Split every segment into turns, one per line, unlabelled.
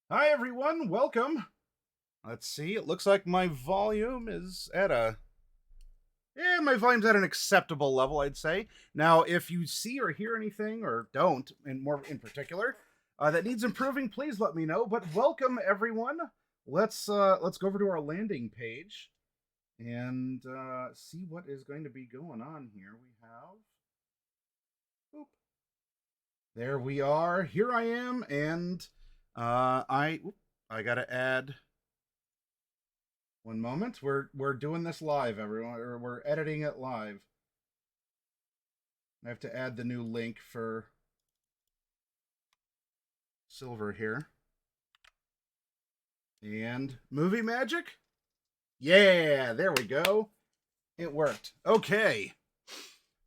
Hi everyone, welcome. Let's see, it looks like my volume is at my volume's at an acceptable level, I'd say. Now, if you see or hear anything, or don't, and more in particular, that needs improving, please let me know. But welcome everyone. Let's go over to our landing page and see what is going to be going on here. We have, boop, there we are. Here I am, and I gotta add. One moment. We're doing this live, everyone. Or we're editing it live. I have to add the new link for Silver here. And movie magic? Yeah, there we go. It worked. Okay.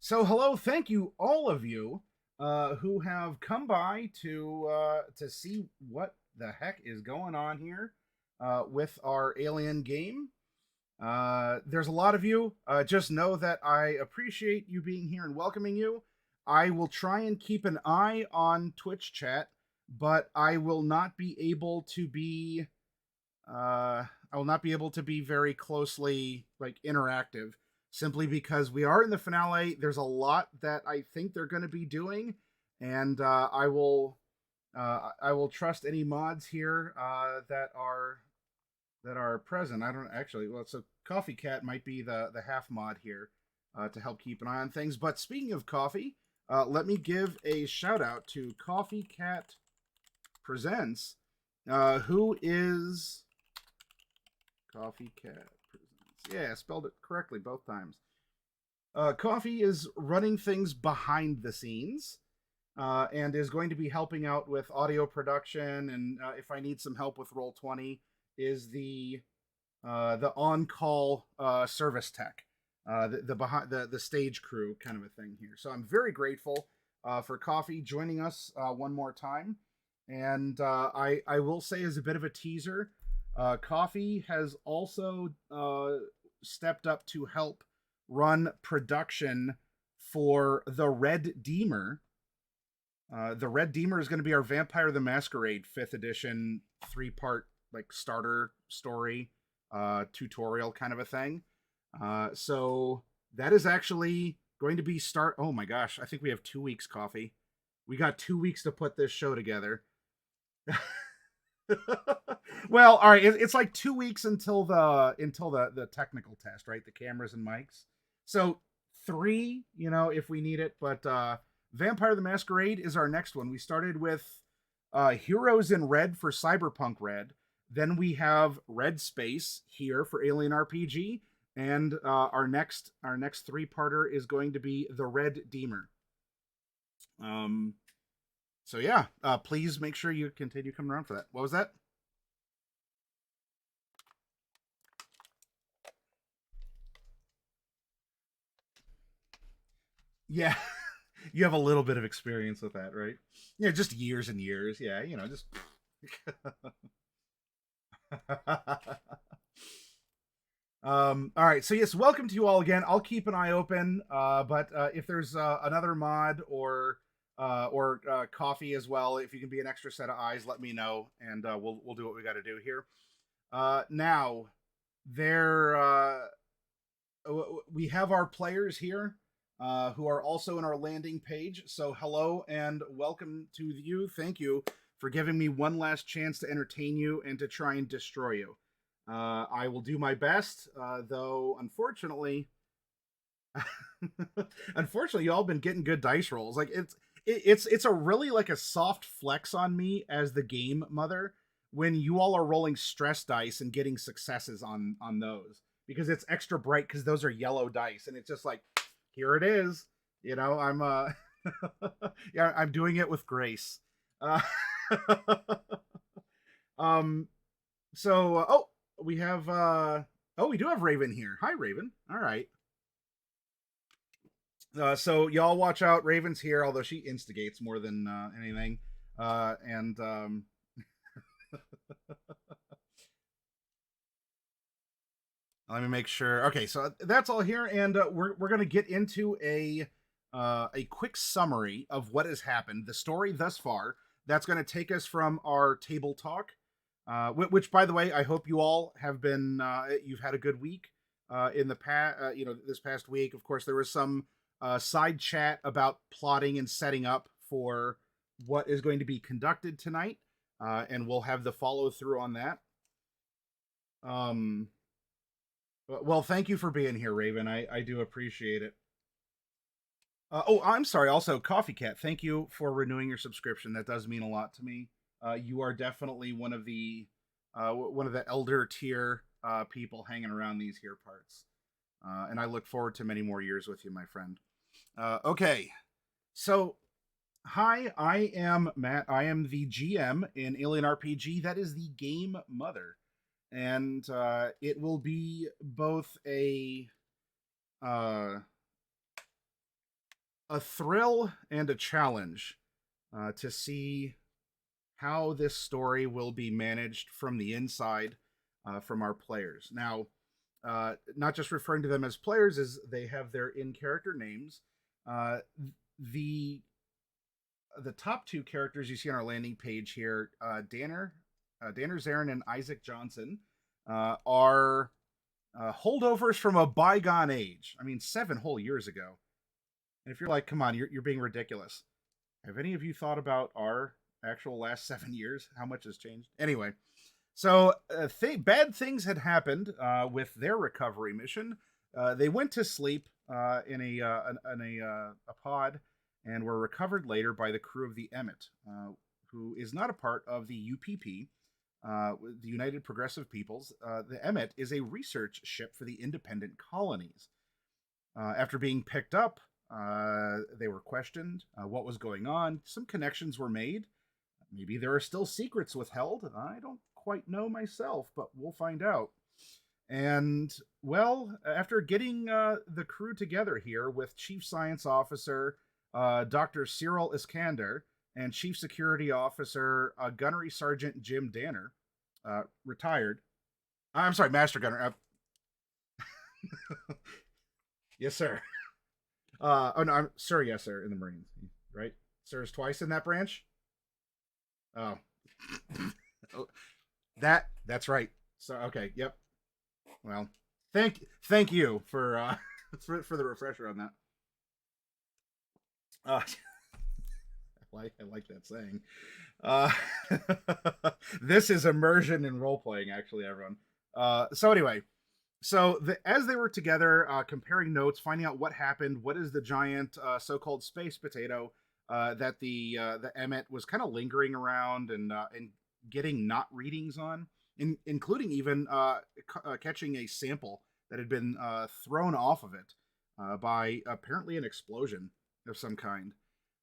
So hello, thank you all of you who have come by to see what the heck is going on here with our Alien game. There's a lot of you. Just know that I appreciate you being here and welcoming you. I will try and keep an eye on Twitch chat, but I will not be able to be. I will not be able to be very closely interactive, simply because we are in the finale. There's a lot that I think they're going to be doing, and I will trust any mods here that are present. I don't actually. Well, so Coffee Cat might be the half mod here to help keep an eye on things. But speaking of coffee, let me give a shout out to Coffee Cat Presents, who is Coffee Cat Presents. Yeah, spelled it correctly both times. Coffee is running things behind the scenes. And is going to be helping out with audio production, and if I need some help with Roll20, is the on-call service tech, the behind the stage crew kind of a thing here. So I'm very grateful for Coffee joining us one more time, and I will say as a bit of a teaser, Coffee has also stepped up to help run production for the Red Deemer. The Red Deemer is going to be our Vampire the Masquerade 5th edition 3-part starter story tutorial kind of a thing. So that is actually going to be oh my gosh, I think we have 2 weeks, Coffee. We got 2 weeks to put this show together. Well, all right, it's like 2 weeks until the technical test, right? The cameras and mics. So 3, if we need it, but Vampire the Masquerade is our next one. We started with Heroes in Red for Cyberpunk Red. Then we have Red Space here for Alien RPG. And our next 3-parter is going to be the Red Deemer. So yeah, please make sure you continue coming around for that. What was that? Yeah. You have a little bit of experience with that, right? Yeah, just years and years. Yeah, just. All right. So yes, welcome to you all again. I'll keep an eye open. But if there's another mod or Coffee as well, if you can be an extra set of eyes, let me know, and we'll do what we got to do here. Now, there we have our players here who are also in our landing page. So hello and welcome to you. Thank you for giving me one last chance to entertain you and to try and destroy you. I will do my best, though unfortunately, unfortunately, y'all been getting good dice rolls. Like it's a really like a soft flex on me as the game mother when you all are rolling stress dice and getting successes on those, because it's extra bright because those are yellow dice and it's just like, here it is. You know, I'm yeah, I'm doing it with grace. Uh, um oh, we have oh, we do have Raven here. Hi Raven. All right. So y'all watch out. Raven's here, although she instigates more than anything. And let me make sure. Okay, so that's all here, and we're gonna get into a quick summary of what has happened, the story thus far. That's going to take us from our table talk, which, by the way, I hope you all have been. You've had a good week in the past. This past week, of course, there was some side chat about plotting and setting up for what is going to be conducted tonight, and we'll have the follow through on that. Well, thank you for being here, Raven. I do appreciate it. Oh, I'm sorry. Also, Coffee Cat, thank you for renewing your subscription. That does mean a lot to me. You are definitely one of the elder tier people hanging around these here parts, and I look forward to many more years with you, my friend. Okay, so hi, I am Matt. I am the GM in Alien RPG. That is the game mother, and it will be both a thrill and a challenge to see how this story will be managed from the inside from our players. Now, not just referring to them as players, as they have their in-character names. The top two characters you see on our landing page here, Danner Zarin and Isaac Johnson, are holdovers from a bygone age. I mean, 7 whole years ago. And if you're like, come on, you're being ridiculous. Have any of you thought about our actual last 7 years? How much has changed? Anyway, so bad things had happened with their recovery mission. They went to sleep in a pod and were recovered later by the crew of the Emmet, who is not a part of the UPP, the United Progressive Peoples. The Emmet is a research ship for the independent colonies. After being picked up, they were questioned. What was going on? Some connections were made. Maybe there are still secrets withheld. I don't quite know myself, but we'll find out. And, well, after getting the crew together here with Chief Science Officer Dr. Cyril Iskander and Chief Security Officer Gunnery Sergeant Jim Danner, retired. I'm sorry, Master Gunner. Yes, sir. Oh no, I'm sir. Yes, sir. In the Marines, right? Sir's twice in that branch. Oh, oh, that's right. So okay, yep. Well, thank you for for the refresher on that. I like that saying. Uh, this is immersion in role playing, actually, everyone. So anyway, so as they were together, comparing notes, finding out what happened, what is the giant so-called space potato that the Emmet was kind of lingering around and getting not readings on, including even catching a sample that had been thrown off of it by apparently an explosion of some kind.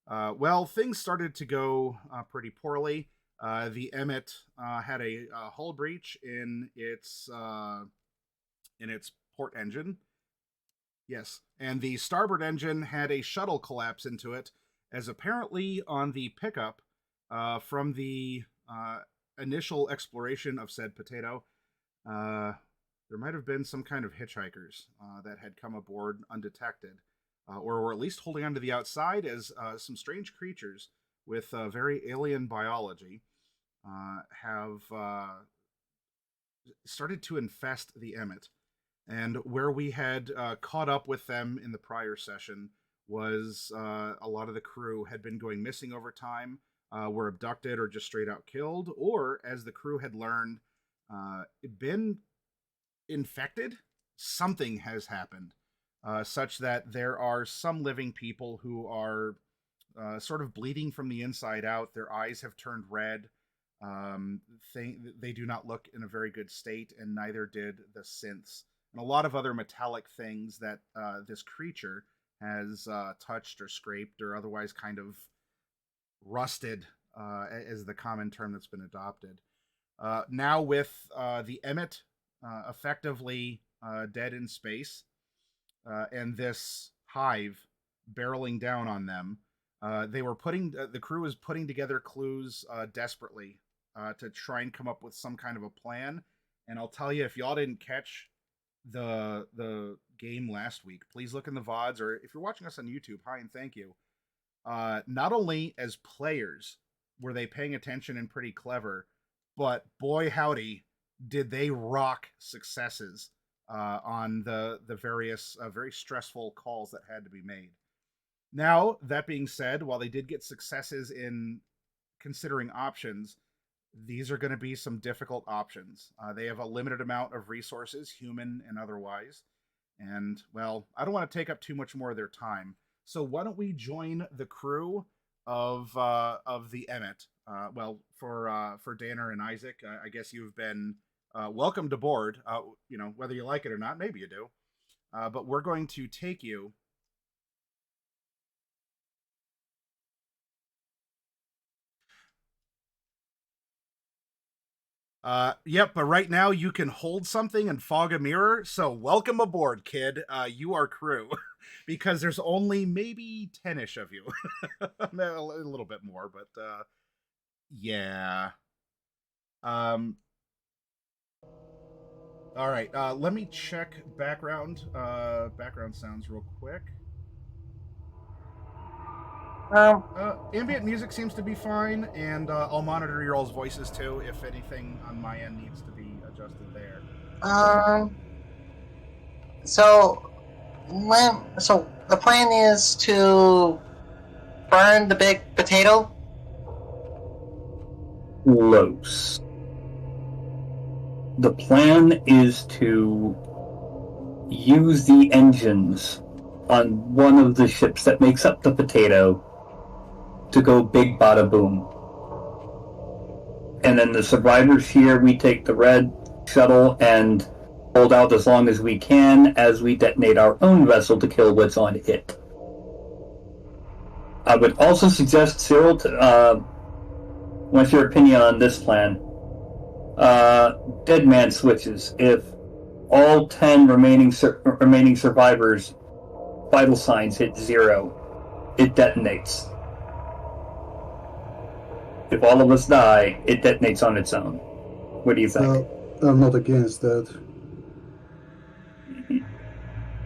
Well, things started to go pretty poorly. The Emmet had a hull breach in its port engine. Yes, and the starboard engine had a shuttle collapse into it, as apparently on the pickup from the initial exploration of said potato, there might have been some kind of hitchhikers that had come aboard undetected, or were at least holding onto the outside, as some strange creatures with very alien biology have started to infest the Emmet. And where we had caught up with them in the prior session was a lot of the crew had been going missing over time, were abducted or just straight out killed, or as the crew had learned, been infected. Something has happened, such that there are some living people who are sort of bleeding from the inside out. Their eyes have turned red. They do not look in a very good state, and neither did the synths. And a lot of other metallic things that this creature has touched or scraped or otherwise kind of rusted, is the common term that's been adopted. Now with the Emmet effectively dead in space, and this hive barreling down on them, the crew is putting together clues desperately to try and come up with some kind of a plan. And I'll tell you, if y'all didn't catch the game last week, please look in the VODs, or if you're watching us on YouTube, hi and thank you. Not only as players were they paying attention and pretty clever, but boy howdy did they rock successes on the various very stressful calls that had to be made. Now, that being said, while they did get successes in considering options, these are going to be some difficult options. They have a limited amount of resources, human and otherwise. And, well, I don't want to take up too much more of their time. So why don't we join the crew of the Emmet? For Danner and Isaac, I guess you've been welcomed aboard. Whether you like it or not, maybe you do. But we're going to take you. Yep, but right now you can hold something and fog a mirror, so welcome aboard, kid. You are crew. Because there's only maybe 10-ish of you. A little bit more, but yeah. All right, let me check background sounds real quick. Ambient music seems to be fine, and I'll monitor your all's voices too if anything on my end needs to be adjusted there.
So the plan is to burn the big potato?
Close. The plan is to use the engines on one of the ships that makes up the potato to go big bada boom. And then the survivors here, we take the red shuttle and hold out as long as we can as we detonate our own vessel to kill what's on it. I would also suggest, Cyril, what's your opinion on this plan? Dead man switches. If all 10 remaining survivors' vital signs hit 0, it detonates. If all of us die, it detonates on its own. What do you think?
I'm not against that.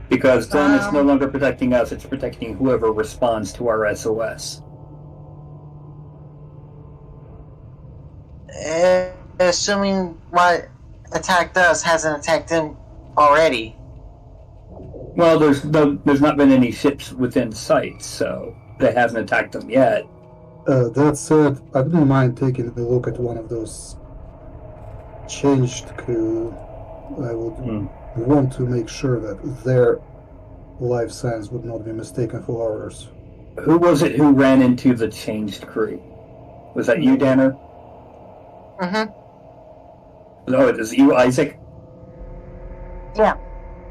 Because then it's no longer protecting us, it's protecting whoever responds to our SOS.
Assuming what attacked us hasn't attacked them already.
Well, there's not been any ships within sight, so they haven't attacked them yet.
That said, I wouldn't mind taking a look at one of those changed crew. I would want to make sure that their life signs would not be mistaken for ours.
Who was it who ran into the changed crew? Was that you, Danner?
Mm-hmm.
Oh, is it you, Isaac?
Yeah.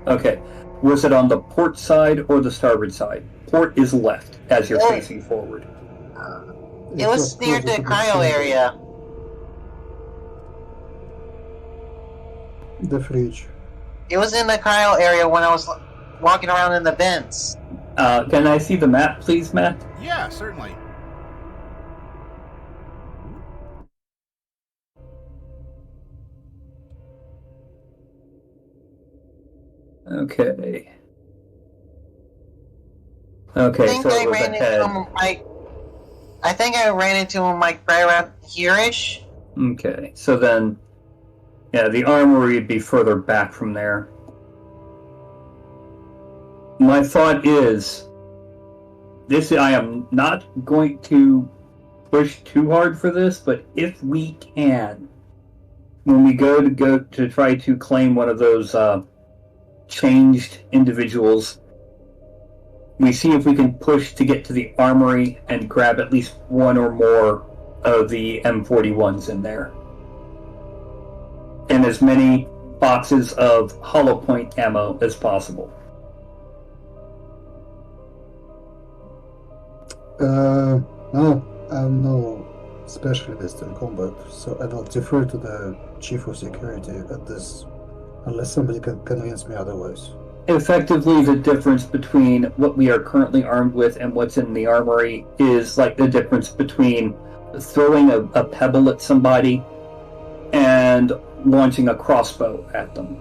Okay. Was it on the port side or the starboard side? Port is left as you're facing forward.
It was near the cryo area.
The fridge.
It was in the cryo area when I was walking around in the vents.
Can I see the map, please, Matt?
Yeah, certainly.
Okay. Okay, so it was ahead.
I think I ran into him like right around here-ish.
Okay, so then Yeah, the armory would be further back from there. My thought is, I am not going to push too hard for this, but if we can, when we go to try to claim one of those changed individuals, we see if we can push to get to the armory and grab at least one or more of the M41s in there. And as many boxes of hollow point ammo as possible.
No, I'm no specialist in combat, so I will defer to the chief of security at this, unless somebody can convince me otherwise.
Effectively, the difference between what we are currently armed with and what's in the armory is like the difference between throwing a pebble at somebody and launching a crossbow at them.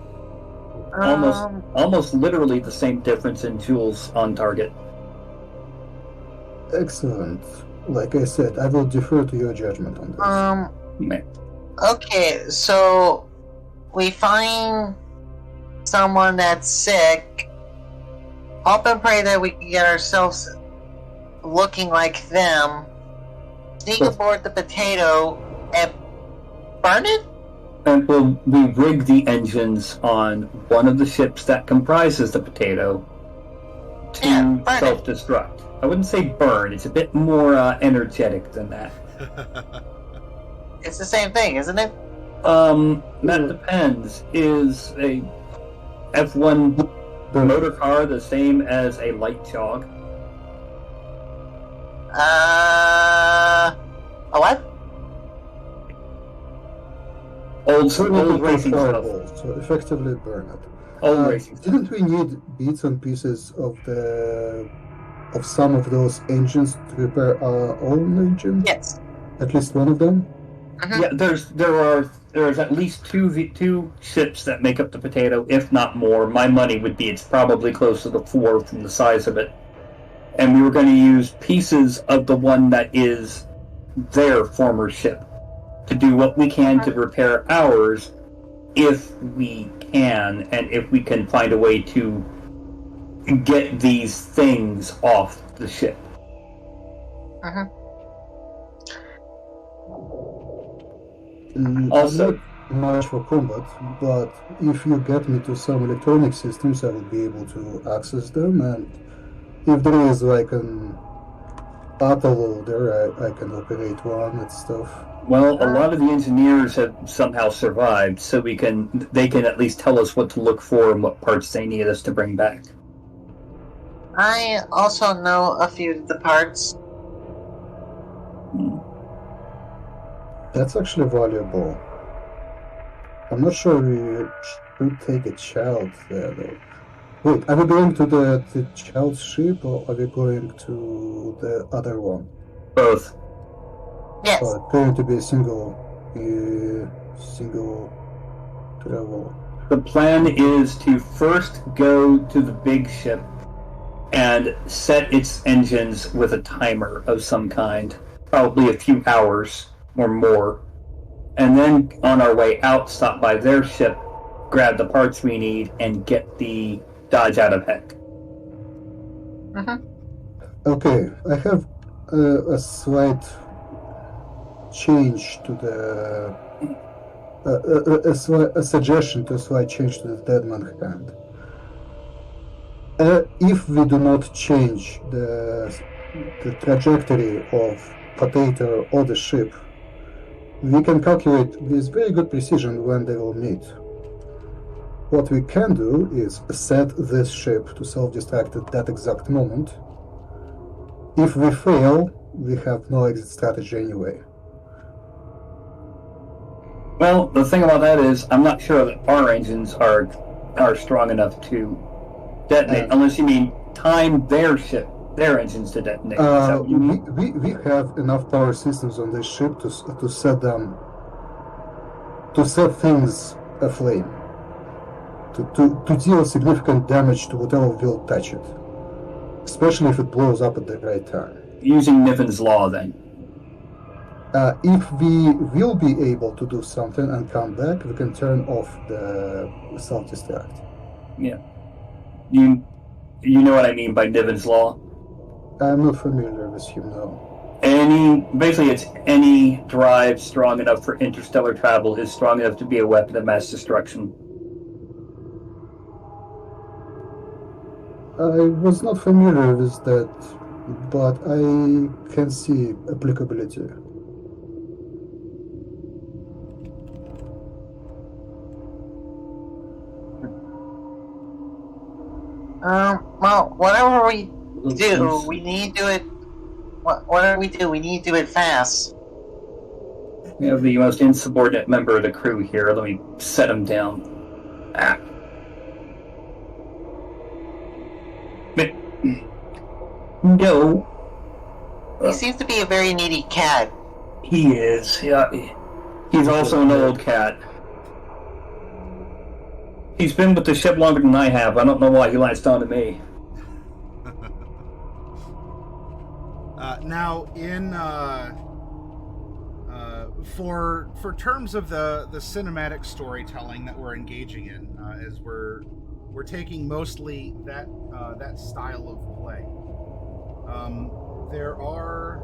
Almost literally the same difference in joules on target.
Excellent. Like I said, I will defer to your judgment on this.
Okay, so we find someone that's sick. Hope and pray that we can get ourselves looking like them. Sneak aboard the potato and burn it?
And we rig the engines on one of the ships that comprises the potato to self-destruct. I wouldn't say burn, it's a bit more energetic than that.
It's the same thing, isn't it?
That depends. Is a F1 motor car the same as a light jog?
A what?
Old racing stuff.
So effectively burn it.
Old racing stuff.
Didn't we need bits and pieces of some of those engines to repair our own engine?
Yes.
At least one of them?
Mm-hmm.
Yeah, there's at least two ships that make up the potato, if not more. My money would be it's probably close to the 4 from the size of it. And we were going to use pieces of the one that is their former ship to do what we can to repair ours, if we can, and if we can find a way to get these things off the ship. Also,
I'm not much for combat, but if you get me to some electronic systems, I will be able to access them, and if there is like an autoloader, I can operate one and stuff.
Well, a lot of the engineers have somehow survived, so they can at least tell us what to look for and what parts they need us to bring back.
I also know a few of the parts.
That's actually valuable. I'm not sure we should take a child there, though. Wait, are we going to the child's ship, or are we going to the other one?
Both.
Yes.
So it's going to be a single travel.
The plan is to first go to the big ship and set its engines with a timer of some kind, probably a few hours or more, and then on our way out stop by their ship, grab the parts we need, and get the Dodge out of heck.
Okay, I have a slight change to a suggestion to a slight change to the dead man hand. If we do not change the trajectory of potato or the ship, we can calculate with very good precision when they will meet. What we can do is set this ship to self-destruct at that exact moment. If we fail, we have no exit strategy anyway.
Well, the thing about that is, I'm not sure that our engines are strong enough to detonate, unless you mean time their engines to detonate.
We have enough power systems on this ship to set things aflame, to deal significant damage to whatever will touch it, especially if it blows up at the right time.
Using Niffin's law, then.
If we will be able to do something and come back, we can turn off the self-destruct.
Yeah. You know what I mean by Niven's Law?
I'm not familiar with him now.
Basically, it's any drive strong enough for interstellar travel is strong enough to be a weapon of mass destruction.
I was not familiar with that, but I can see applicability.
Well, whatever we do, we need to do it. Whatever we do, we need to do it fast.
We have the most insubordinate member of the crew here. Let me set him down. Ah. No.
He seems to be a very needy cat.
He is. Yeah. He's also an old cat. He's been with the ship longer than I have. I don't know why he latched on to me.
Now, in for terms of the cinematic storytelling that we're engaging in, as we're taking mostly that style of play. There are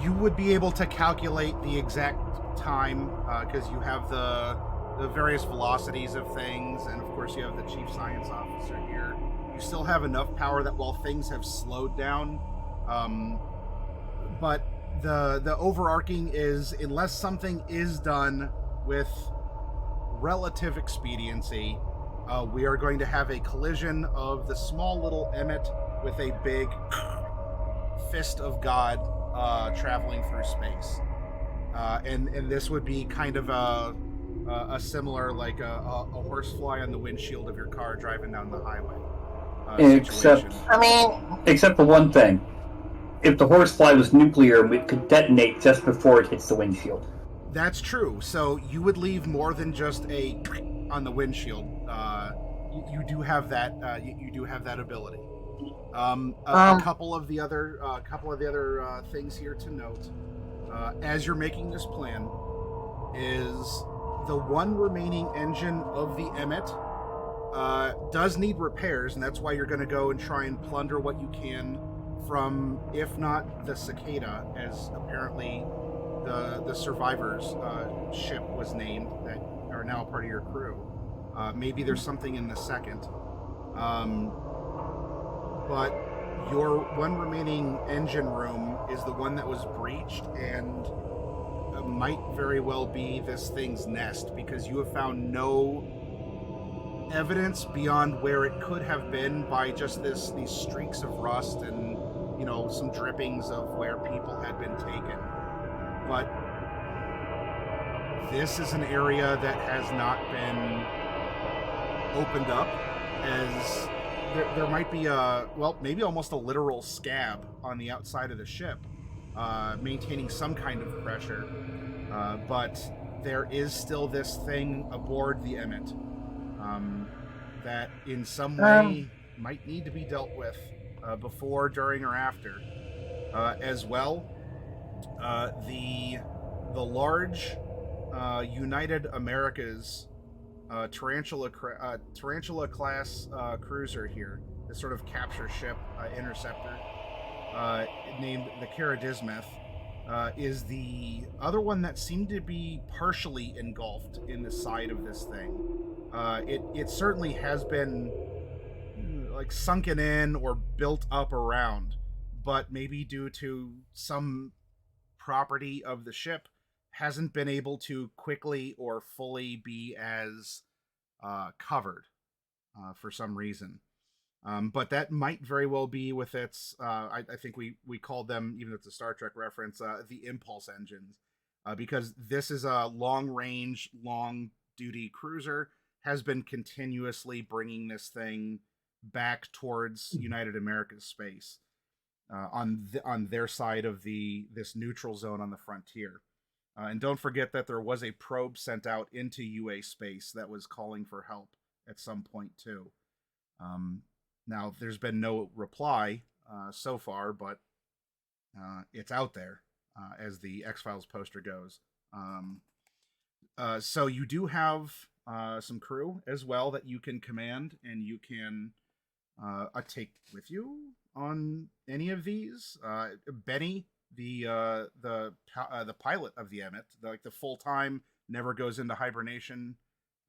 you would be able to calculate the exact time because you have the various velocities of things, and of course you have the chief science officer here. You still have enough power that while things have slowed down, but the overarching is, unless something is done with relative expediency, we are going to have a collision of the small little Emmet with a big fist of God traveling through space, and this would be kind of a similar, like a horsefly on the windshield of your car driving down the highway situation.
Except for one thing. If the horsefly was nuclear, it could detonate just before it hits the windshield.
That's true. So you would leave more than just a on the windshield. You do have that. You do have that ability. A couple of the other things here to note as you're making this plan is the one remaining engine of the Emmet does need repairs, and that's why you're going to go and try and plunder what you can from, if not the Cicada, as apparently the survivors ship was named, that are now a part of your crew. Maybe there's something in the second. But your one remaining engine room is the one that was breached, and might very well be this thing's nest, because you have found no evidence beyond where it could have been by just these streaks of rust and some drippings of where people had been taken. But this is an area that has not been opened up, as there might be maybe almost a literal scab on the outside of the ship, maintaining some kind of pressure. But there is still this thing aboard the Emmet that in some way might need to be dealt with before, during, or after. As well, the large United Americas Tarantula class cruiser here, this sort of capture ship, interceptor, named the Caradismeth, is the other one that seemed to be partially engulfed in the side of this thing. It certainly has been like sunken in or built up around, but maybe due to some property of the ship hasn't been able to quickly or fully be as covered for some reason. But that might very well be with its, I think we called them, even if it's a Star Trek reference, the impulse engines, because this is a long-range, long-duty cruiser, has been continuously bringing this thing back towards United America's space on their side of this neutral zone on the frontier. And don't forget that there was a probe sent out into UA space that was calling for help at some point too. Now, there's been no reply so far, but it's out there, as the X-Files poster goes. So you do have some crew as well that you can command, and you can take with you on any of these. Benny, the pilot of the Emmet, the full time, never goes into hibernation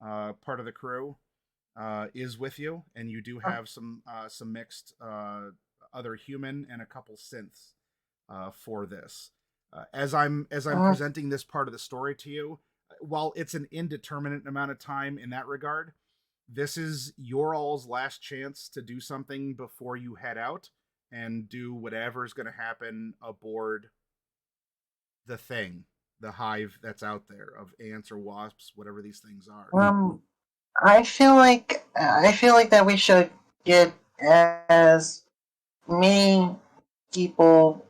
part of the crew, is with you, and you do have some mixed other human and a couple synths for this. As I'm presenting this part of the story to you, while it's an indeterminate amount of time in that regard, this is your all's last chance to do something before you head out and do whatever's going to happen aboard the thing, the hive that's out there of ants or wasps, whatever these things are.
I feel like that we should get as many people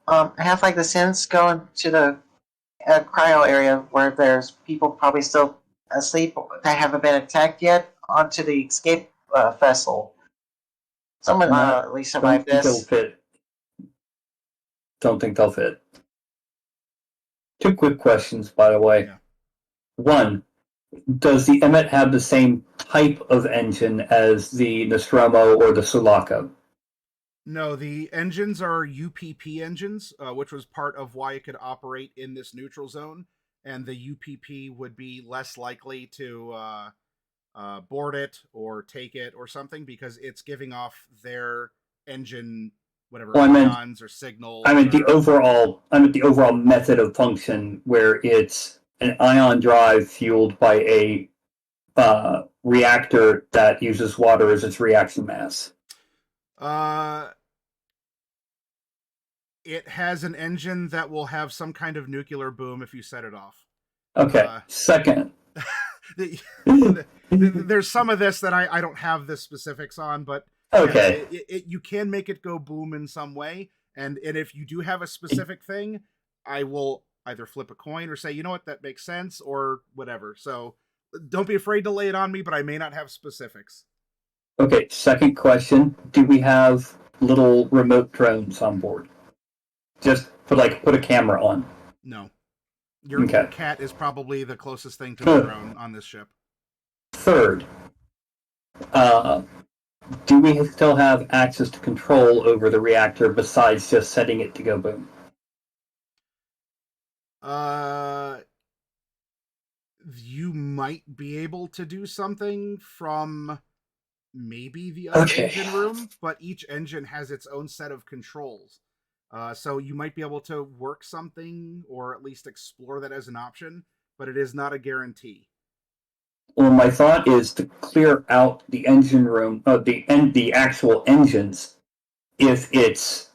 have like the synths go into the cryo area where there's people probably still asleep that haven't been attacked yet onto the escape vessel. Someone at least survive this.
Don't think they'll fit. 2 quick questions, by the way.
Yeah.
1, does the Emmet have the same type of engine as the Nostromo or the Sulaco?
No, the engines are UPP engines, which was part of why it could operate in this neutral zone, and the UPP would be less likely to board it or take it or something because it's giving off their engine, whatever, ions or signals.
I meant the overall method of function, where it's an ion drive fueled by a reactor that uses water as its reaction mass.
It has an engine that will have some kind of nuclear boom if you set it off.
Okay. Second.
There's some of this that I don't have the specifics on, but
okay,
you can make it go boom in some way, and if you do have a specific thing, I will either flip a coin or say, you know what, that makes sense, or whatever. So don't be afraid to lay it on me, but I may not have specifics.
Okay, second question. Do we have little remote drones on board? Just put a camera on.
No. Your cat is probably the closest thing to the drone on this ship.
Third, do we still have access to control over the reactor besides just setting it to go boom?
You might be able to do something from maybe the other engine room, but each engine has its own set of controls. So you might be able to work something or at least explore that as an option, but it is not a guarantee.
Well, my thought is to clear out the engine room, the actual engines, if it's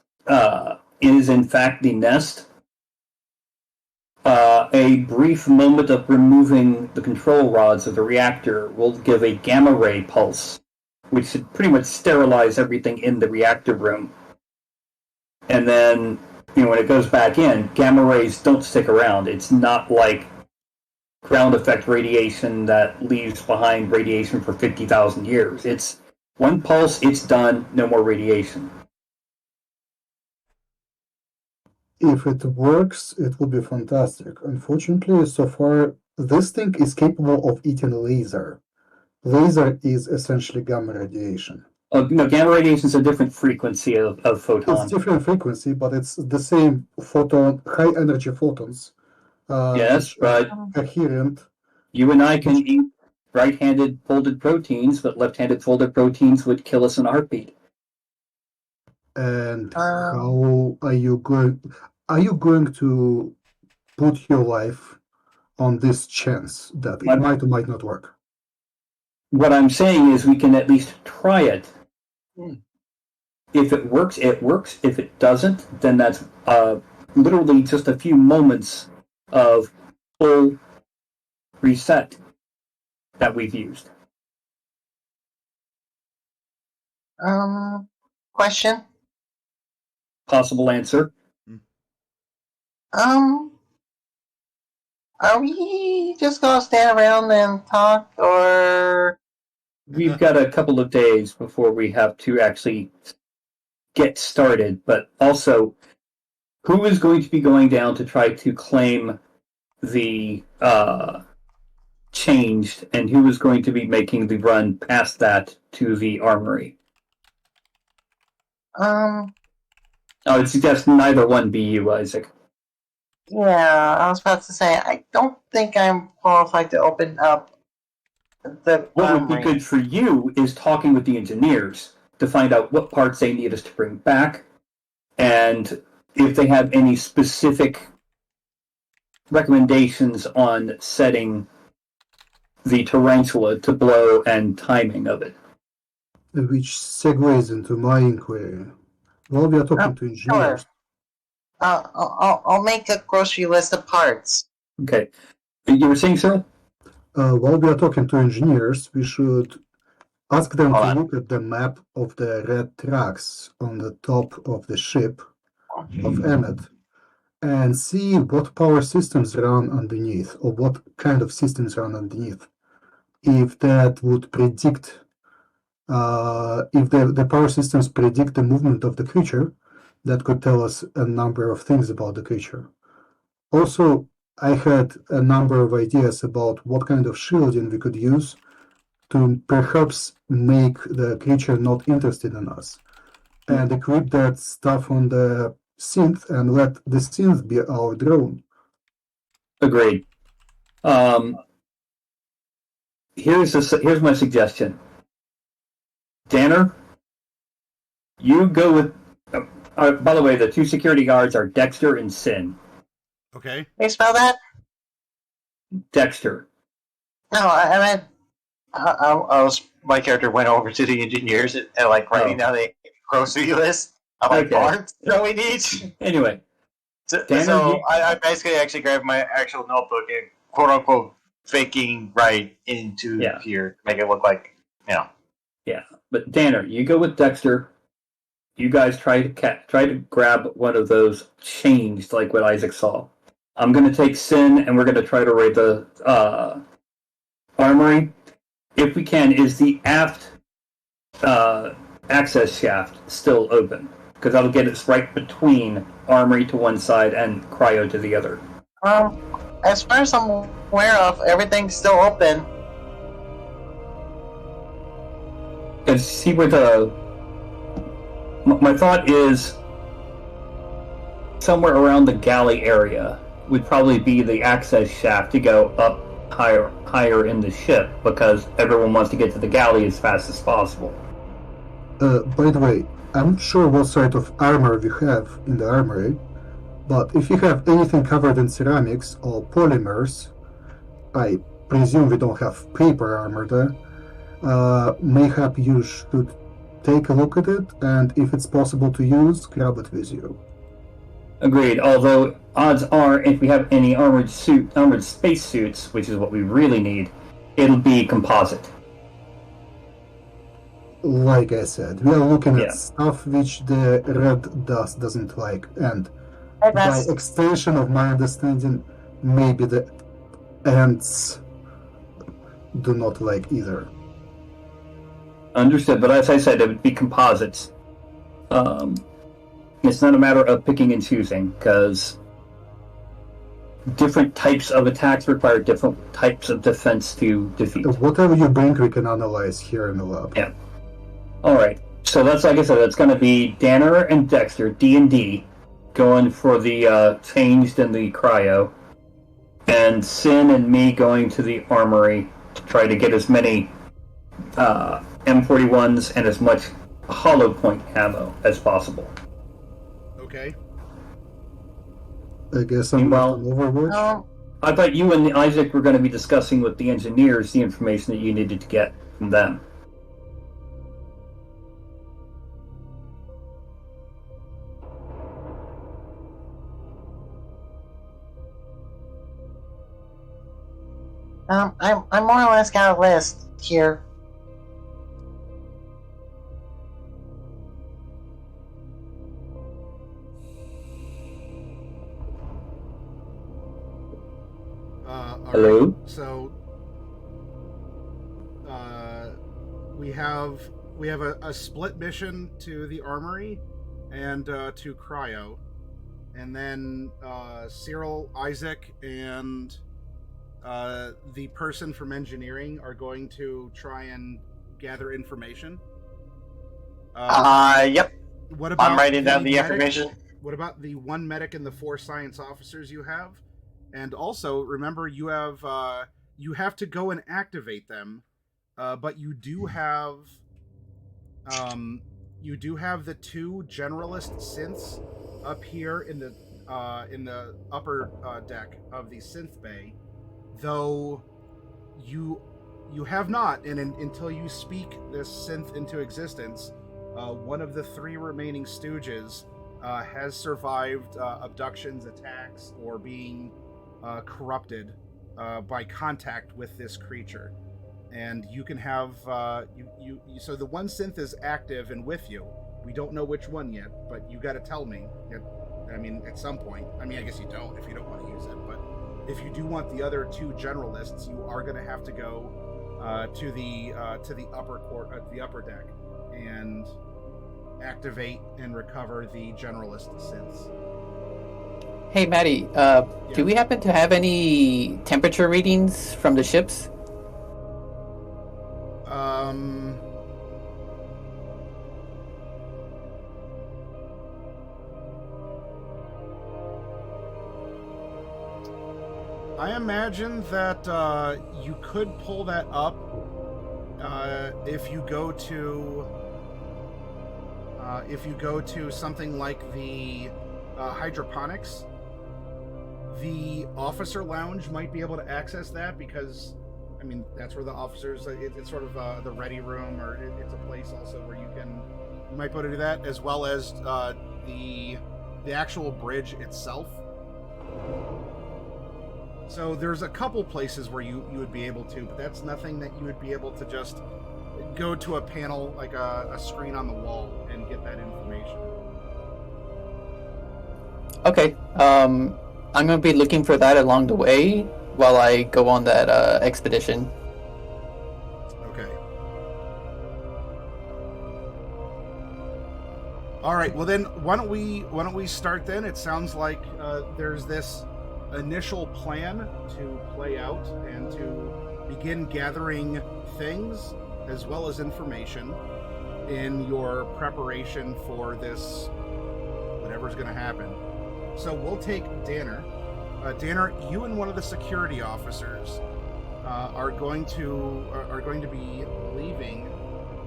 is in fact the nest. A brief moment of removing the control rods of the reactor will give a gamma ray pulse, which should pretty much sterilize everything in the reactor room. And then, when it goes back in, gamma rays don't stick around. It's not like ground effect radiation that leaves behind radiation for 50,000 years. It's one pulse, it's done, no more radiation.
If it works, it will be fantastic. Unfortunately, so far, this thing is capable of eating laser. Laser is essentially gamma radiation.
No, gamma radiation is a different frequency of photon.
It's different frequency, but it's the same photon, high energy photons.
Yes, but
coherent.
You and I can eat right-handed folded proteins, but left-handed folded proteins would kill us in a heartbeat.
And how are you going? Are you going to put your life on this chance that it might or might not work?
What I'm saying is we can at least try it. If it works, it works. If it doesn't, then that's literally just a few moments of full reset that we've used.
Question?
Possible answer?
Are we just gonna stand around and talk, or...
We've got a couple of days before we have to actually get started, but also who is going to be going down to try to claim the changed, and who is going to be making the run past that to the armory? I would suggest neither one be you, Isaac.
Yeah, I was about to say, I don't think I'm qualified to open up the
What would
armory.
be good for you is talking with the engineers to find out what parts they need us to bring back, and if they have any specific recommendations on setting the tarantula to blow and timing of it.
Which segues into my inquiry. While we are talking to engineers,
Sure. I'll make a grocery list of parts.
Okay. You were saying, Cyril?
while we are talking to engineers, we should ask them
Hold
to
on.
look at the map of the red tracks on the top of the ship of Emmet and see what power systems run underneath, or what kind of systems run underneath. If that would predict, if the power systems predict the movement of the creature, that could tell us a number of things about the creature. Also, I had a number of ideas about what kind of shielding we could use to perhaps make the creature not interested in us, and equip that stuff on the synth and let the synth be our drone.
Agreed. Here's my suggestion. Danner, you go with. By the way, the two security guards are Dexter and Sin.
Okay.
Can you spell that?
Dexter.
No, I meant I was my character went over to the engineers and like writing down the grocery list of like parts that we need.
Anyway,
So I basically actually grabbed my actual notebook and quote unquote faking right into here to make it look like
Yeah, but Danner, you go with Dexter. You guys try to grab one of those changed like what Isaac saw. I'm going to take Sin, and we're going to try to raid the armory. If we can, is the aft access shaft still open? Because that'll get us right between armory to one side and cryo to the other.
As far as I'm aware of, everything's still open.
And see where my thought is somewhere around the galley area would probably be the access shaft to go up higher in the ship, because everyone wants to get to the galley as fast as possible.
By the way, I'm not sure what sort of armor we have in the armory, but if you have anything covered in ceramics or polymers, I presume we don't have paper armor there, mayhap you should take a look at it, and if it's possible to use, grab it with you.
Agreed, although odds are if we have any armored space suits, which is what we really need, it'll be composite.
Like I said, we are looking at stuff which the red dust doesn't like, and by extension of my understanding, maybe the ants do not like either.
Understood, but as I said, it would be composites. It's not a matter of picking and choosing, because different types of attacks require different types of defense to defeat.
Whatever you bring, we can analyze here in the lab.
Yeah. Alright, so that's, like I said, that's going to be Danner and Dexter, D&D, going for the changed and the cryo, and Sin and me going to the armory to try to get as many M41s and as much hollow point ammo as possible.
Okay.
I guess I'm not on Overwatch.
I thought you and Isaac were going to be discussing with the engineers the information that you needed to get from them.
I more or less got a list here.
Hello?
Right. So, we have a split mission to the armory. and to Cryo, and then Cyril, Isaac, and the person from engineering are going to try and gather information.
Yep.
What about
I'm writing down the
medic?
information.
What about the 1 medic and the 4 science officers you have? And also, remember, you have to go and activate them, but you do have the 2 generalist synths up here in the upper deck of the synth bay, though you have not, and until you speak this synth into existence, one of the 3 remaining stooges has survived abductions, attacks, or being corrupted by contact with this creature. And you can have so the 1 synth is active and with you. We don't know which one yet, but you got to tell me. At some point. I guess you don't if you don't want to use it. But if you do want the other 2 generalists, you are going to have to go to the upper deck and activate and recover the generalist synths.
Hey, Maddie, do we happen to have any temperature readings from the ships?
I imagine that you could pull that up if you go to something like the hydroponics. The officer lounge might be able to access that because, that's where the officers. It's sort of the ready room, or it's a place also where you might be able to do that, as well as the actual bridge itself. So there's a couple places where you would be able to, but that's nothing that you would be able to just go to a panel, like a screen on the wall, and get that information.
Okay, I'm going to be looking for that along the way while I go on that expedition.
Okay. All right. Well, then why don't we start then? It sounds like there's this initial plan to play out and to begin gathering things as well as information in your preparation for this, whatever's going to happen. So we'll take Danner. Danner, you and one of the security officers are going to be leaving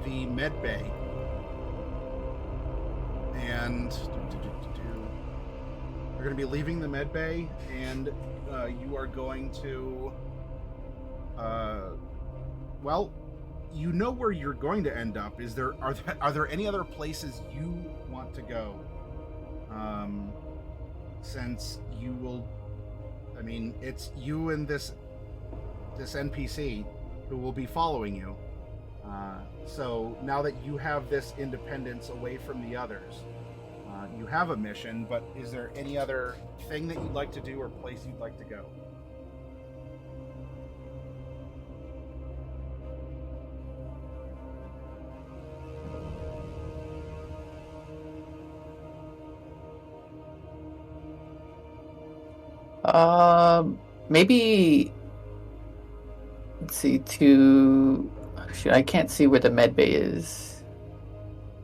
the med bay, and you're going to be leaving the med bay, and you are going to, well, you know where you're going to end up. Are there any other places you want to go? Since you will, it's you and this NPC who will be following you. So now that you have this independence away from the others, you have a mission, but is there any other thing that you'd like to do or place you'd like to go?
Maybe, let's see, actually, I can't see where the med bay is.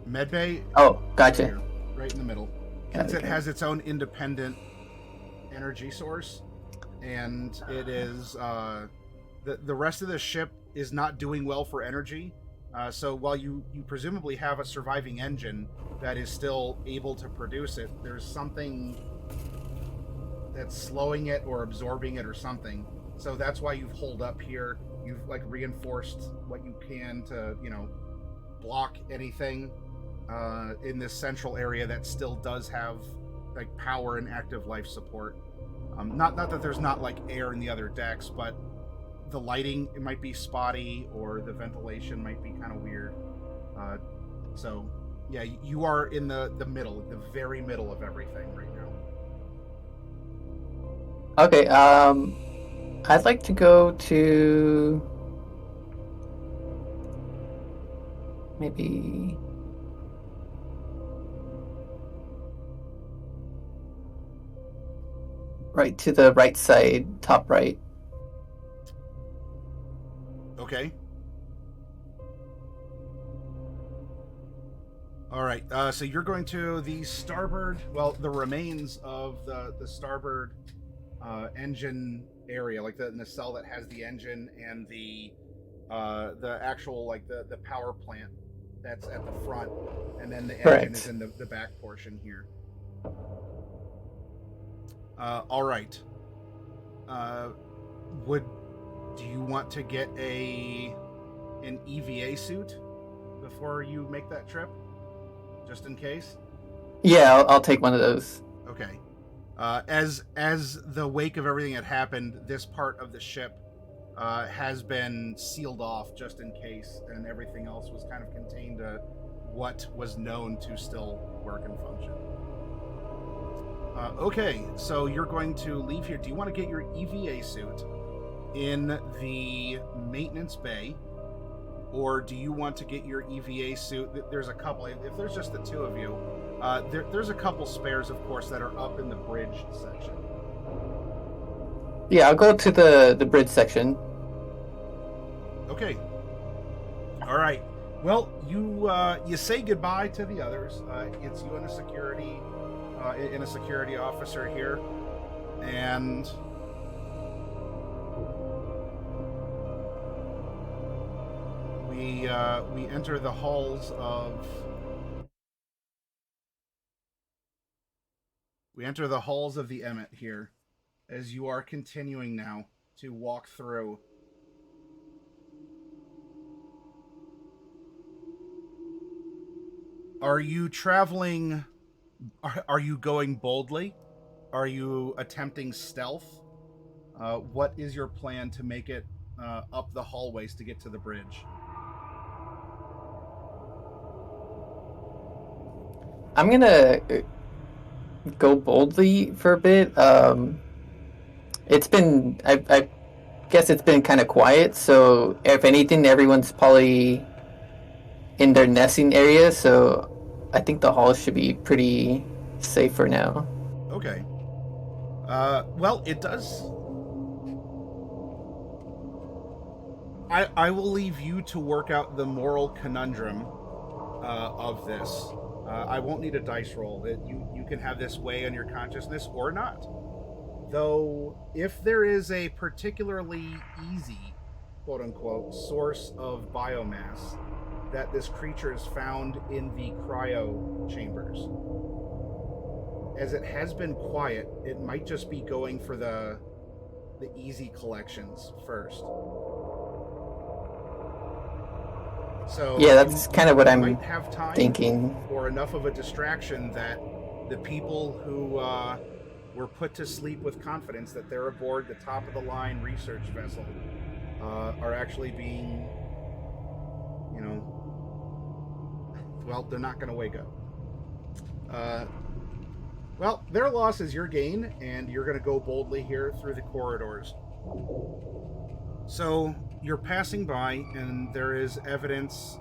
Med bay?
Oh, gotcha.
Here, right in the middle. Since it has its own independent energy source, and it is, the rest of the ship is not doing well for energy. So while you presumably have a surviving engine that is still able to produce it, there's something that's slowing it or absorbing it or something. So that's why you've holed up here. You've reinforced what you can to, block anything in this central area that still does have power and active life support. Not that there's not air in the other decks, but the lighting, it might be spotty, or the ventilation might be kind of weird. So yeah, you are in the middle, the very middle of everything right now.
Okay, I'd like to go to maybe right to the right side, top right.
Okay. All right. So you're going to the starboard. Well, the remains of the starboard engine area, like the nacelle that has the engine and the actual like the power plant that's at the front, and then the engine is
Correct.
in the back portion here. All right. Do you want to get an EVA suit before you make that trip, just in case?
Yeah, I'll take one of those.
Okay. As the wake of everything that happened, this part of the ship has been sealed off just in case, and everything else was kind of contained to what was known to still work and function. Okay, so you're going to leave here. Do you want to get your EVA suit in the maintenance bay, or do you want to get your EVA suit? There's a couple. If there's just the two of you, there's a couple spares, of course, that are up in the bridge section.
Yeah, I'll go to the bridge section.
Okay. All right. Well, you say goodbye to the others. It's you and a security officer here, and we enter the halls of the Emmet here, as you are continuing now to walk through. Are you traveling? Are you going boldly? Are you attempting stealth? What is your plan to make it up the hallways to get to the bridge?
I'm gonna go boldly for a bit. It's been, I guess it's been kind of quiet, so if anything, everyone's probably in their nesting area, so I think the hall should be pretty safe for now.
Okay. Well, it does. I will leave you to work out the moral conundrum of this. I won't need a dice roll. You can have this weigh on your consciousness or not. Though, if there is a particularly easy, quote unquote, source of biomass that this creature is found in the cryo chambers, as it has been quiet, it might just be going for the easy collections first. So
yeah, that's kind of what I'm
might have time
thinking.
or enough of a distraction that the people who were put to sleep with confidence that they're aboard the top of the line research vessel are actually being, well, they're not going to wake up. Well, their loss is your gain, and you're going to go boldly here through the corridors. So you're passing by, and there is evidence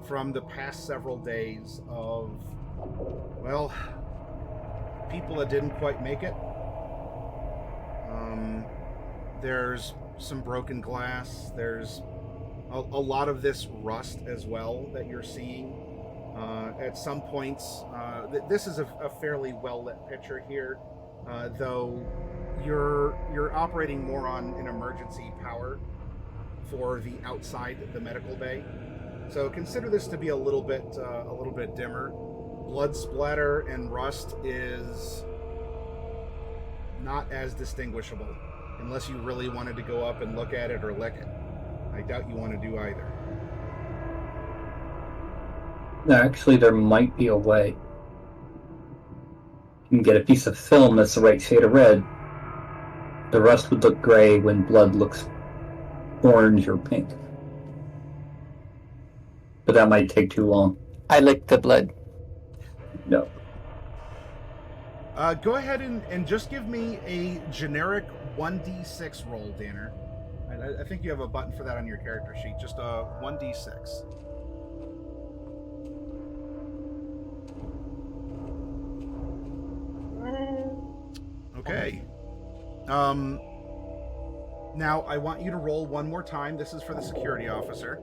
from the past several days of, well, people that didn't quite make it. There's some broken glass. There's a lot of this rust as well that you're seeing. At some points, this is a fairly well-lit picture here, though you're operating more on an emergency power for the outside the medical bay. So consider this to be a little bit dimmer. Blood splatter and rust is not as distinguishable, unless you really wanted to go up and look at it or lick it. I doubt you want to do either.
Actually, there might be a way. You can get a piece of film that's the right shade of red. The rust would look gray when blood looks orange or pink. But that might take too long.
I licked the blood.
No.
Go ahead and just give me a generic 1d6 roll, Danner. I think you have a button for that on your character sheet. Just a 1d6. Okay. Now, I want you to roll one more time. This is for the security officer.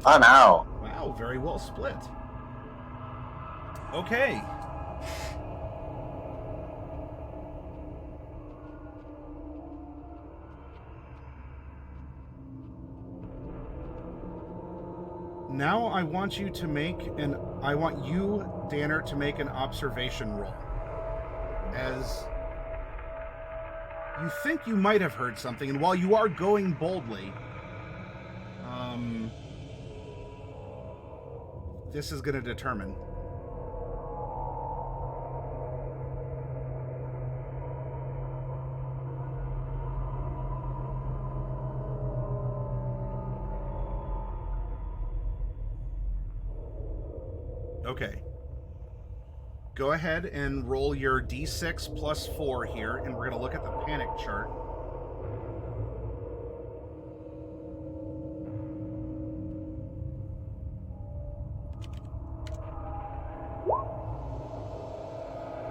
Oh no.
Wow, very well split. Okay. Now I want you, Danner, to make an observation roll. As you think you might have heard something, and while you are going boldly, this is going to determine. Okay. Go ahead and roll your d6 plus 4 here, and we're going to look at the panic chart.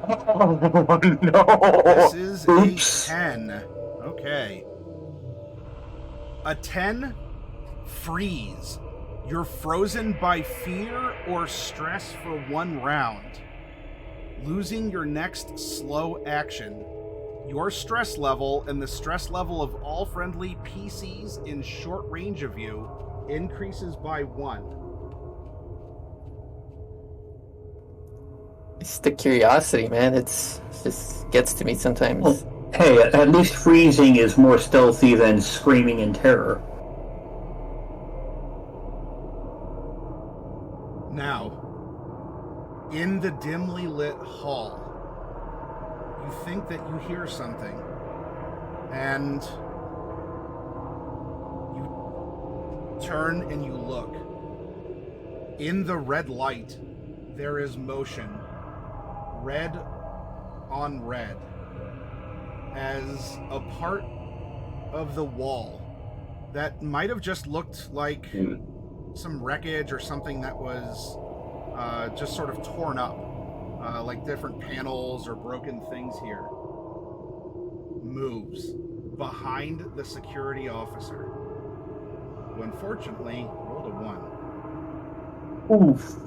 Oh, no.
This is
Oops.
a 10. Okay. A 10, freeze. You're frozen by fear or stress for 1 round. Losing your next slow action. Your stress level and the stress level of all friendly PCs in short range of you increases by 1.
It's the curiosity, man. It just gets to me sometimes.
Well, hey, at least freezing is more stealthy than screaming in terror.
Now, in the dimly lit hall, you think that you hear something, and you turn and you look. In the red light, there is motion, red on red, as a part of the wall that might have just looked like some wreckage or something that was just sort of torn up, like different panels or broken things here, moves behind the security officer, who unfortunately rolled a 1.
Oof.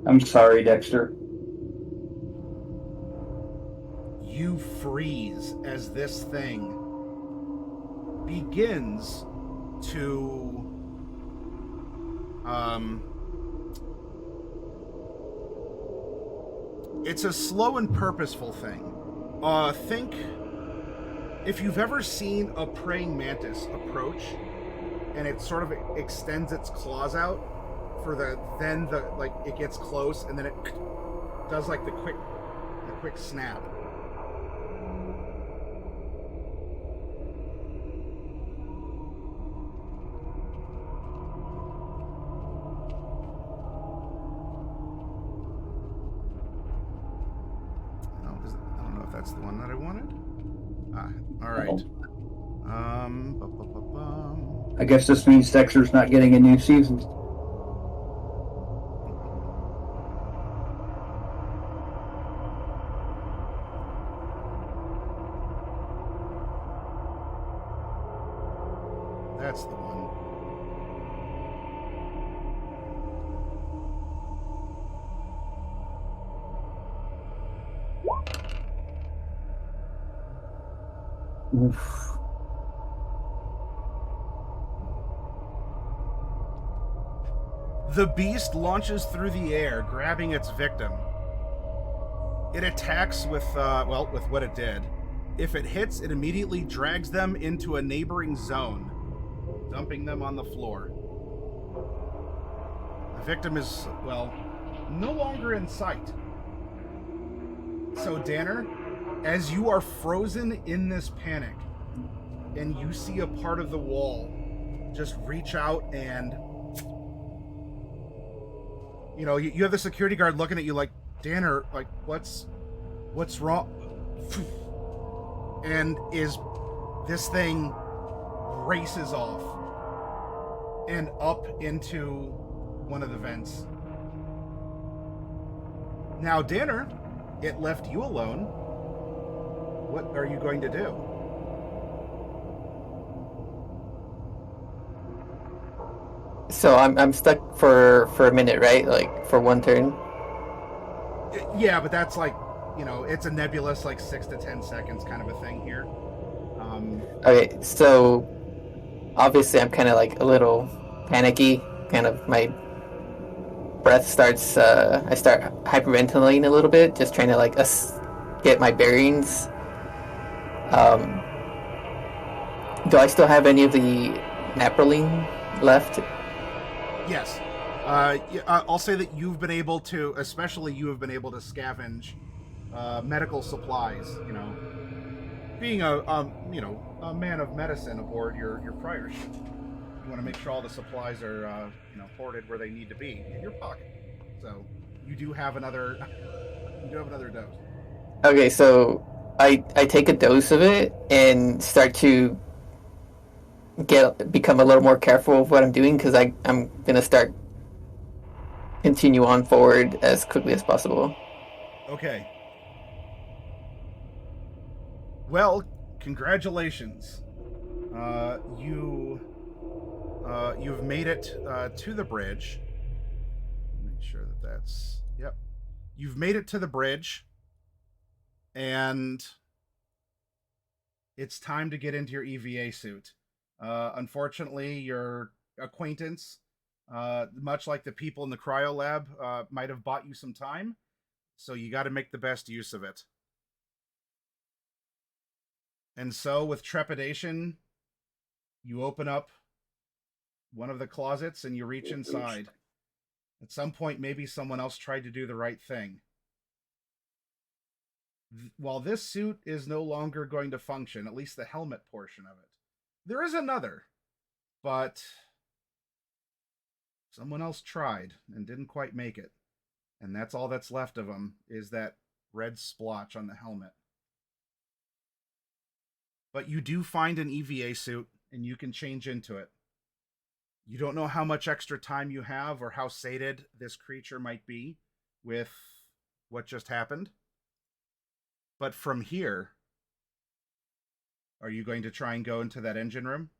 I'm sorry, Dexter.
You freeze as this thing begins to it's a slow and purposeful thing. Think if you've ever seen a praying mantis approach and it sort of extends its claws out for like it gets close and then it does like the quick snap. That's the one that I wanted. All right.
I guess this means Dexter's not getting a new season.
That's the one.
Oof.
The beast launches through the air, grabbing its victim. It attacks with what it did. If it hits, it immediately drags them into a neighboring zone, dumping them on the floor. The victim is, no longer in sight. So, Danner, as you are frozen in this panic, and you see a part of the wall, just reach out and, you have the security guard looking at you like, Danner, like, what's wrong? And this thing races off. and up into one of the vents. Now, Dinner, it left you alone. What are you going to do?
So I'm stuck for a minute, right? Like for one turn.
Yeah, but that's like, it's a nebulous, like 6 to 10 seconds kind of a thing here.
Okay, so obviously I'm kind of like a little panicky. Kind of my breath starts. I start hyperventilating a little bit, just trying to like get my bearings. Do I still have any of the naproline left?
Yes. I'll say that you've been able to, especially you have been able to scavenge medical supplies. Being a man of medicine aboard your prior ship, you want to make sure all the supplies are hoarded where they need to be in your pocket. So you do have another dose.
Okay, so I take a dose of it and start to become a little more careful of what I'm doing, because I'm gonna continue on forward as quickly as possible.
Okay. Well, congratulations. You've made it to the bridge. Make sure that's yep. You've made it to the bridge, and it's time to get into your EVA suit. Unfortunately, your acquaintance, much like the people in the cryo lab, might have bought you some time, so you got to make the best use of it. And so, with trepidation, you open up one of the closets and you reach inside. At some point, maybe someone else tried to do the right thing. While this suit is no longer going to function, at least the helmet portion of it, there is another. But someone else tried and didn't quite make it. And that's all that's left of them, is that red splotch on the helmet. But you do find an EVA suit, and you can change into it. You don't know how much extra time you have or how sated this creature might be with what just happened. But from here, are you going to try and go into that engine room?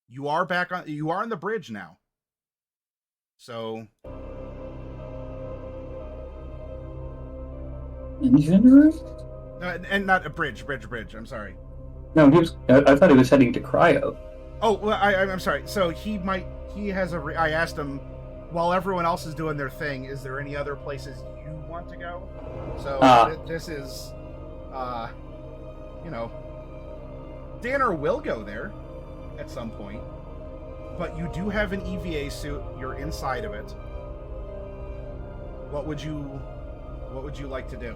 You are on the bridge now. So...
Engine room?
And not a bridge. I'm sorry.
No, I thought he was heading to cryo.
Oh, well, I'm sorry. So I asked him, while everyone else is doing their thing, is there any other places you want to go? So this is, Danner will go there at some point, but you do have an EVA suit. You're inside of it. What would you like to do?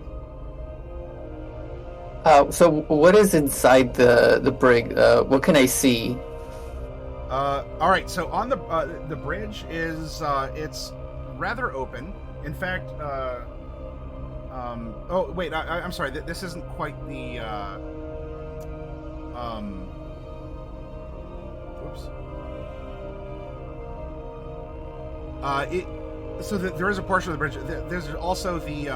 So what is inside the brig? What can I see?
All right. So on the bridge is it's rather open. In fact, oh wait, I'm sorry. This isn't quite the. Oops. So there is a portion of the bridge. There's also the.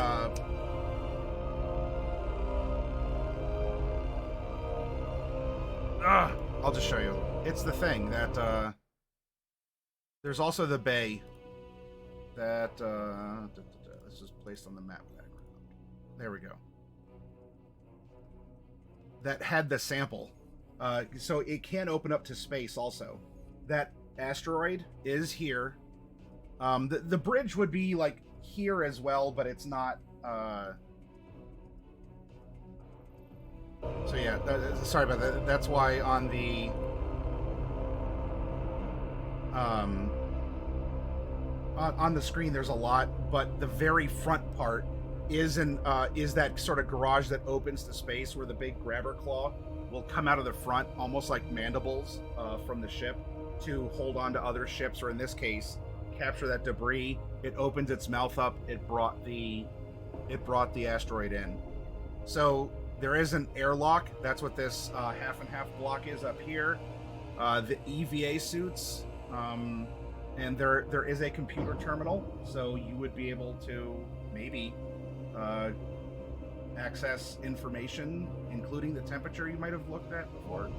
I'll just show you. It's the thing that there's also the bay that this is placed on the map background. There we go. That had the sample, so it can open up to space. Also, that asteroid is here. The bridge would be like here as well, but it's not. So yeah, sorry about that. That's why on the on the screen there's a lot, but the very front part is that sort of garage that opens to space, where the big grabber claw will come out of the front, almost like mandibles from the ship, to hold on to other ships, or in this case, capture that debris. It opens its mouth up. It brought the asteroid in. So there is an airlock. That's what this half and half block is up here. The EVA suits And there is a computer terminal, so you would be able to maybe access information, including the temperature you might have looked at before,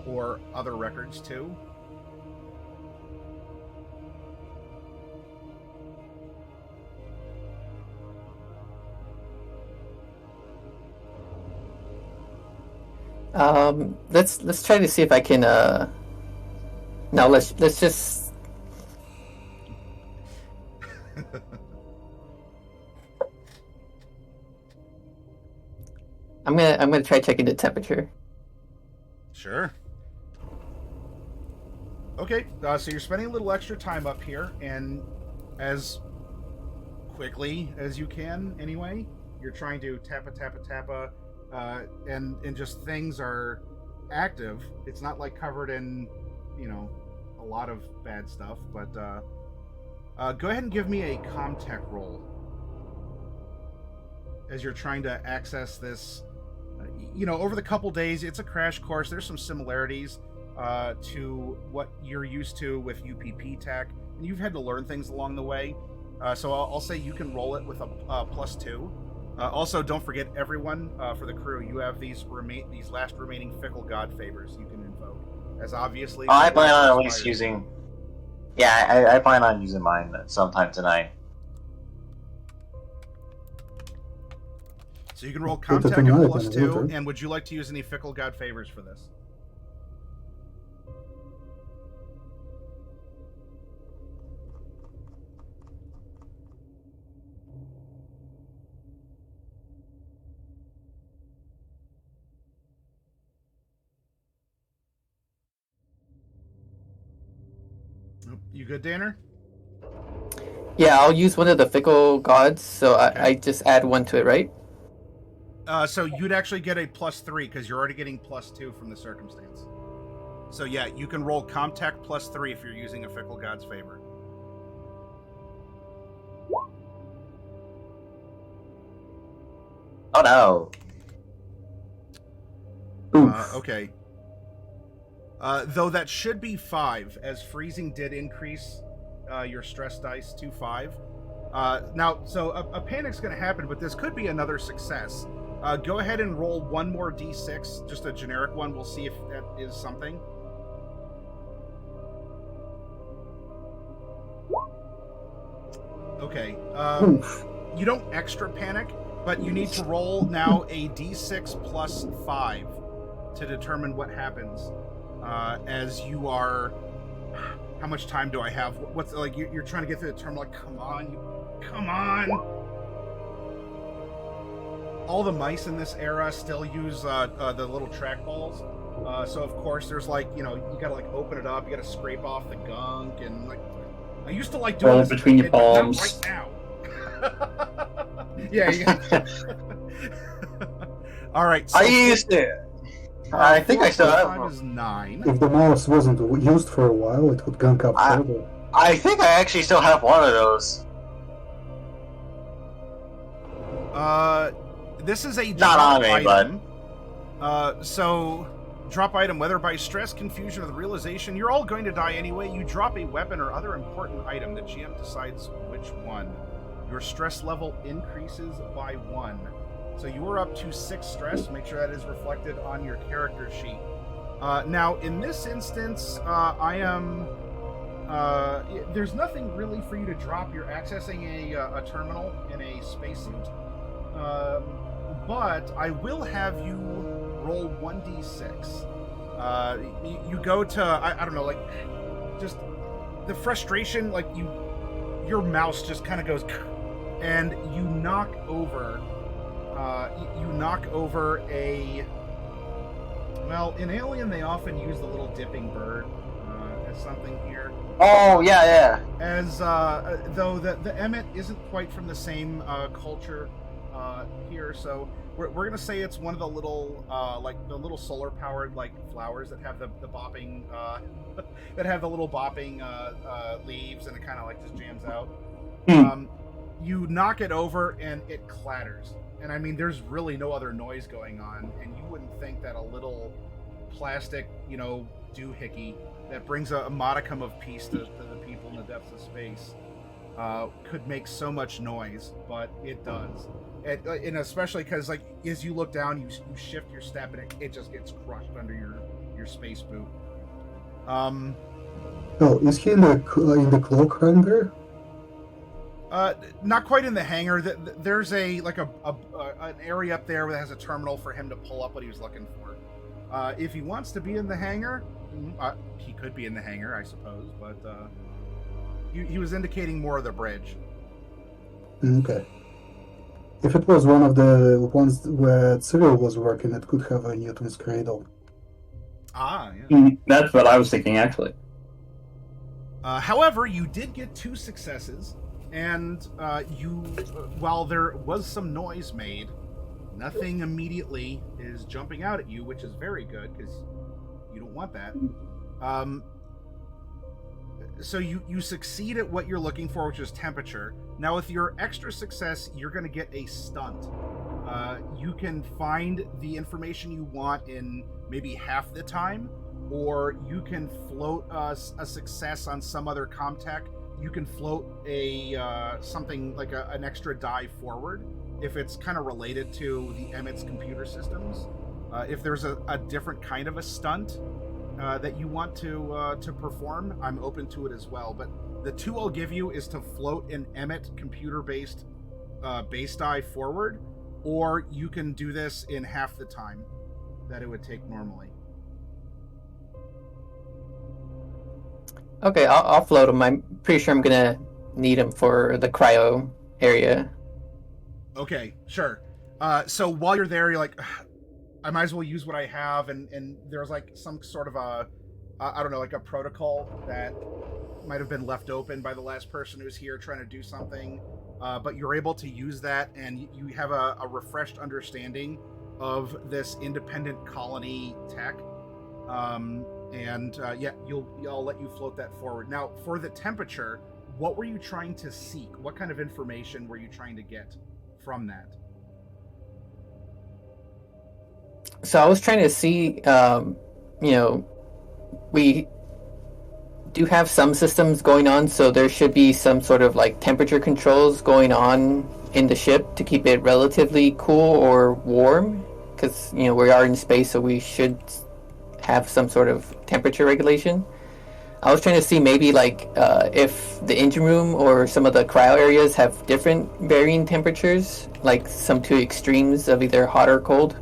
or other records too.
Let's try to see if I can. No, let's just. I'm gonna try checking the temperature.
Sure. Okay, so you're spending a little extra time up here, and as quickly as you can, anyway, you're trying to tappa, and just things are active. It's not like covered in, a lot of bad stuff, but go ahead and give me a Comtech roll as you're trying to access this. Over the couple days, it's a crash course. There's some similarities to what you're used to with UPP tech, and you've had to learn things along the way. So I'll say you can roll it with a +2. Also, don't forget, everyone, for the crew, you have these last remaining fickle god favors you can invoke. As obviously,
I plan on at least using. Yeah, I plan on using mine sometime tonight.
So you can roll Comtech at +2, and would you like to use any fickle god favors for this? You good, Danner?
Yeah, I'll use one of the fickle gods, so
Okay.
I just add one to it, right?
So you'd actually get a +3 because you're already getting +2 from the circumstance. So yeah, you can roll Comtech +3 if you're using a fickle god's favor.
Oh no.
Okay. Though that should be 5, as freezing did increase your stress dice to 5. Now, so a panic's going to happen, but this could be another success. Go ahead and roll one more d6, just a generic one. We'll see if that is something. Okay. You don't extra panic, but you need to roll now a d6 plus 5 to determine what happens. As you are, how much time do I have? What's like you're trying to get through the terminal? Like, come on! All the mice in this era still use the little trackballs. So of course there's like you gotta like open it up. You gotta scrape off the gunk and like. I used to like doing
Roll
this
between your palms.
Right now. Yeah. You got... All right. So
I used to. I think I still have
5
one.
is 9.
If the mouse wasn't used for a while, it would gunk up further.
I think I actually still have one of those.
This is a
Not
drop
on me,
item. So, drop item, whether by stress, confusion, or the realization you're all going to die anyway, you drop a weapon or other important item. The GM decides which one. Your stress level increases by 1. So you were up to 6 stress. Make sure that is reflected on your character sheet. Now, in this instance, I am... there's nothing really for you to drop. You're accessing a terminal in a spacesuit. But I will have you roll 1d6. You go to... I don't know, like... Just... The frustration, like, your mouse just kind of goes... And you knock over... you knock over a... Well, in Alien, they often use the little dipping bird as something here.
Oh, yeah.
As, though the Emmet isn't quite from the same culture here, so we're going to say it's one of the little, like, the little solar-powered, like, flowers that have the bopping, that have the little bopping leaves, and it kind of, like, just jams out. You knock it over, and it clatters. And I mean, there's really no other noise going on, and you wouldn't think that a little plastic, doohickey that brings a modicum of peace to the people in the depths of space could make so much noise, but it does. And especially because, like, as you look down, you shift your step, and it just gets crushed under your space boot.
Oh, is he in the cloak hangar?
Not quite in the hangar. There's an area up there that has a terminal for him to pull up what he was looking for. If he wants to be in the hangar, he could be in the hangar, I suppose. But he was indicating more of the bridge.
Okay. If it was one of the ones where Cyril was working, it could have a Newton's cradle.
Ah, yeah.
That's what I was thinking, actually.
However, you did get 2 successes, and while there was some noise made, nothing immediately is jumping out at you, which is very good, because you don't want that. So you succeed at what you're looking for, which is temperature. Now, with your extra success, you're going to get a stunt. You can find the information you want in maybe half the time, or you can float a success on some other comtech. You can float something like an extra die forward if it's kind of related to the Emmet's computer systems. If there's a different kind of a stunt that you want to perform, I'm open to it as well. But the 2 I'll give you is to float an Emmet computer-based base die forward, or you can do this in half the time that it would take normally.
Okay, I'll float him. I'm pretty sure I'm gonna need him for the cryo area.
Okay, sure. So while you're there, you're like, I might as well use what I have, and there's like some sort of I don't know, like a protocol that might have been left open by the last person who's here trying to do something, but you're able to use that, and you have a refreshed understanding of this independent colony tech. Yeah, I'll let you float that forward. Now, for the temperature, what were you trying to seek? What kind of information were you trying to get from that?
So I was trying to see, we do have some systems going on, so there should be some sort of like temperature controls going on in the ship to keep it relatively cool or warm, because we are in space, so we should have some sort of temperature regulation. I was trying to see maybe like if the engine room or some of the cryo areas have different varying temperatures, like some 2 extremes of either hot or cold.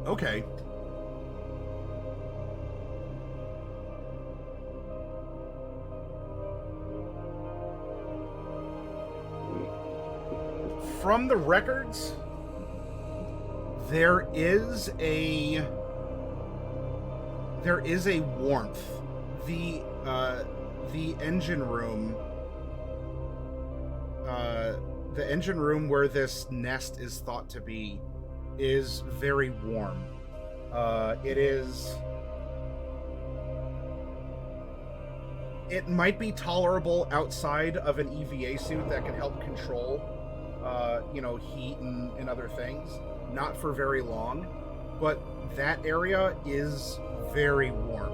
Okay. From the records, there is a warmth. The engine room, where this nest is thought to be, is very warm. It might be tolerable outside of an EVA suit that can help control heat and other things, not for very long, but that area is very warm.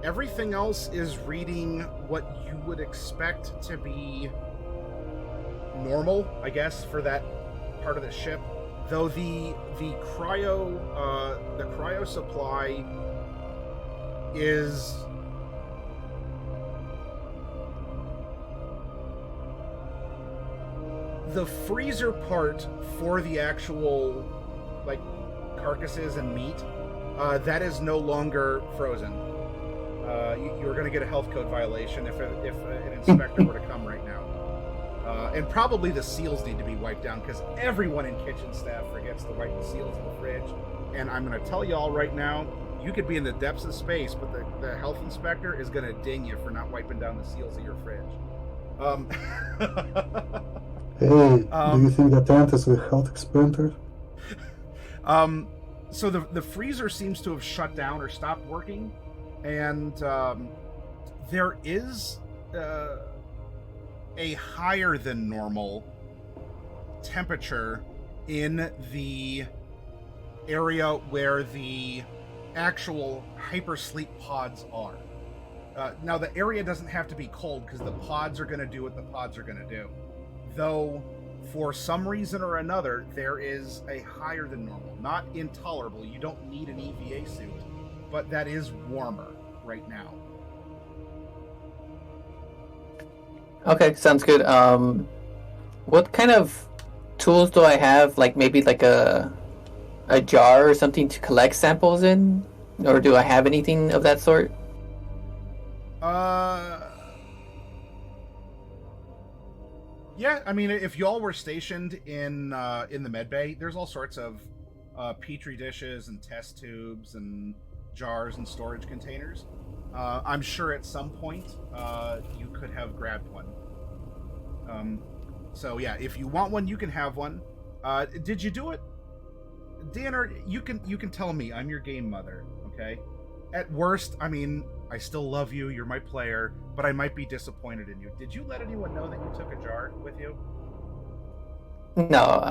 Everything else is reading what you would expect to be normal, I guess, for that part of the ship, though the cryo supply is the freezer part for the actual like carcasses and meat that is no longer frozen. You're going to get a health code violation if an inspector were to come right now. And probably the seals need to be wiped down, because everyone in kitchen staff forgets to wipe the seals in the fridge. And I'm going to tell you all right now, you could be in the depths of space, but the health inspector is going to ding you for not wiping down the seals of your fridge.
Hey, do you think that tent is a health experimenter?
So the freezer seems to have shut down or stopped working, and there is a higher than normal temperature in the area where the actual hypersleep pods are. Now, the area doesn't have to be cold because the pods are going to do what the pods are going to do. Though, for some reason or another, there is a higher than normal. Not intolerable. You don't need an EVA suit. But that is warmer right now.
Okay, sounds good. What kind of tools do I have? Like maybe like a jar or something to collect samples in? Or do I have anything of that sort?
Yeah, I mean, if y'all were stationed in the med bay, there's all sorts of petri dishes and test tubes and jars and storage containers. I'm sure at some point you could have grabbed one. So yeah, if you want one, you can have one. Did you do it, Danner? You can tell me. I'm your game mother. Okay. At worst, I mean, I still love you. You're my player, but I might be disappointed in you. Did you let anyone know that you took a jar with you?
No,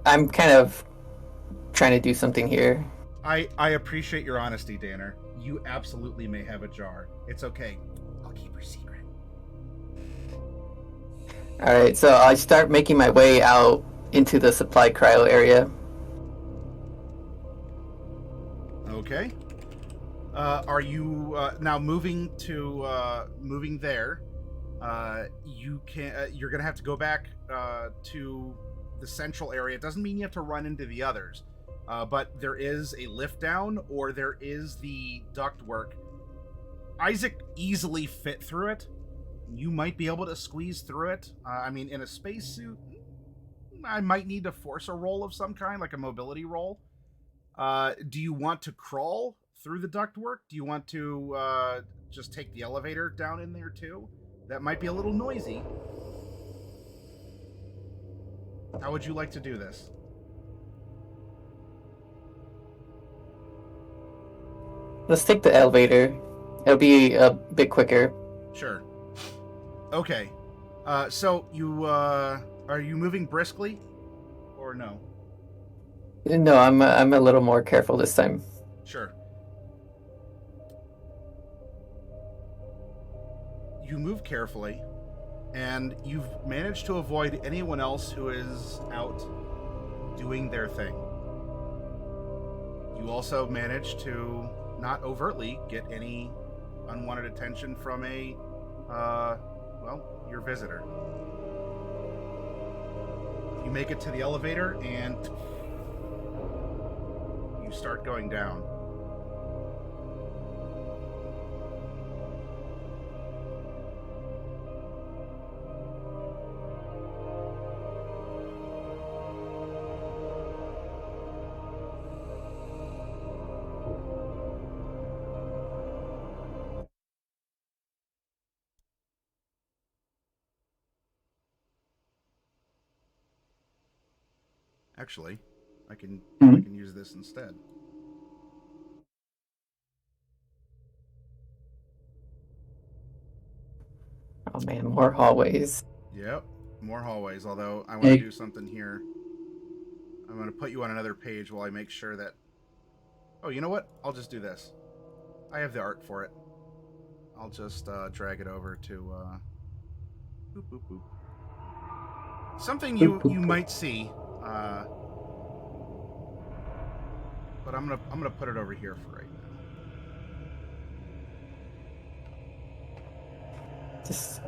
I'm kind of trying to do something here.
I appreciate your honesty, Danner. You absolutely may have a jar. It's okay. I'll keep her secret.
Alright, so I start making my way out into the supply cryo area.
Okay. Are you now moving there? You're gonna have to go back to the central area. It doesn't mean you have to run into the others. But there is a lift down, or there is the ductwork. Isaac easily fit through it. You might be able to squeeze through it. I mean, in a spacesuit, I might need to force a roll of some kind, like a mobility roll. Do you want to crawl through the ductwork? Do you want to just take the elevator down in there too? That might be a little noisy. How would you like to do this?
Let's take the elevator. It'll be a bit quicker.
Sure. Okay. So you are you moving briskly, or no?
No, I'm a little more careful this time.
Sure. You move carefully, and you've managed to avoid anyone else who is out doing their thing. You also managed to not overtly get any unwanted attention from your visitor. You make it to the elevator, and you start going down. Actually, I can use this instead.
Oh man, more hallways.
Yep, more hallways. Although I want to do something here. I'm going to put you on another page while I make sure that... Oh, you know what? I'll just do this. I have the art for it. I'll just drag it over to... Boop, boop, boop. Something you might see... but I'm gonna put it over here for right now.
Just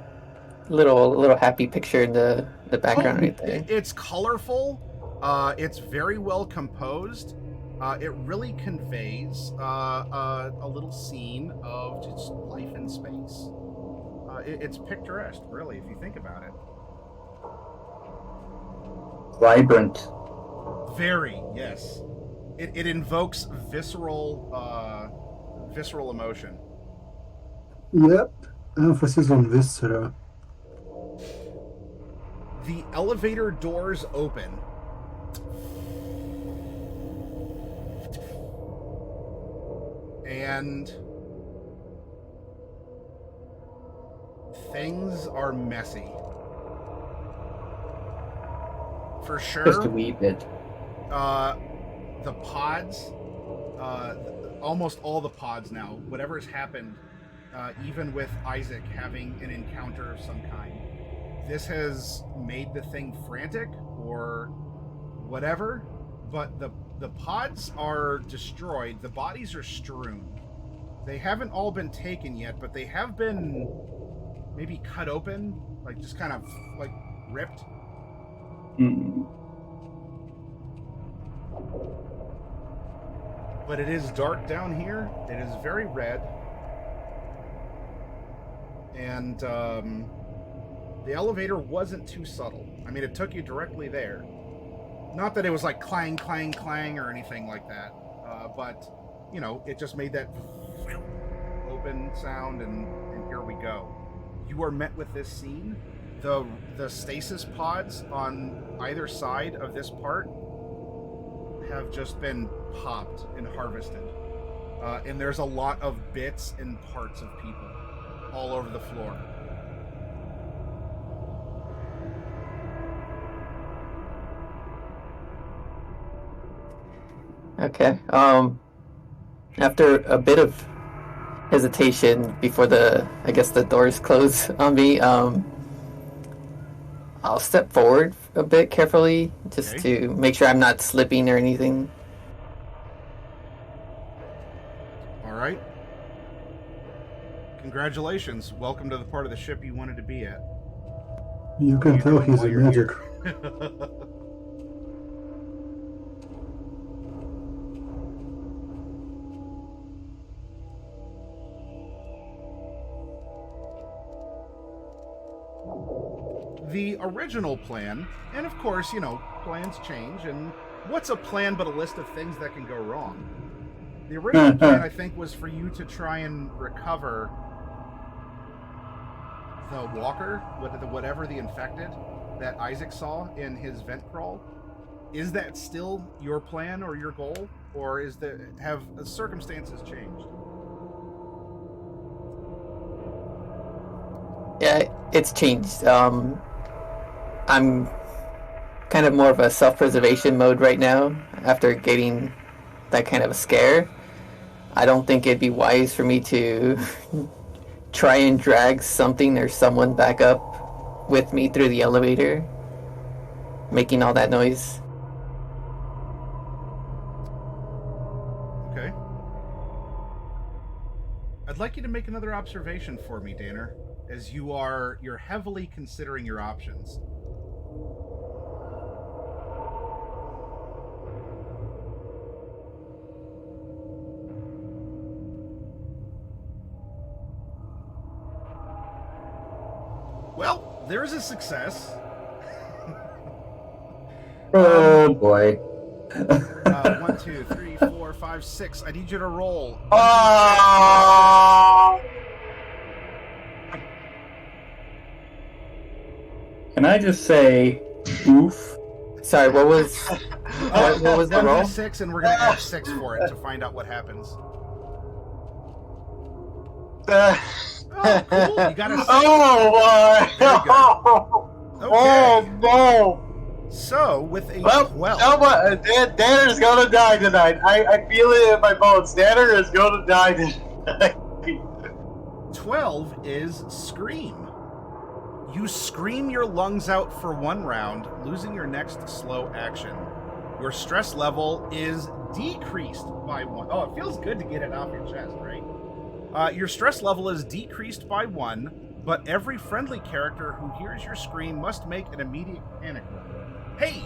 little happy picture in the background right there.
It's colorful. It's very well composed. It really conveys a little scene of just life in space. It's picturesque, really, if you think about it.
Vibrant.
Very, yes. It invokes visceral emotion.
Yep, emphasis on viscera.
The elevator doors open. And things are messy. For sure.
Just a wee bit.
The pods, almost all the pods now. Whatever's happened, even with Isaac having an encounter of some kind, this has made the thing frantic or whatever. But the pods are destroyed. The bodies are strewn. They haven't all been taken yet, but they have been maybe cut open, like just kind of like ripped. But it is dark down here. It is very red. And the elevator wasn't too subtle. I mean, it took you directly there. Not that it was like clang, clang, clang or anything like that. But, you know, it just made that open sound, and here we go. You are met with this scene. The stasis pods on either side of this part have just been popped and harvested. And there's a lot of bits and parts of people all over the floor.
Okay. After a bit of hesitation before the doors close on me, I'll step forward a bit carefully just to make sure I'm not slipping or anything.
All right. Congratulations. Welcome to the part of the ship you wanted to be at.
You can tell he's a magic.
The original plan, and of course, you know, plans change, and what's a plan but a list of things that can go wrong? The original plan, I think, was for you to try and recover the walker, whatever the infected that Isaac saw in his vent crawl. Is that still your plan or your goal, or have circumstances changed?
Yeah, it's changed. I'm kind of more of a self-preservation mode right now after getting that kind of a scare. I don't think it'd be wise for me to try and drag something or someone back up with me through the elevator, making all that noise.
Okay. I'd like you to make another observation for me, Danner, as you're heavily considering your options. Well, there's a success.
Oh boy.
1, 2, 3, 4, 5, 6. I need you to roll.
Can I just say, oof?
Sorry, what was what was the roll?
6, and we're gonna add 6 for it to find out what happens. Oh, cool. You got a 6. Okay.
Oh no!
So, with a 12.
Danner's gonna die tonight. I feel it in my bones. Danner is gonna die tonight.
12 is Scream. You scream your lungs out for 1 round, losing your next slow action. Your stress level is decreased by 1. Oh, it feels good to get it off your chest, right? Your stress level is decreased by 1, but every friendly character who hears your scream must make an immediate panic roll. Hey,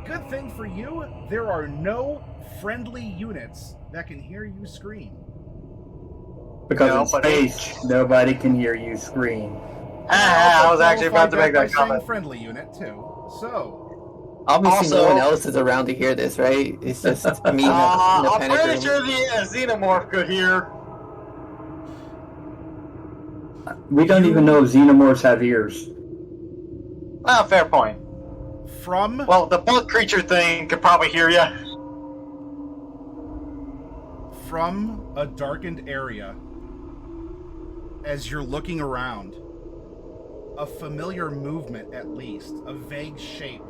good thing for you, there are no friendly units that can hear you scream.
Because in space, nobody can hear you scream.
I was actually about to make that comment.
Friendly unit too. So
obviously, no one else is around to hear this, right? It's just me in a
I'm
panic
pretty
room.
sure the xenomorph could hear.
We don't even know if xenomorphs have ears.
Ah, fair point. Well, the bug creature thing could probably hear you.
From a darkened area, as you're looking around, a familiar movement, at least, a vague shape,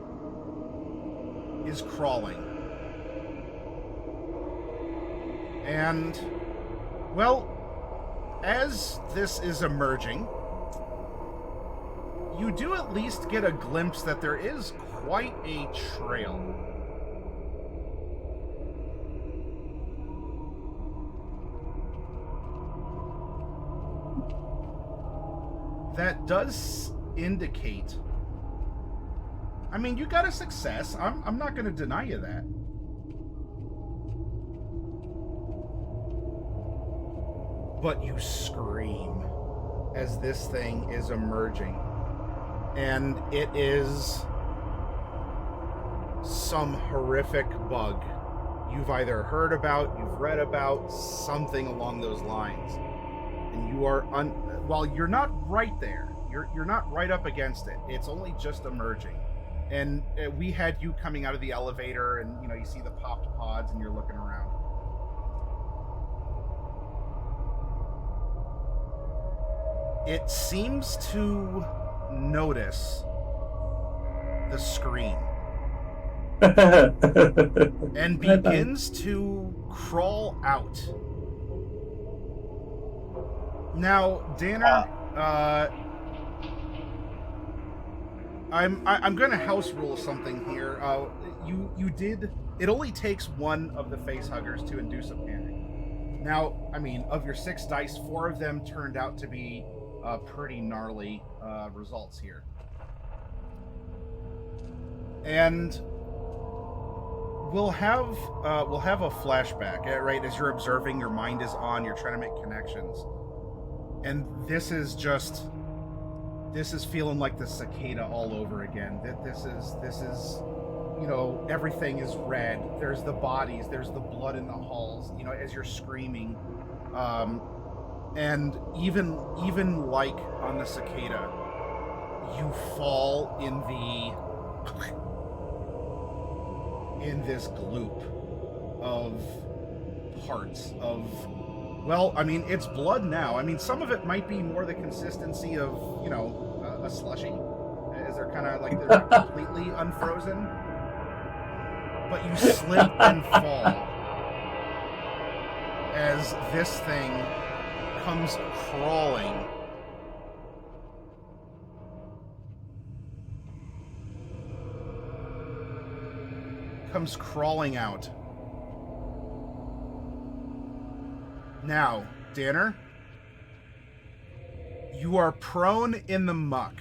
is crawling. And, well, as this is emerging, you do at least get a glimpse that there is quite a trail. That does indicate... I mean, you got a success. I'm not going to deny you that. But you scream as this thing is emerging. And it is some horrific bug you've either heard about, you've read about, something along those lines. And you are while you're not right there, you're not right up against it. It's only just emerging. And we had you coming out of the elevator, and you see the popped pods, and you're looking around. It seems to notice the screen and begins to crawl out. Now, Danner, I'm going to house rule something here. You did. It only takes one of the face huggers to induce a panic. Now, I mean, of your 6 dice, 4 of them turned out to be pretty gnarly results here. And we'll have a flashback, right? As you're observing, your mind is on. You're trying to make connections, and this is feeling like the Cicada all over again. That this is everything is red. There's the bodies. There's the blood in the halls. As you're screaming. And even like on the Cicada, you fall in this gloop of parts of, well, I mean, it's blood now. I mean, some of it might be more the consistency of, a slushy, as they're kind of like they're completely unfrozen. But you slip and fall as this thing comes crawling. Comes crawling out. Now, Danner, you are prone in the muck.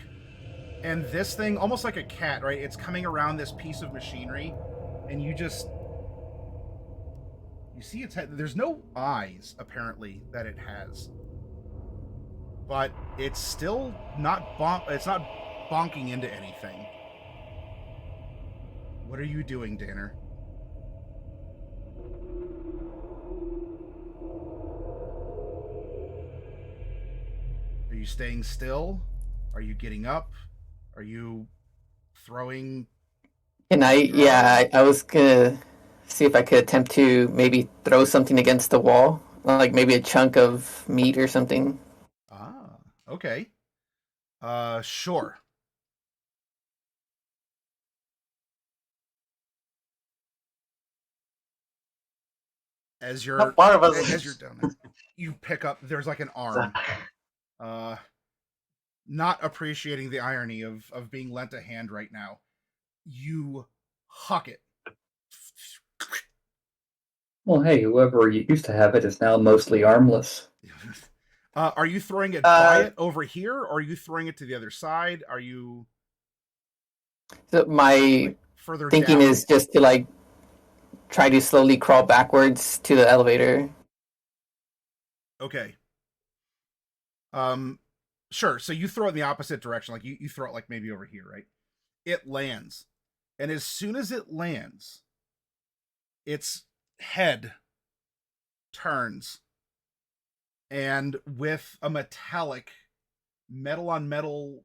And this thing, almost like a cat, right? It's coming around this piece of machinery, and you see its head. There's no eyes, apparently, that it has. But it's still not it's not bonking into anything. What are you doing, Danner? Are you staying still? Are you getting up? Are you throwing...
And I was gonna see if I could attempt to maybe throw something against the wall, like maybe a chunk of meat or something.
Ah, okay. Sure. As you're down there, you pick up, there's like an arm. Not appreciating the irony of being lent a hand right now. You huck it.
Well, hey, whoever used to have it is now mostly armless.
Are you throwing it by it over here, or are you throwing it to the other side? Are you...
So my
further
thinking
down?
is just to try to slowly crawl backwards to the elevator.
Okay. Sure. So you throw it in the opposite direction. Like you throw it like maybe over here, right? It lands. And as soon as it lands, its head turns. And with a metallic metal on metal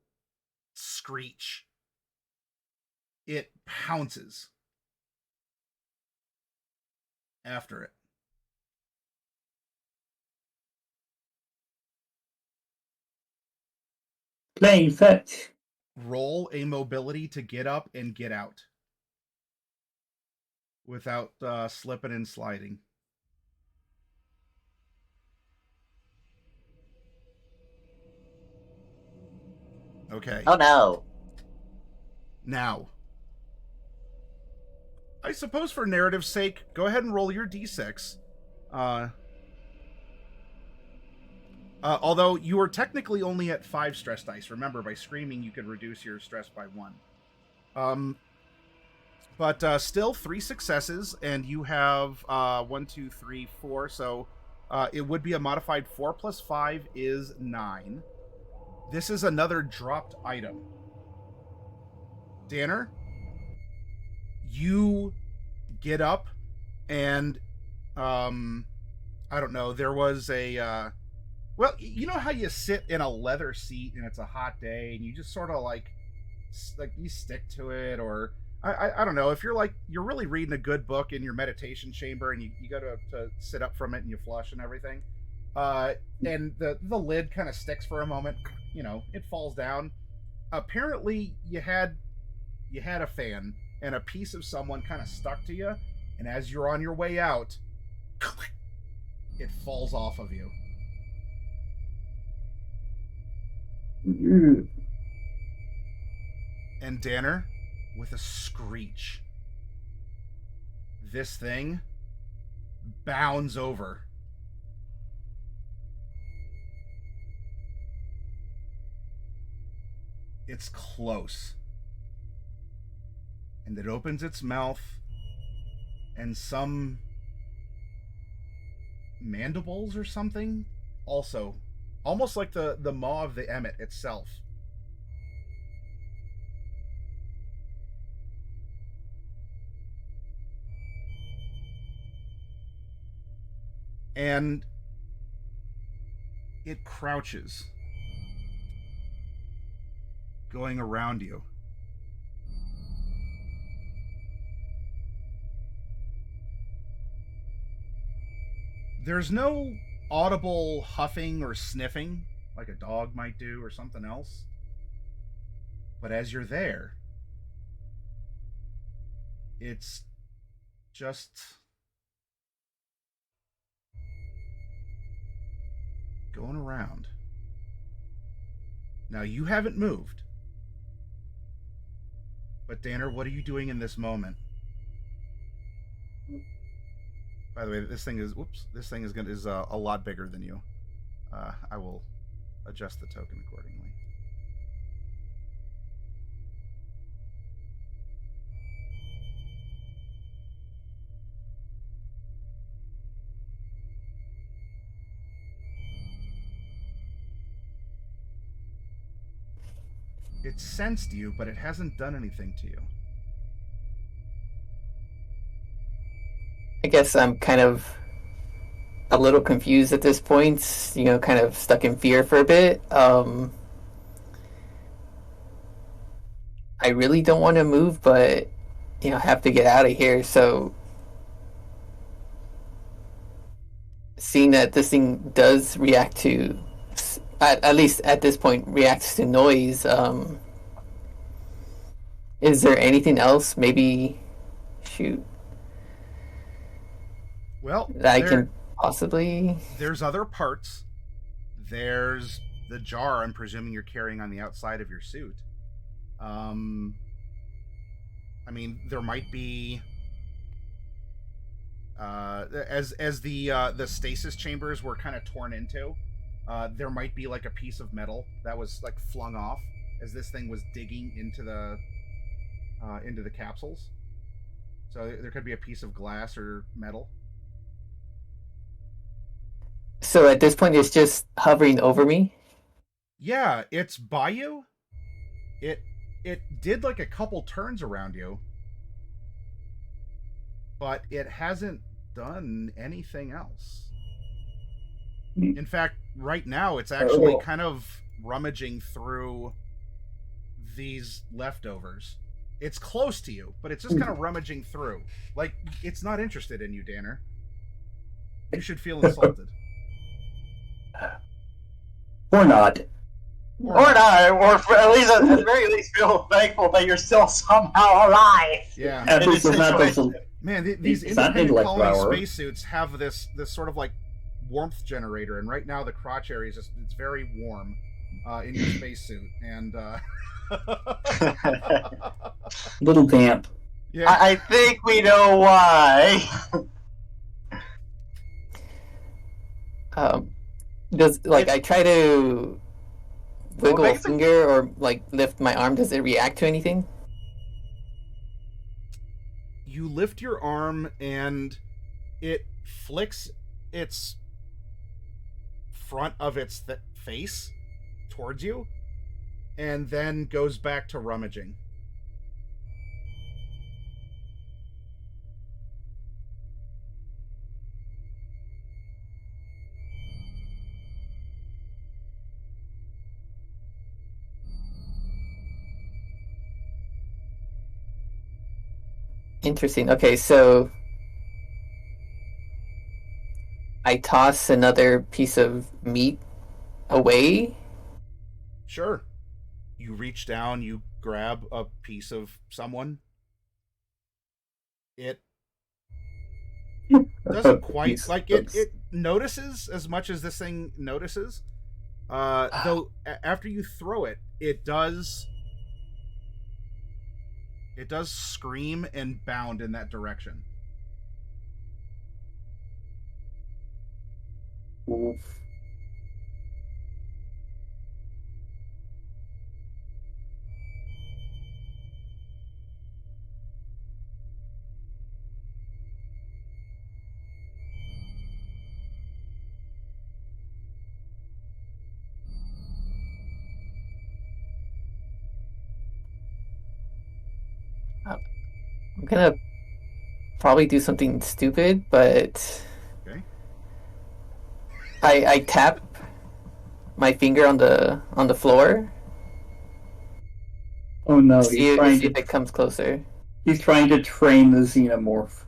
screech, it pounces after it.
Playing fetch.
Roll a mobility to get up and get out without slipping and sliding. Okay.
Oh no.
Now, I suppose for narrative's sake, go ahead and roll your d6. Although you are technically only at 5 stress dice. Remember, by screaming, you could reduce your stress by 1. But still 3 successes, and you have 1, 2, 3, 4. So it would be a modified 4 plus 5 is 9. This is another dropped item. Danner, you get up, and I don't know, there was a well, you know how you sit in a leather seat and it's a hot day and you just sort of like you stick to it, or I don't know, if you're really reading a good book in your meditation chamber and you go to sit up from it and you flush and everything, and the lid kind of sticks for a moment, it falls down. Apparently you had a fan, and a piece of someone kind of stuck to you, and as you're on your way out, it falls off of you. And Danner, with a screech, this thing bounds over. It's close. And it opens its mouth, and some mandibles or something, also, almost like the maw of the Emmet itself. And it crouches, going around you. There's no audible huffing or sniffing like a dog might do or something else. But as you're there, it's just going around. Now, you haven't moved. But Danner, what are you doing in this moment? By the way, this thing is a lot bigger than you. I will adjust the token accordingly. It sensed you, but it hasn't done anything to you.
I guess I'm kind of a little confused at this point, kind of stuck in fear for a bit. I really don't want to move, but, have to get out of here, so seeing that this thing does react to, at least at this point, reacts to noise, is there anything else, maybe,
Well,
that I can possibly...
There's other parts. There's the jar, I'm presuming you're carrying on the outside of your suit. There might be... as the stasis chambers were kind of torn into, there might be like a piece of metal that was like flung off as this thing was digging into the capsules. So there could be a piece of glass or metal.
So at this point, it's just hovering over me?
Yeah, it's by you. It did like a couple turns around you, but it hasn't done anything else. In fact, right now, it's actually kind of rummaging through these leftovers. It's close to you, but it's just kind of rummaging through. Like, it's not interested in you, Danner. You should feel insulted.
Or not.
Or not, or at the very least feel thankful that you're still somehow alive.
Yeah.
At least it's not those...
Man, these independent colony spacesuits have this sort of like warmth generator, and right now the crotch area is it's very warm. in your spacesuit, and
Little damp.
yeah,
I think we know why.
Does like
It's
I try to wiggle a
makes it-
finger or like lift my arm? Does it react to anything?
you lift your arm and it flicks its front of its face towards you, and then goes back to rummaging.
Interesting. Okay, so I toss another piece of meat away.
Sure. You reach down, you grab a piece of someone. It doesn't quite like it notices as much as this thing notices. Though after you throw it, it does scream and bound in that direction.
Oof.
I'm gonna probably do something stupid, but
Okay.
I tap my finger on the floor.
Oh no,
See if it comes closer.
he's trying to train the xenomorph.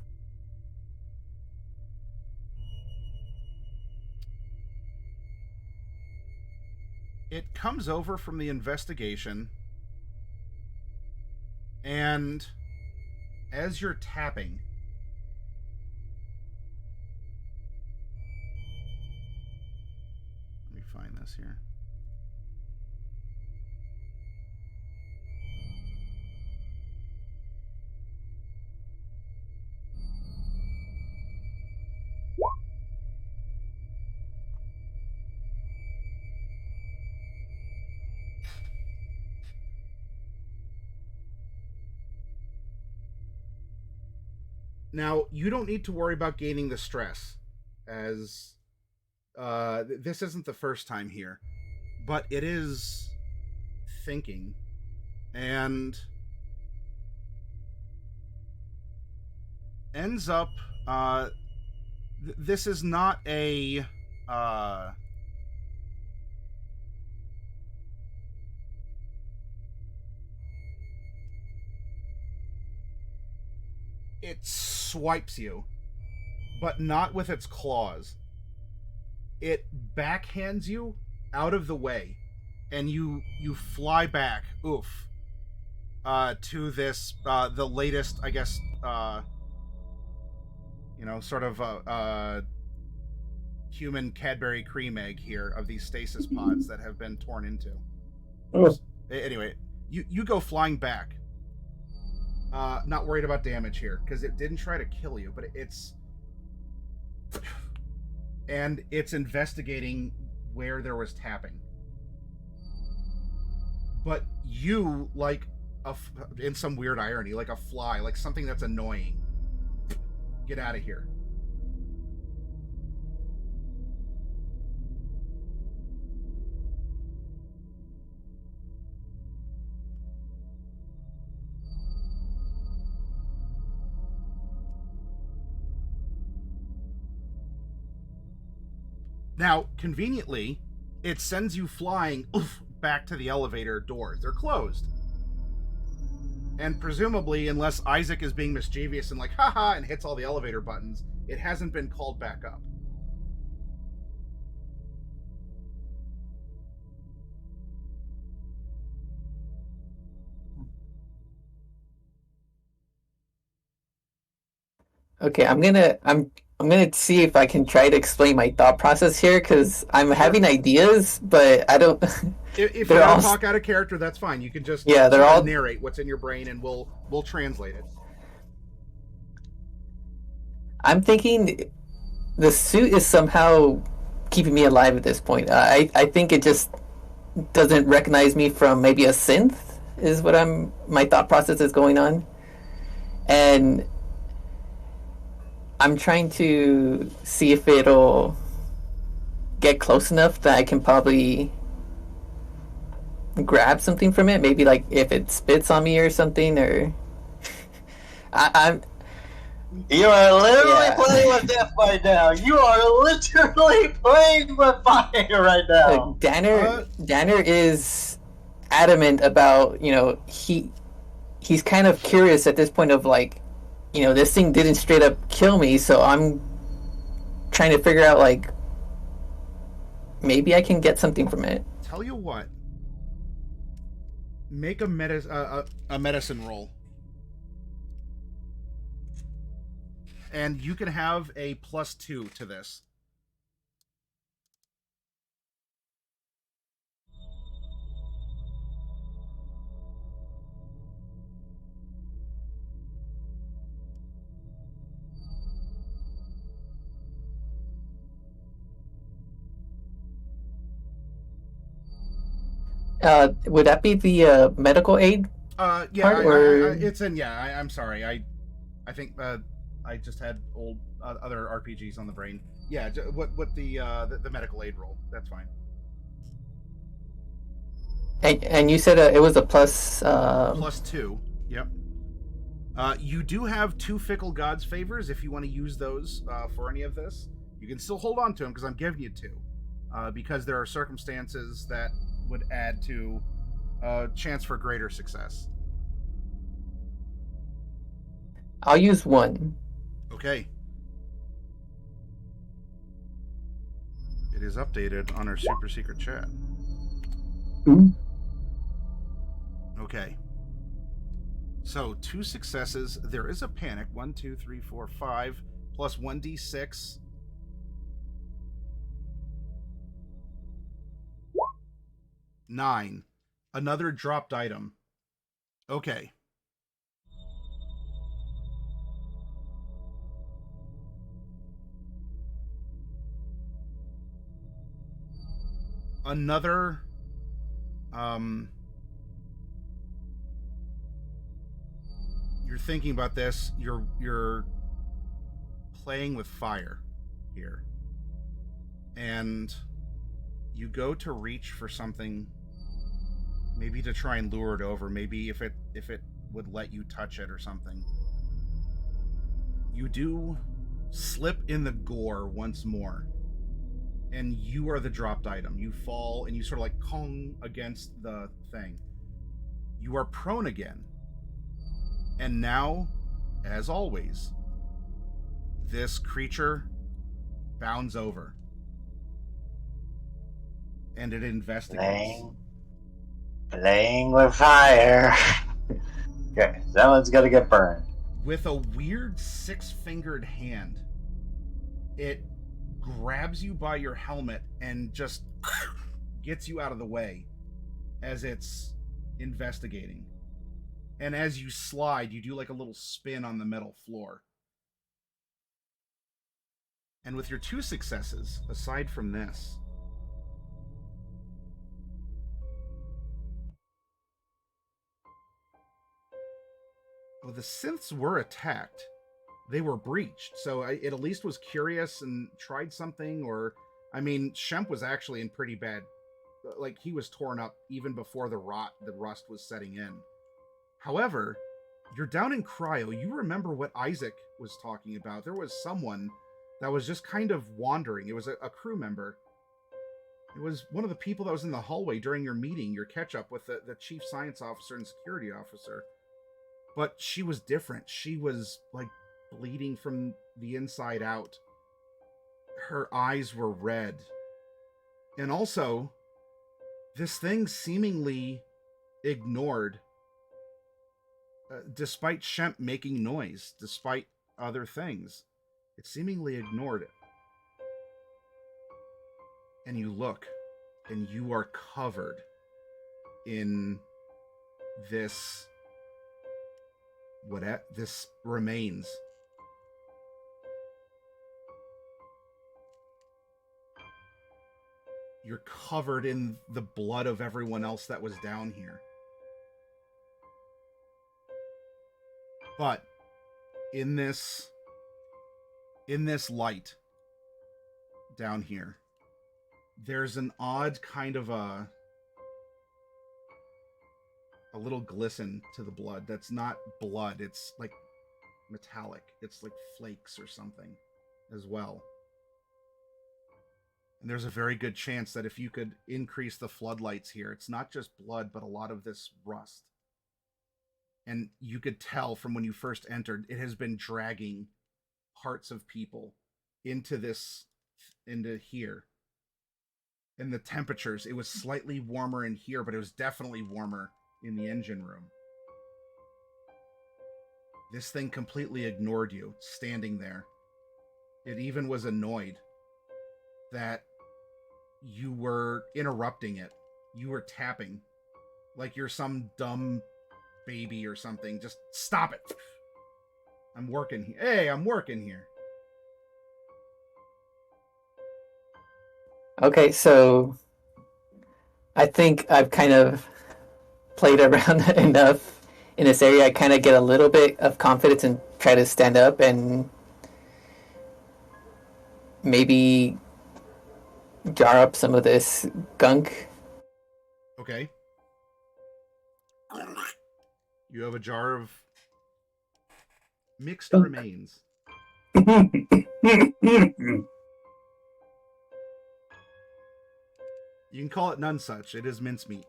It comes over from the investigation, and as you're tapping, let me find this here. Now, you don't need to worry about gaining the stress, as this isn't the first time here, but it is thinking, and ends up. This is not a. It swipes you, but not with its claws. It backhands you out of the way, and you fly back. Oof. To this the latest, I guess. Sort of human Cadbury cream egg here of these stasis pods that have been torn into.
Oh,
Anyway, you go flying back. Not worried about damage here because it didn't try to kill you, but it's investigating where there was tapping. But you, like in some weird irony, like a fly, like something that's annoying, get out of here. Now, conveniently, it sends you flying back to the elevator doors. They're closed. And presumably, unless Isaac is being mischievous and like, haha, and hits all the elevator buttons, it hasn't been called back up.
Okay, I'm I'm gonna see if I can try to explain my thought process here because I'm having ideas, but I don't.
If you
They're
gotta
all
talk out of character, that's fine. You can just
yeah, they're
sort of
all
narrate what's in your brain, and we'll translate it.
I'm thinking the suit is somehow keeping me alive at this point. I think it just doesn't recognize me from maybe a synth is what my thought process is going on, and I'm trying to see if it'll get close enough that I can probably grab something from it. Maybe like if it spits on me or something, or I'm
You are literally
Yeah.
playing with death right now. You are literally playing with fire right now.
Danner is adamant about he's kind of curious at this point of like this thing didn't straight up kill me, so I'm trying to figure out like maybe I can get something from it.
Tell you what, make a medicine roll, and you can have a +2 to this.
Would that be the medical aid?
Yeah,
Part, or-
it's in. Yeah, I'm sorry. I think I just had old other RPGs on the brain. Yeah, what the medical aid roll? That's fine.
And you said it was a plus.
+2. Yep. You do have 2 fickle gods favors if you want to use those for any of this. You can still hold on to them because I'm giving you 2, because there are circumstances that would add to chance for greater success.
I'll use 1.
Okay. It is updated on our super secret chat.
Ooh.
Okay. So 2 successes. There is a panic. 1, 2, 3, 4, 5 plus 1d6. Nine. Another dropped item. Okay. Another you're thinking about this, you're playing with fire here. And you go to reach for something, maybe to try and lure it over, maybe if it would let you touch it or something. You do slip in the gore once more, and you are the dropped item. You fall and you sort of like Kong against the thing. You are prone again. And now, as always, this creature bounds over. And it investigates.
Playing with fire. Okay, that one's gonna get burned.
With a weird 6-fingered hand, it grabs you by your helmet and just gets you out of the way as it's investigating. And as you slide, you do like a little spin on the metal floor. And with your 2 successes, aside from this, well, the synths were attacked. They were breached, so it at least was curious and tried something. Or, I mean, Shemp was actually in pretty bad, like he was torn up even before the rust was setting in. However, you're down in cryo. You remember what Isaac was talking about. There was someone that was just kind of wandering. It was a crew member. It was one of the people that was in the hallway during your meeting, your catch-up with the chief science officer and security officer. But she was different. She was, like, bleeding from the inside out. Her eyes were red. And also, this thing seemingly ignored, despite Shemp making noise, despite other things. It seemingly ignored it. And you look, and you are covered in this this remains. You're covered in the blood of everyone else that was down here. But in this light down here, there's an odd kind of a little glisten to the blood. That's not blood. It's like metallic. It's like flakes or something as well. And there's a very good chance that if you could increase the floodlights here, it's not just blood, but a lot of this rust. And you could tell from when you first entered, it has been dragging parts of people into here. And the temperatures, it was slightly warmer in here, but it was definitely warmer in the engine room. This thing completely ignored you, standing there. It even was annoyed that you were interrupting it. You were tapping like you're some dumb baby or something. Just stop it. I'm working here. Hey, I'm working here.
Okay, so I think I've kind of played around enough in this area. I kind of get a little bit of confidence and try to stand up and maybe jar up some of this gunk.
Okay. You have a jar of mixed remains. You can call it none such. It is mincemeat.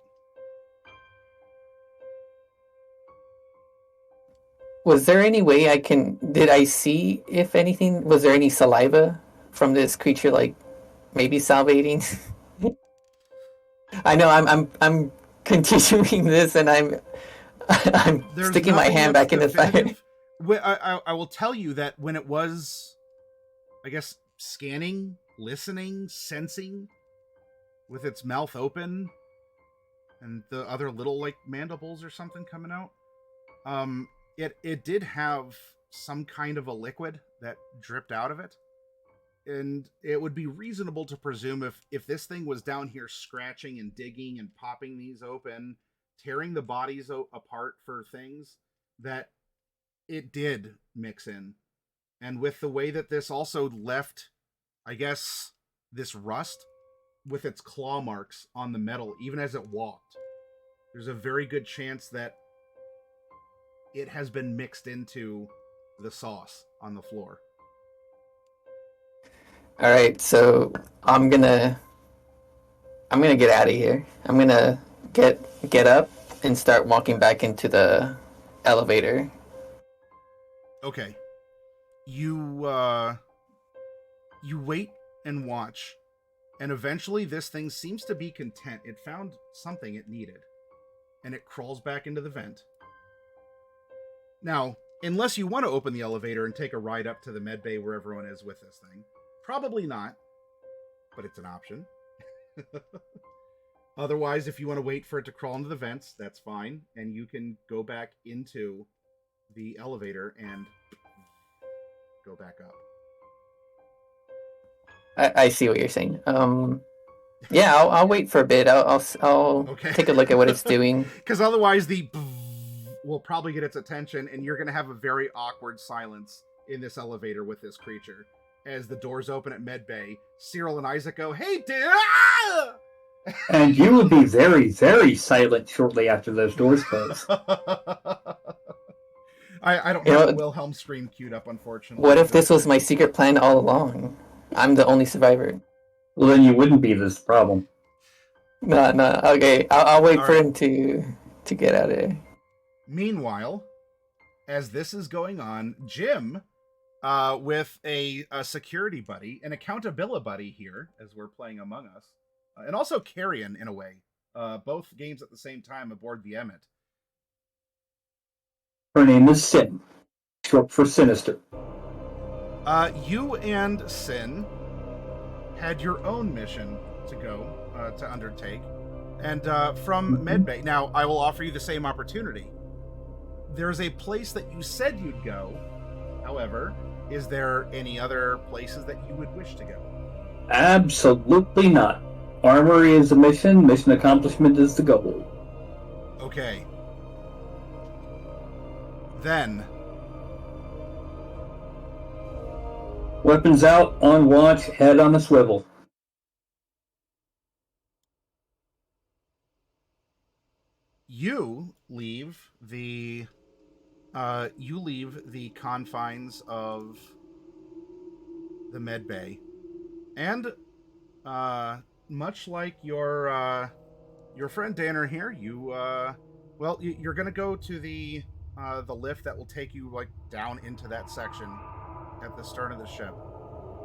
Was there any way did I see, if anything, was there any saliva from this creature, like maybe salivating? I know I'm continuing this, and I'm
There's
sticking my hand back in the fire.
I will tell you that when it was, I guess, scanning, listening, sensing, with its mouth open, and the other little like mandibles or something coming out, it did have some kind of a liquid that dripped out of it. And it would be reasonable to presume if this thing was down here scratching and digging and popping these open, tearing the bodies apart for things, that it did mix in. And with the way that this also left, I guess, this rust with its claw marks on the metal, even as it walked, there's a very good chance that it has been mixed into the sauce on the floor.
All right, so I'm gonna get out of here. I'm gonna get up and start walking back into the elevator.
Okay. You wait and watch, and eventually this thing seems to be content. It found something it needed, and it crawls back into the vent. Now, unless you want to open the elevator and take a ride up to the med bay where everyone is with this thing, probably not, but it's an option. Otherwise, if you want to wait for it to crawl into the vents, that's fine, and you can go back into the elevator and go back up.
I see what you're saying. Yeah, I'll wait for a bit. I'll
Okay.
take a look at what it's doing.
Because otherwise the will probably get its attention, and you're going to have a very awkward silence in this elevator with this creature. As the doors open at medbay, Cyril and Isaac go, "Hey, dear!"
And you would be very, very silent shortly after those doors close.
I don't have a Wilhelm scream queued up, unfortunately.
What if this was my secret plan all along? I'm the only survivor.
Well, then you wouldn't be this problem.
No. Okay, I'll wait for him to get out of there.
Meanwhile, as this is going on, Jim, with a security buddy, an accountability buddy here, as we're playing Among Us, and also Carrion in a way, both games at the same time aboard the Emmet.
Her name is Sin, short for Sinister.
You and Sin had your own mission to go to undertake, and from Medbay. Now, I will offer you the same opportunity. There's a place that you said you'd go. However, is there any other places that you would wish to go?
Absolutely not. Armory is a mission. Mission accomplishment is the goal.
Okay. Then,
Weapons out, on watch, head on a swivel.
you leave the confines of the med bay, and much like your friend Danner here, you're gonna go to the lift that will take you like down into that section at the start of the ship.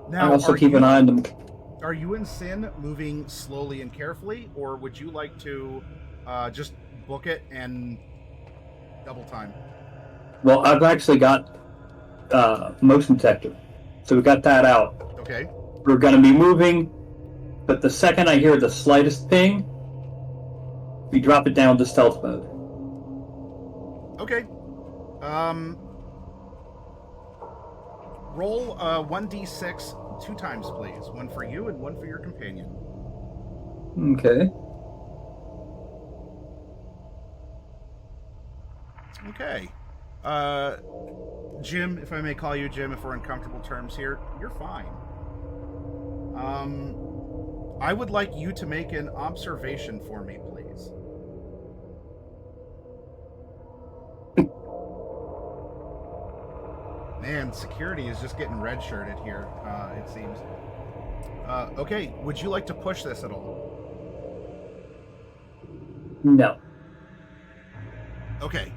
Now,
I also keep an eye on them.
Are you and Sin moving slowly and carefully, or would you like to just book it and double time?
Well, I've actually got motion detector, so we got that out.
Okay.
We're going to be moving, but the second I hear the slightest ping, we drop it down to stealth mode.
Okay. Roll 1d6 2 times, please. One for you and one for your companion.
Okay.
Okay. Jim, if I may call you Jim, if we're in comfortable terms here, you're fine. I would like you to make an observation for me, please. Man, security is just getting red-shirted here, it seems. Okay, would you like to push this at all?
No.
Okay.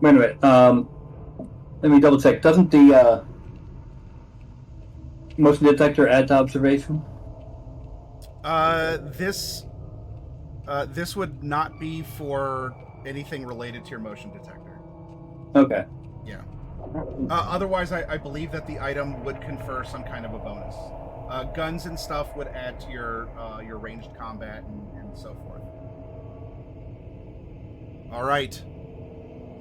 Wait a minute. Let me double check. Doesn't the motion detector add to observation?
This would not be for anything related to your motion detector.
Okay.
Yeah. Otherwise, I believe that the item would confer some kind of a bonus. Guns and stuff would add to your ranged combat and so forth. All right.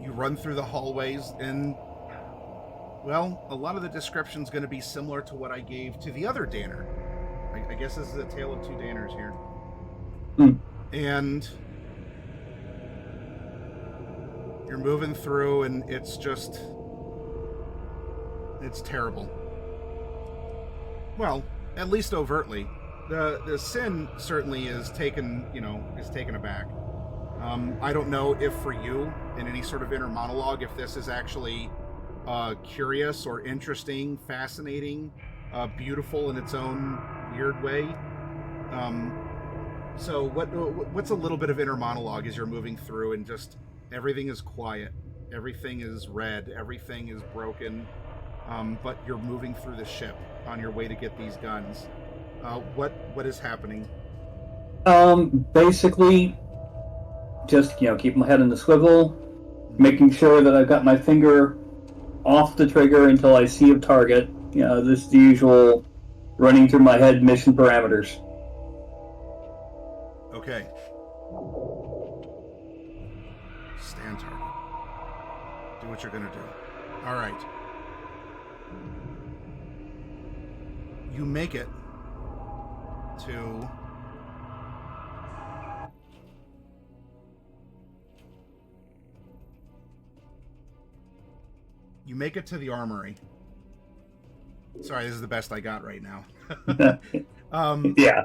You run through the hallways, and, well, a lot of the description's going to be similar to what I gave to the other Danner. I guess this is a tale of two Danners here. And you're moving through, and it's terrible. Well, at least overtly. The Sin certainly is taken aback. I don't know if for you, in any sort of inner monologue, if this is actually curious or interesting, fascinating, beautiful in its own weird way. So what's a little bit of inner monologue as you're moving through and just everything is quiet, everything is red, everything is broken, but you're moving through the ship on your way to get these guns. What is happening?
Basically, just keep my head in the swivel, making sure that I've got my finger off the trigger until I see a target. This is the usual running through my head mission parameters.
Okay. Stand target. Do what you're gonna do. All right. You make it to the armory. Sorry, this is the best I got right now.
Yeah.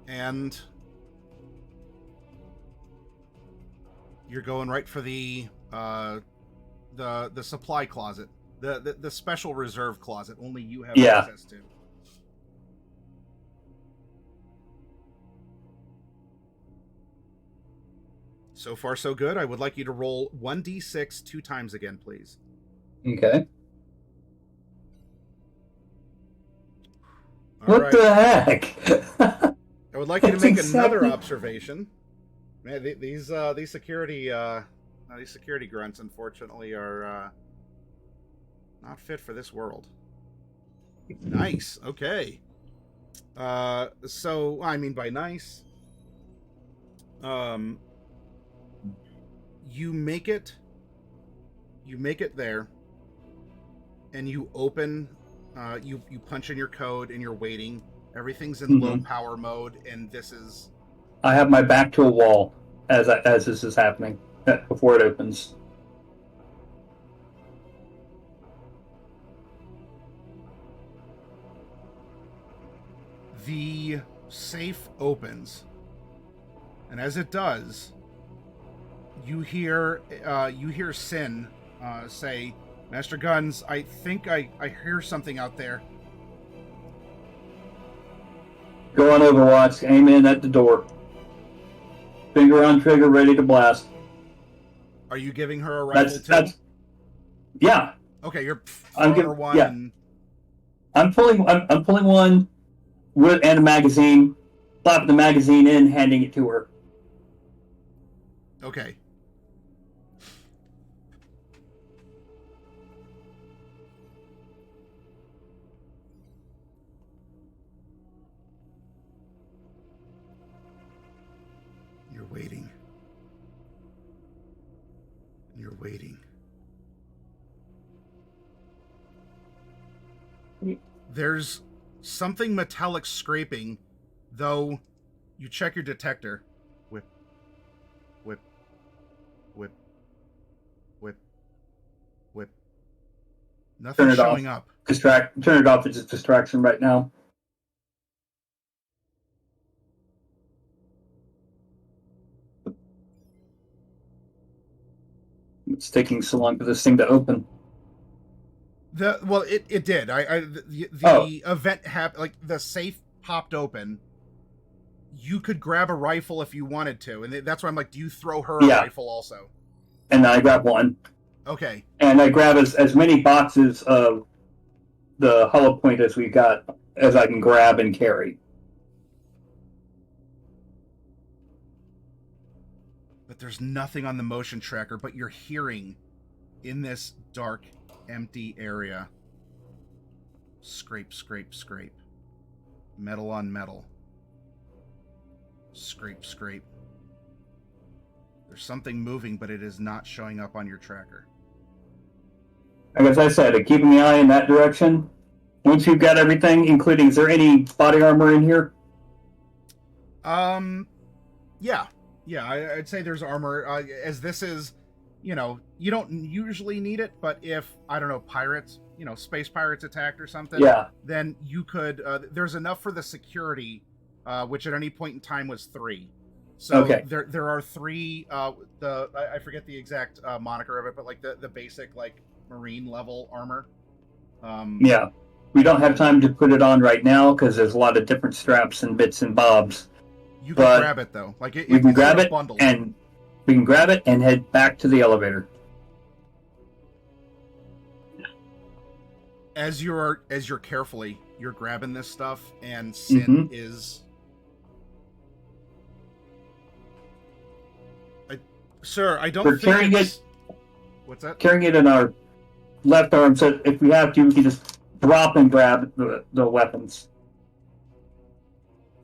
And you're going right for the supply closet, the special reserve closet only you have access to. So far, so good. I would like you to roll 1d6 2 times again, please.
Okay.
All
what
right.
the heck?
I would like you to make another observation. Man, these security grunts, unfortunately, are not fit for this world. Nice. Okay. So I mean by nice, you make it there, and you open, you punch in your code, and you're waiting. Everything's in low power mode, and this is.
I have my back to a wall as this is happening before it opens.
The safe opens, and as it does, you hear Sin say, "Master Guns, I think I hear something out there."
Go on Overwatch, aim in at the door. Finger on trigger, ready to blast.
Are you giving her a rifle too?
Yeah.
Okay, you're
I'm
throwing her one.
Yeah.
And...
I'm pulling one and a magazine, slapping the magazine in, handing it to her.
Okay. You're waiting. You're waiting. There's something metallic scraping, though you check your detector. Whip. Whip. Whip. Whip. Whip. Nothing's showing up.
Turn it off. It's a distraction right now. It's taking so long for this thing to open.
It did. The event happened. Like the safe popped open. You could grab a rifle if you wanted to, and that's why I'm like, do you throw her a rifle also?
And I grab one.
Okay.
And I grab as many boxes of the hollow point as I can grab and carry.
But there's nothing on the motion tracker, but you're hearing in this dark, empty area. Scrape, scrape, scrape. Metal on metal. Scrape, scrape. There's something moving, but it is not showing up on your tracker.
As I said, keeping the eye in that direction. Once you've got everything, including, is there any body armor in here?
Yeah. Yeah, I'd say there's armor. As this is, you don't usually need it, but if, I don't know, pirates, space pirates attacked or something, then you could, there's enough for the security, which at any point in time was 3. So there are 3, I forget the exact moniker of it, but like the basic, like, marine level armor.
We don't have time to put it on right now because there's a lot of different straps and bits and bobs.
You can grab it though. Like
we can grab it and we can grab it and head back to the elevator.
As you're carefully, you're grabbing this stuff, and Sin is. Sir, I don't think
carrying
it's...
it.
What's that?
Carrying it in our left arm, so if we have to, we can just drop and grab the weapons.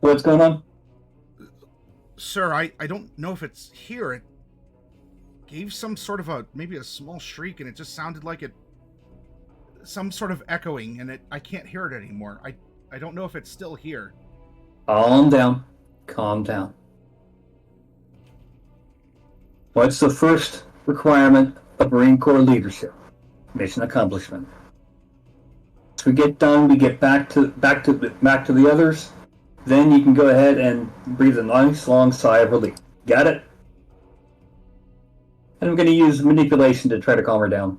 What's going on?
Sir, I don't know if it's here. It gave some sort of maybe a small shriek, and it just sounded like some sort of echoing, and I can't hear it anymore. I don't know if it's still here.
Calm down. Calm down. What's the first requirement of Marine Corps leadership? Mission accomplishment. Once we get done, we get back to the others. Then you can go ahead and breathe a nice long sigh of relief. Got it? And I'm going to use manipulation to try to calm her down.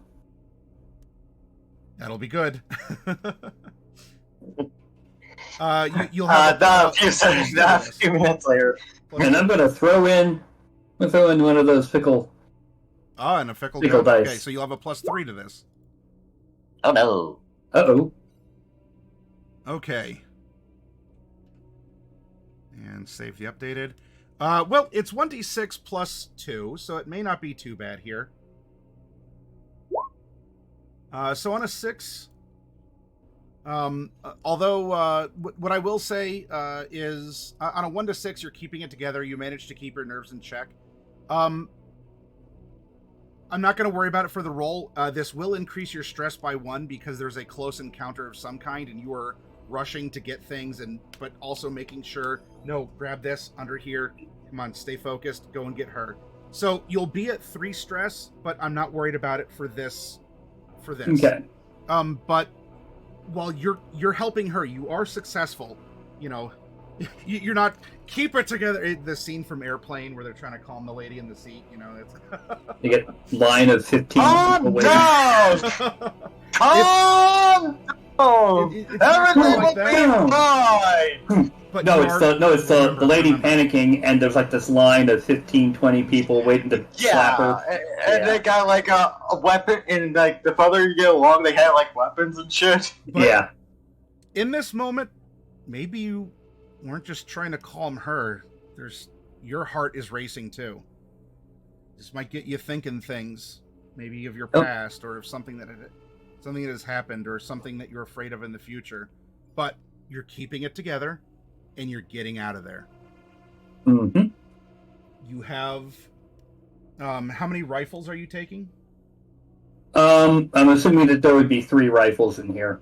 That'll be good. You'll have
a few minutes later.
And I'm going to throw in one of those fickle.
And a fickle
dice.
Okay, so you'll have a +3 to this.
Oh no.
Uh-oh.
Okay. And save the updated. Well, it's 1d6 plus 2, so it may not be too bad here. So on a 6, although what I will say is on a 1 to 6, you're keeping it together. You manage to keep your nerves in check. I'm not going to worry about it for the roll. This will increase your stress by 1 because there's a close encounter of some kind, and you are rushing to get things, but also making sure, no, grab this under here. Come on, stay focused. Go and get her. So you'll be at 3 stress, but I'm not worried about it for this.
Okay.
But while you're helping her, you are successful. You know, you're not keep it together. The scene from Airplane where they're trying to calm the lady in the seat. You know, it's
You get line of 15 people waiting.
Calm down!
it's
Everything
not
will
like
be
that.
fine!
But
No,
you
it's
are-
the lady panicking, and there's like this line of 15, 20 people waiting to slap her.
And they got like a weapon, and like the further you get along, they have like weapons and shit.
But
Yeah.
in this moment, maybe you weren't just trying to calm her. Your heart is racing too. This might get you thinking things, maybe of your past or of something that has happened or something that you're afraid of in the future. But you're keeping it together, and you're getting out of there.
Mm-hmm.
You have how many rifles are you taking?
I'm assuming that there would be 3 rifles in here.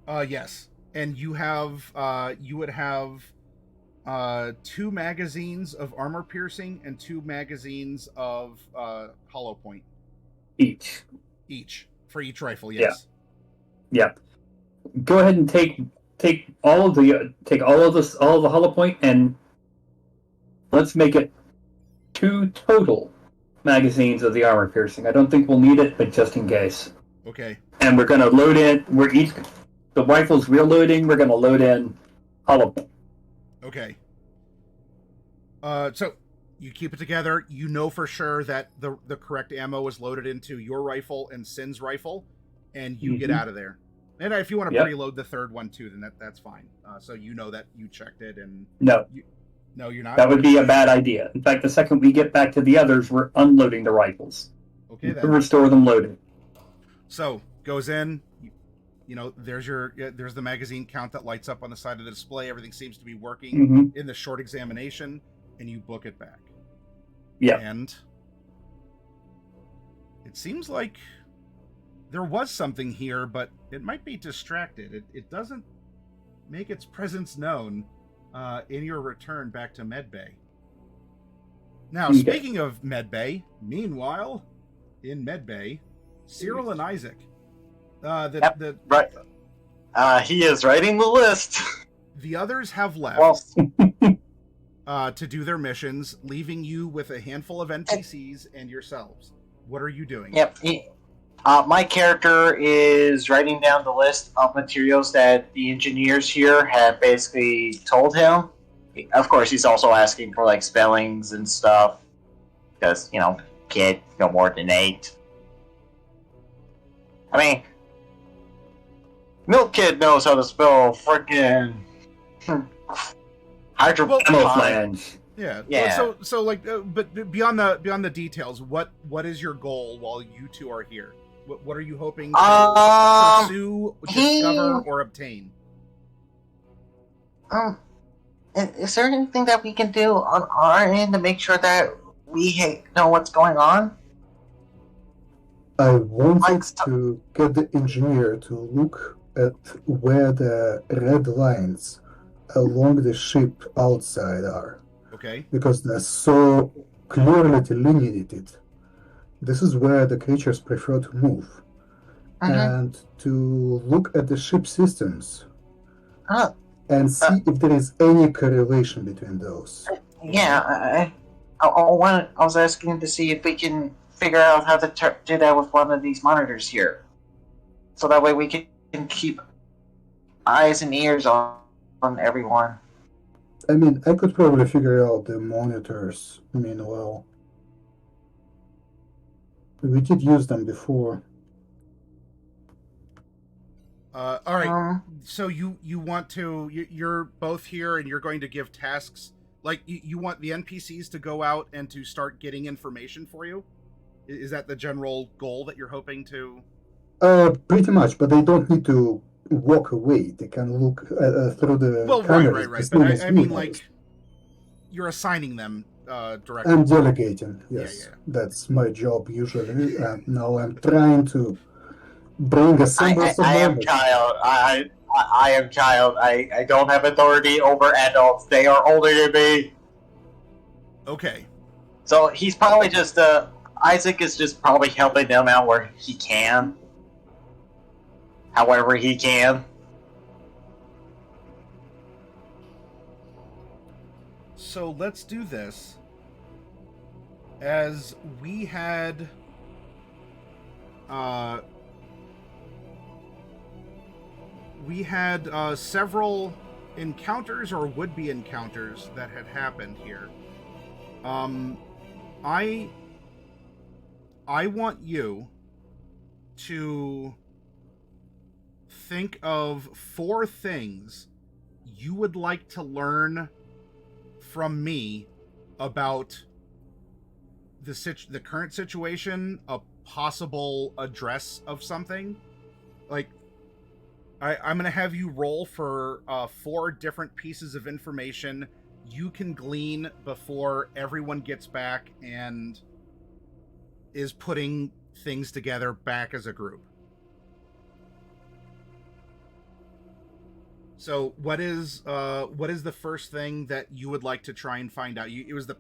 Yes. And you would have 2 magazines of armor piercing and 2 magazines of hollow point
Each.
for each rifle. Yes.
Yeah. Go ahead and take all of the hollow point, and let's make it 2 total magazines of the armor piercing. I don't think we'll need it, but just in case.
Okay.
And we're gonna load in. The rifles we're loading. We're gonna load in hollow point.
Okay. So you keep it together. You know for sure that the correct ammo is loaded into your rifle and Sin's rifle, and you get out of there. And if you want to preload the third one too, then that's fine. So you know that you checked it, and
No,
you're not.
that would be a bad idea. In fact, the second we get back to the others, we're unloading the rifles.
Okay,
To
then.
restore them loaded.
So goes in. You know, there's the magazine count that lights up on the side of the display. Everything seems to be working in the short examination, and you book it back.
Yeah.
And it seems like there was something here, but it might be distracted. It doesn't make its presence known in your return back to Medbay. Now, speaking of Medbay, meanwhile, in Medbay, Cyril and Isaac.
Right. He is writing the list.
The others have left to do their missions, leaving you with a handful of NPCs and yourselves. What are you doing?
Yep. My character is writing down the list of materials that the engineers here have basically told him. Of course, he's also asking for like spellings and stuff because kid, no more than 8. I mean, Milk Kid knows how to spell freaking
Camouflage.
Yeah.
Yeah.
So like, but beyond the details, what is your goal while you two are here? What are you hoping to pursue, discover, or obtain?
Is there anything that we can do on our end to make sure that we know what's going on?
I wanted to get the engineer to look at where the red lines along the ship outside are.
Okay.
Because they're so clearly delineated. This is where the creatures prefer to move. And to look at the ship systems and see if there is any correlation between those.
Yeah, I was asking to see if we can figure out how to do that with one of these monitors here. So that way we can keep eyes and ears on everyone.
I mean, I could probably figure out the monitors meanwhile. We did use them before.
All right. So you want to? You're both here, and you're going to give tasks. Like, you want the NPCs to go out and to start getting information for you? Is that the general goal that you're hoping to?
Pretty much, but they don't need to walk away. They can look through the
Well,
cameras.
right.
The
But
same as
I
me
mean,
does.
like, you're assigning them directly.
I'm delegating, yes.
Yeah.
That's my job usually. And now I'm trying to bring a semblance of
I am
knowledge.
child. I am child. I don't have authority over adults. They are older than me.
Okay.
So he's probably just Isaac is just probably helping them out where he can. However he can.
So let's do this. As we had several encounters or would-be encounters that had happened here. I want you to think of 4 things you would like to learn from me about the current situation, a possible address of something. Like, I'm gonna have you roll for 4 different pieces of information you can glean before everyone gets back and is putting things together back as a group. So what is the first thing that you would like to try and find out? It was the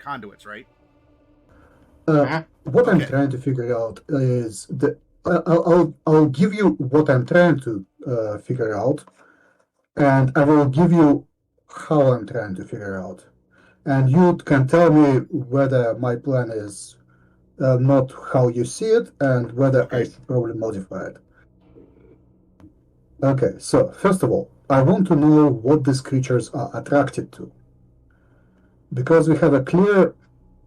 conduits, right?
What I'm
Okay.
trying to figure out is I'll give you what I'm trying to figure out, and I will give you how I'm trying to figure out, and you can tell me whether my plan is not how you see it, and whether I
Okay.
should probably modify it. Okay, so first of all, I want to know what these creatures are attracted to, because we have a clear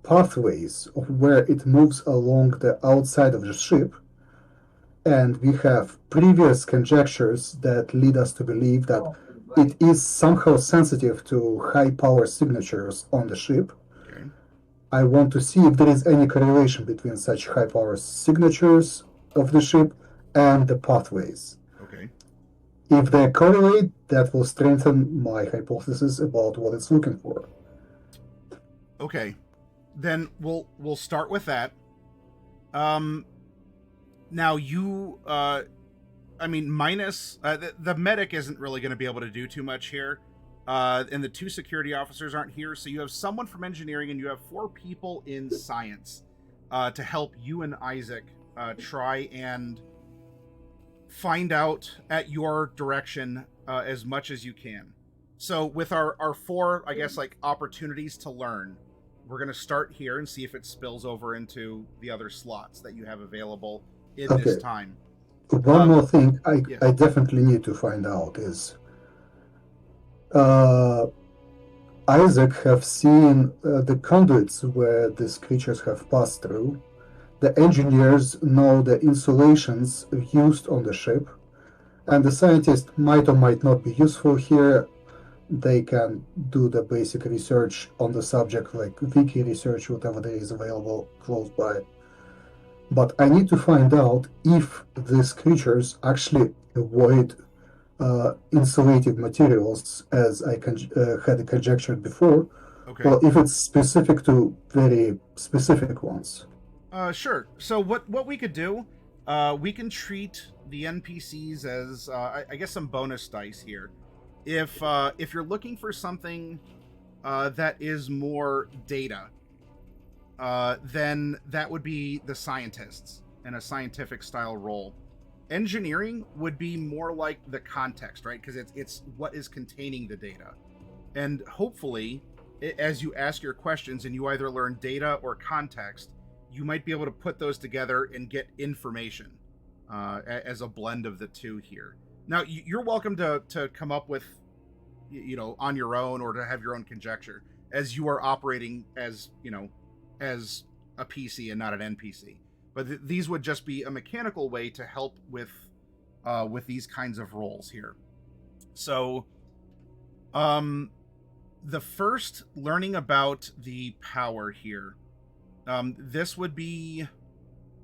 pathways of where it moves along the outside of the ship, and we have previous conjectures that lead us to believe that it is somehow sensitive to high power signatures on the ship.
Okay.
I want to see if there is any correlation between such high power signatures of the ship and the pathways.
Okay.
If they correlate, that will strengthen my hypothesis about what it's looking for.
Okay. Then we'll start with that. Now you minus the medic isn't really going to be able to do too much here. And the 2 security officers aren't here, so you have someone from engineering and you have 4 people in science to help you and Isaac try and find out at your direction as much as you can. So with our 4, I guess, like, opportunities to learn, we're going to start here and see if it spills over into the other slots that you have available in this time.
One more thing I
yeah.
definitely need to find out is Isaac have seen the conduits where these creatures have passed through. The engineers know the insulations used on the ship, and the scientists might or might not be useful here. They can do the basic research on the subject, like wiki research, whatever there is available close by. But I need to find out if these creatures actually avoid insulated materials, as I had conjectured before,
Okay.
or if it's specific to very specific ones.
Sure. So what we could do, we can treat the NPCs as I guess some bonus dice here. If you're looking for something that is more data, then that would be the scientists in a scientific style role. Engineering would be more like the context, right? Because it's what is containing the data. And hopefully, as you ask your questions and you either learn data or context, you might be able to put those together and get information as a blend of the 2 here. Now, you're welcome to come up with, on your own, or to have your own conjecture, as you are operating as, as a PC and not an NPC. But these would just be a mechanical way to help with these kinds of roles here. So, the first learning about the power here. This would be,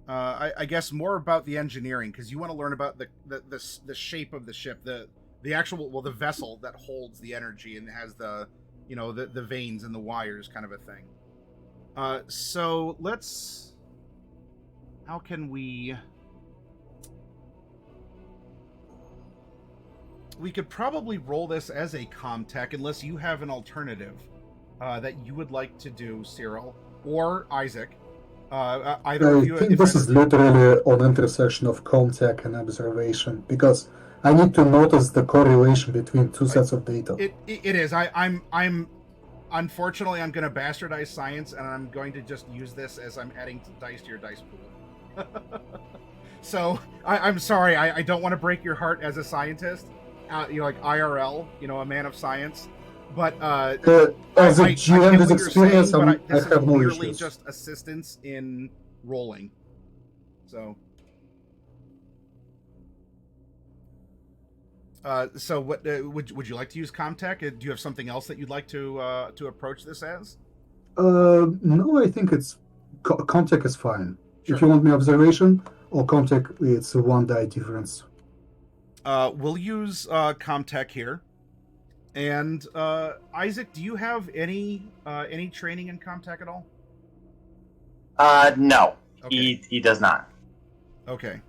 I guess, more about the engineering, because you want to learn about the shape of the ship, the actual, the vessel that holds the energy and has the veins and the wires, kind of a thing. So let's. How can we? We could probably roll this as a Comtech, unless you have an alternative that you would like to do, Cyril or Isaac. Either of you.
I think this is literally an intersection of Comtech and observation, because I need to notice the correlation between two sets of data.
It is. I'm unfortunately, I'm going to bastardize science, and I'm going to just use this as I'm adding dice to your dice pool. So I'm sorry. I don't want to break your heart as a scientist. Like IRL, a man of science. But
as a GM with experience, I have no
merely
issues.
Just assistance in rolling. So. So what would you like to use Comtech? Do you have something else that you'd like to approach this as?
No, I think it's Comtech is fine.
Sure.
If you want me observation or Comtech, it's a 1 die difference.
We'll use Comtech here. And Isaac, do you have any training in Comtech at all?
No,
Okay.
he does not.
Okay.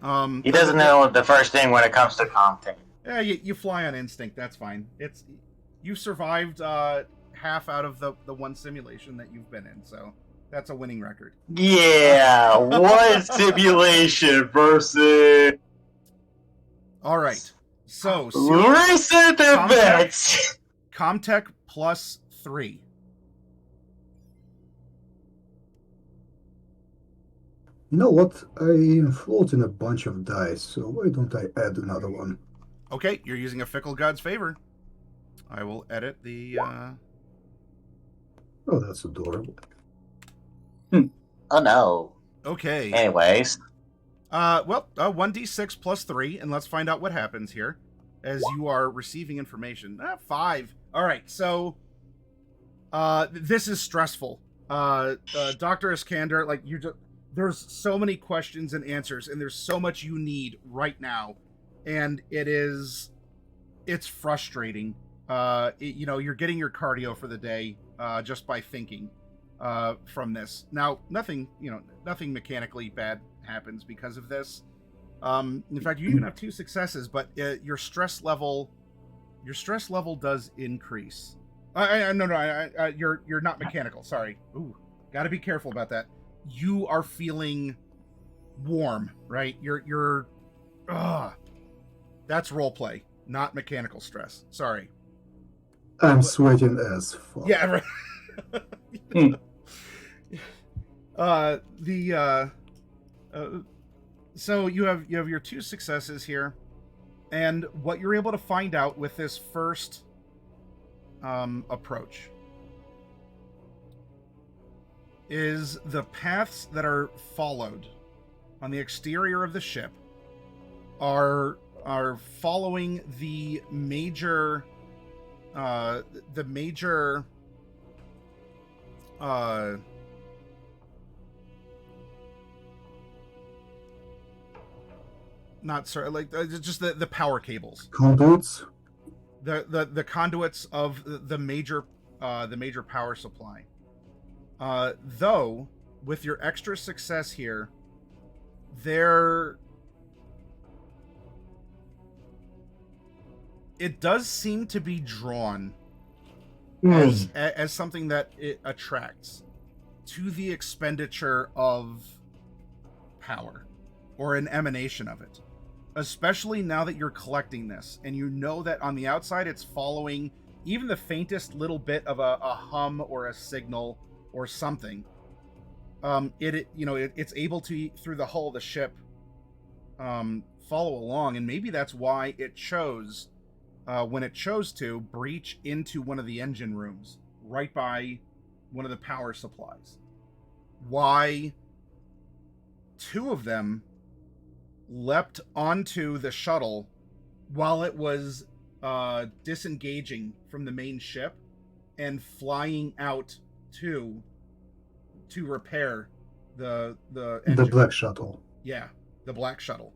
He doesn't know the first thing when it comes to Comtech.
Yeah, you fly on instinct. That's fine. You survived half out of the one simulation that you've been in, so that's a winning record.
Yeah, one simulation versus
All right. So
recent events.
Comtech plus 3.
You know what? I'm floating a bunch of dice, so why don't I add another one?
Okay, you're using a fickle god's favor. I will edit the.
Oh, that's adorable.
Oh no.
Okay.
Anyways.
1d6 plus 3, and let's find out what happens here as you are receiving information. 5. All right, so this is stressful. Dr. Iskander, like there's so many questions and answers, and there's so much you need right now, and it's frustrating. You're getting your cardio for the day just by thinking from this. Now, nothing mechanically bad happens because of this. In fact, you even have 2 successes, but your stress level does increase. You're not mechanical. Sorry. Ooh, got to be careful about that. You are feeling warm, right? That's roleplay, not mechanical stress. Sorry.
I'm sweating as fuck.
Yeah, right. So you have your 2 successes here, and what you're able to find out with this first approach is the paths that are followed on the exterior of the ship are following the major just the power cables,
Conduits.
the conduits of the major power supply. Though with your extra success here, it does seem to be drawn as something that it attracts to the expenditure of power or an emanation of it, especially now that you're collecting this and you know that on the outside it's following even the faintest little bit of a hum or a signal or something. It's able to, through the hull of the ship, follow along, and maybe that's why it chose when it chose to breach into one of the engine rooms right by one of the power supplies. Why 2 of them leapt onto the shuttle while it was disengaging from the main ship and flying out to repair the engine.
The black shuttle.
Yeah, the black shuttle.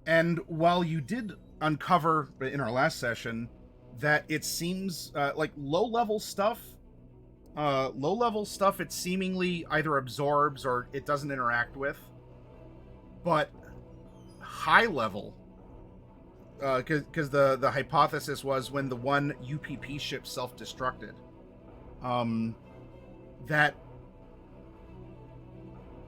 And while you did uncover in our last session that it seems like low-level stuff, it seemingly either absorbs or it doesn't interact with. But high-level, because the hypothesis was when the one UPP ship self-destructed,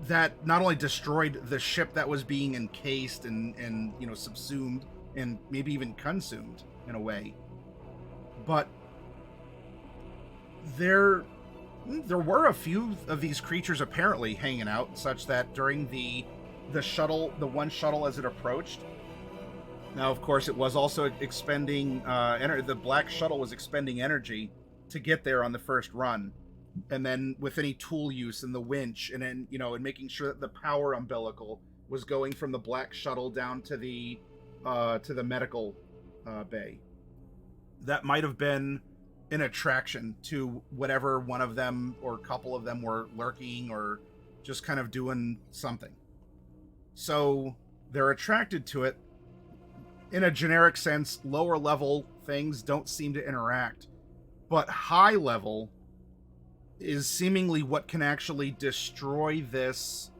that not only destroyed the ship that was being encased and subsumed and maybe even consumed in a way, but there were a few of these creatures apparently hanging out, such that during the one shuttle as it approached. Now, of course, it was also expending the black shuttle was expending energy to get there on the first run, and then with any tool use and the winch, and then and making sure that the power umbilical was going from the black shuttle down to the medical bay. That might have been an attraction to whatever one of them or a couple of them were lurking or just kind of doing something. So they're attracted to it. In a generic sense, lower level things don't seem to interact, but high level is seemingly what can actually destroy this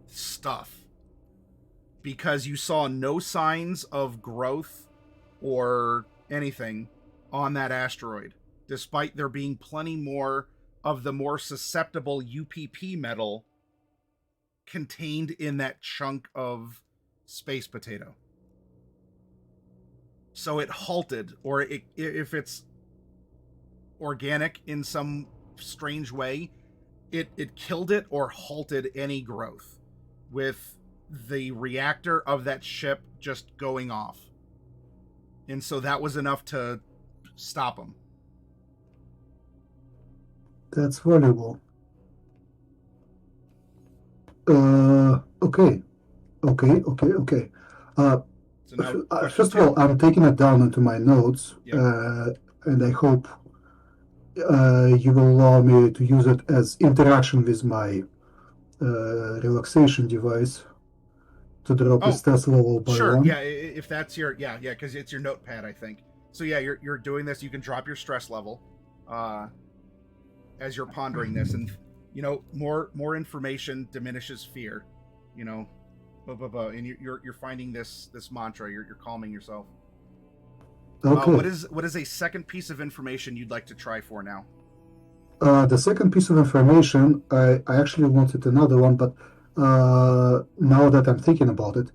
stuff, because you saw no signs of growth or anything on that asteroid, despite there being plenty more of the more susceptible UPP metal contained in that chunk of space potato. So it halted, or if it's organic in some strange way, it killed it or halted any growth, with the reactor of that ship just going off. And so that was enough to stop them.
That's valuable. Okay.
So now,
First of all, I'm taking it down into my notes,
Yeah.
and I hope you will allow me to use it as interaction with my relaxation device to drop the stress level by
sure,
1.
yeah, if that's your because it's your notepad, I think. So yeah, you're doing this. You can drop your stress level as you're pondering this, and more information diminishes fear. And you're finding this mantra. You're calming yourself.
Okay.
What is a second piece of information you'd like to try for now?
The second piece of information, I actually wanted another one, but now that I'm thinking about it,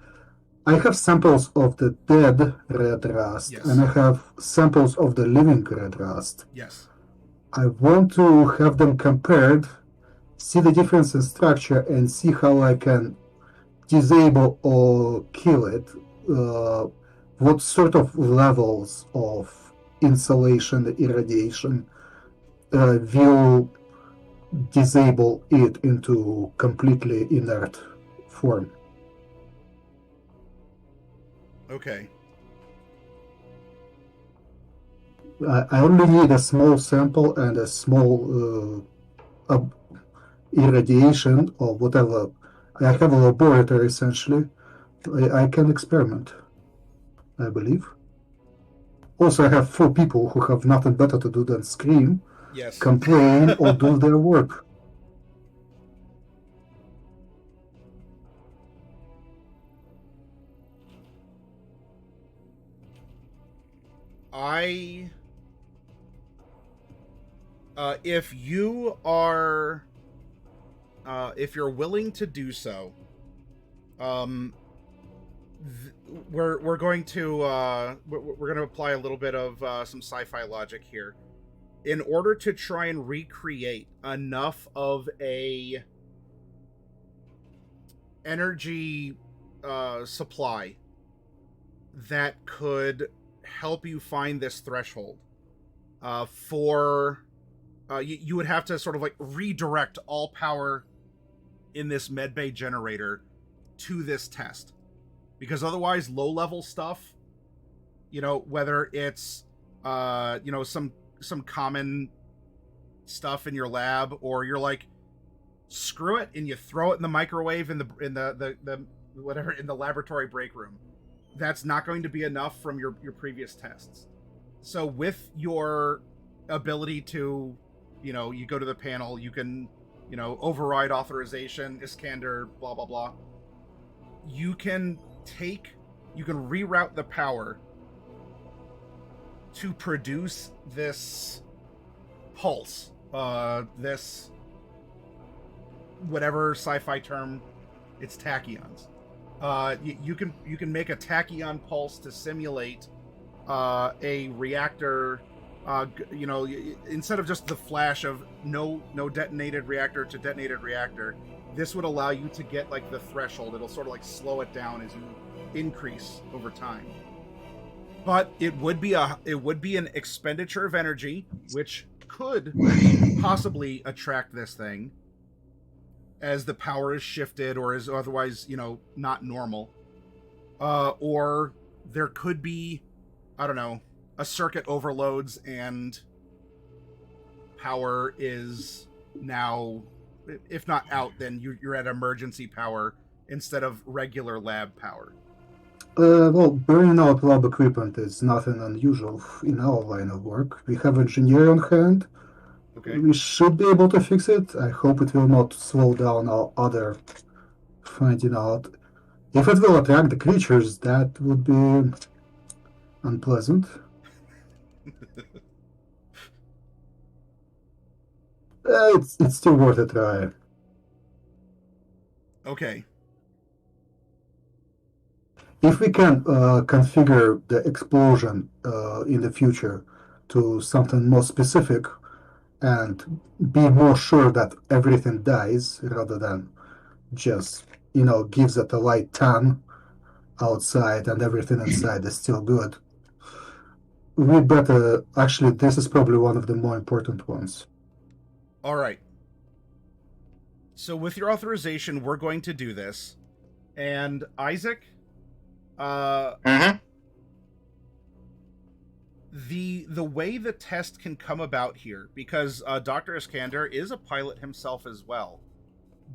I have samples of the dead red rust,
Yes.
and I have samples of the living red rust.
Yes.
I want to have them compared, see the difference in structure, and see how I can disable or kill it. What sort of levels of insulation, irradiation will disable it into completely inert form.
Okay.
I only need a small sample and a small irradiation or whatever. I have a laboratory essentially. I can experiment, I believe. Also, I have 4 people who have nothing better to do than scream,
Yes.
complain, or do their work.
If you are, if you're willing to do so, we're going to apply a little bit of some sci-fi logic here, in order to try and recreate enough of a energy supply that could help you find this threshold. You would have to sort of like redirect all power in this medbay generator to this test. Because otherwise, low-level stuff, whether it's, some common stuff in your lab, or you're like, screw it, and you throw it in the microwave in the laboratory break room. That's not going to be enough from your previous tests. So with your ability to, you go to the panel, you can, override authorization, Iskander, blah, blah, blah. You can reroute the power to produce this pulse, this whatever sci-fi term, it's tachyons. You can make a tachyon pulse to simulate a reactor. Instead of just the flash of no detonated reactor to detonated reactor, this would allow you to get like the threshold. It'll sort of like slow it down as you increase over time. But it would be an expenditure of energy, which could possibly attract this thing as the power is shifted or is otherwise, not normal. Or there could be, I don't know, a circuit overloads and power is now, if not out, then you're at emergency power instead of regular lab power.
Well, burning out lab equipment is nothing unusual in our line of work. We have engineer on hand.
Okay.
We should be able to fix it. I hope it will not slow down our other finding out. If it will attract the creatures, that would be unpleasant. It's still worth a try.
Okay.
If we can configure the explosion in the future to something more specific and be more sure that everything dies rather than just, gives it a light tan outside and everything inside is still good, we better, actually, this is probably one of the more important ones.
All right. So with your authorization, we're going to do this. And Isaac,
Mm-hmm.
the way the test can come about here, because Dr. Iskander is a pilot himself as well,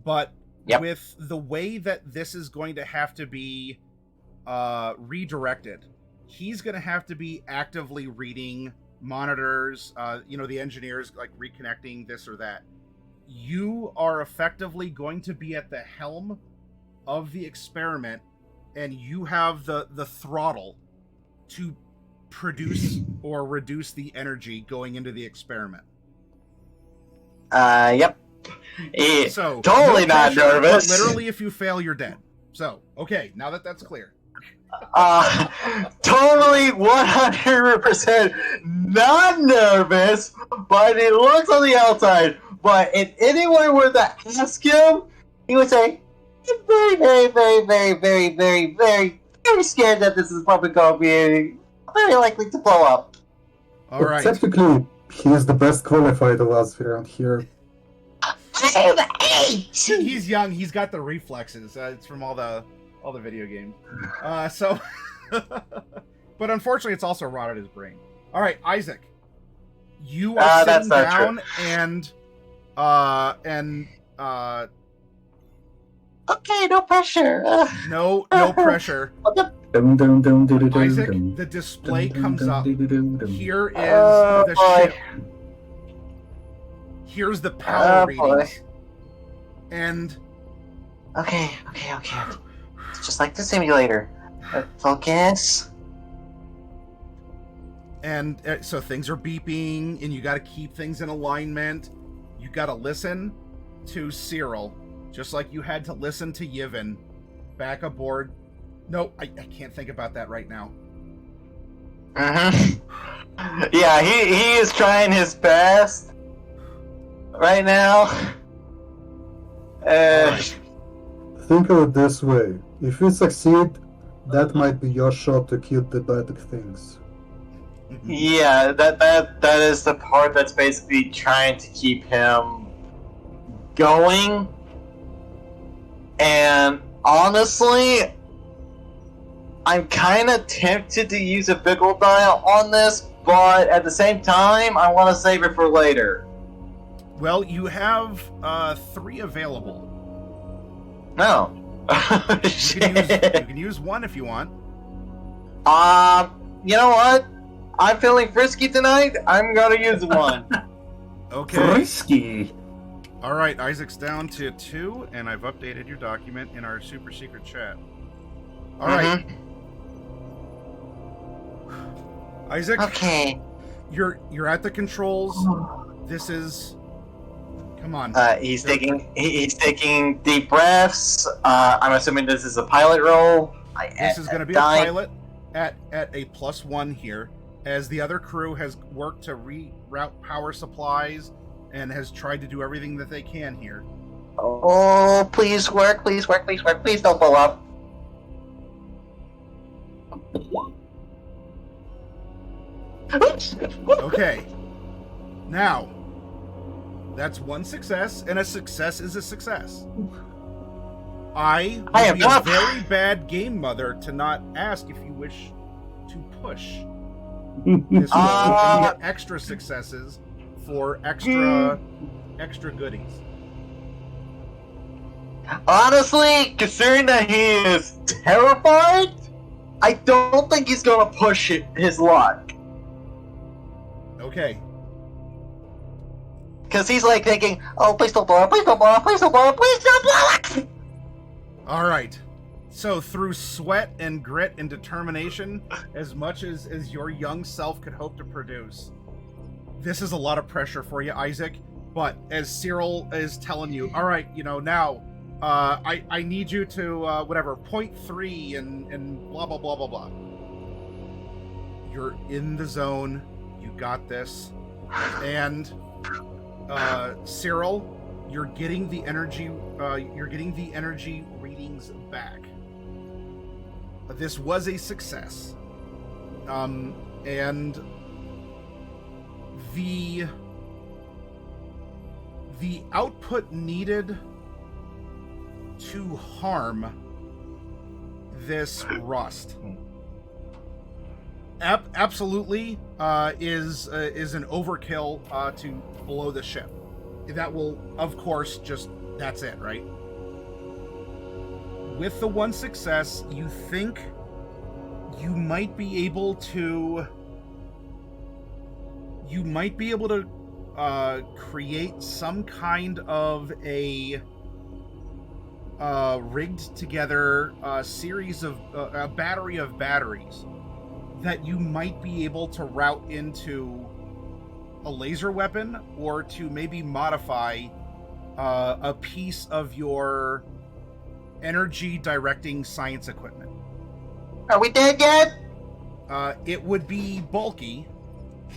but with the way that this is going to have to be redirected, he's going to have to be actively reading monitors, the engineers like reconnecting this or that. You are effectively going to be at the helm of the experiment, and you have the throttle to produce or reduce the energy going into the experiment.
Yep.
So
Totally
no
not
pressure,
nervous.
but literally, if you fail, you're dead. So, okay, now that's clear.
Totally 100% not nervous, but it looks on the outside. But if anyone were to ask him, he would say, he's very, very, very, very, very, very, very, very scared that this is probably going to be very likely to blow up.
All right.
Technically, he is the best qualified of us around here.
He's young. He's got the reflexes. It's from all the video games. But unfortunately, it's also rotted his brain. All right, Isaac, you are sitting down and
okay, no pressure.
No pressure. Isaac, the display comes up. Here is the ship. Here's the power readings. And
okay. It's just like the simulator. Focus.
And so things are beeping, and you got to keep things in alignment. You got to listen to Cyril, just like you had to listen to Yivin back aboard. No, I can't think about that right now.
Yeah, he is trying his best right now.
Think of it this way. If you succeed, that might be your shot to kill the bad things.
Yeah, that is the part that's basically trying to keep him going. And honestly, I'm kind of tempted to use a big ol' dial on this, but at the same time, I want to save it for later.
Well, you have 3 available.
No.
You can use one if you want.
You know what? I'm feeling frisky tonight. I'm gonna use one.
Okay.
Frisky.
All right, Isaac's down to 2, and I've updated your document in our super secret chat. All right, Isaac.
Okay.
You're at the controls. This is. Come on.
He's taking deep breaths. I'm assuming this is a pilot roll.
This is going to be a pilot at a +1 here, as the other crew has worked to reroute power supplies and has tried to do everything that they can here.
Oh, please work, please work, please work, please don't blow up.
Okay. Now, that's 1 success, and a success is a success. I would be a very bad game mother to not ask if you wish to push. This will get extra successes for extra goodies.
Honestly, considering that he is terrified, I don't think he's gonna push his luck.
Okay.
Because he's like thinking, oh, please don't blow up, please don't blow up, please don't blow up, please don't blow up!
All right. So through sweat and grit and determination, as much as your young self could hope to produce, this is a lot of pressure for you, Isaac. But as Cyril is telling you, all right, now, I need you to, whatever, 0.3 and blah, blah, blah, blah, blah. You're in the zone. You got this. And, Cyril, you're getting the energy readings back. This was a success. And the output needed to harm this rust absolutely is an overkill to blow the ship. That will, of course, that's it, right? With the 1 success, you think you might be able to create some kind of a rigged together series of a battery of batteries that you might be able to route into a laser weapon, or to maybe modify a piece of your energy directing science equipment.
Are we dead yet?
It would be bulky,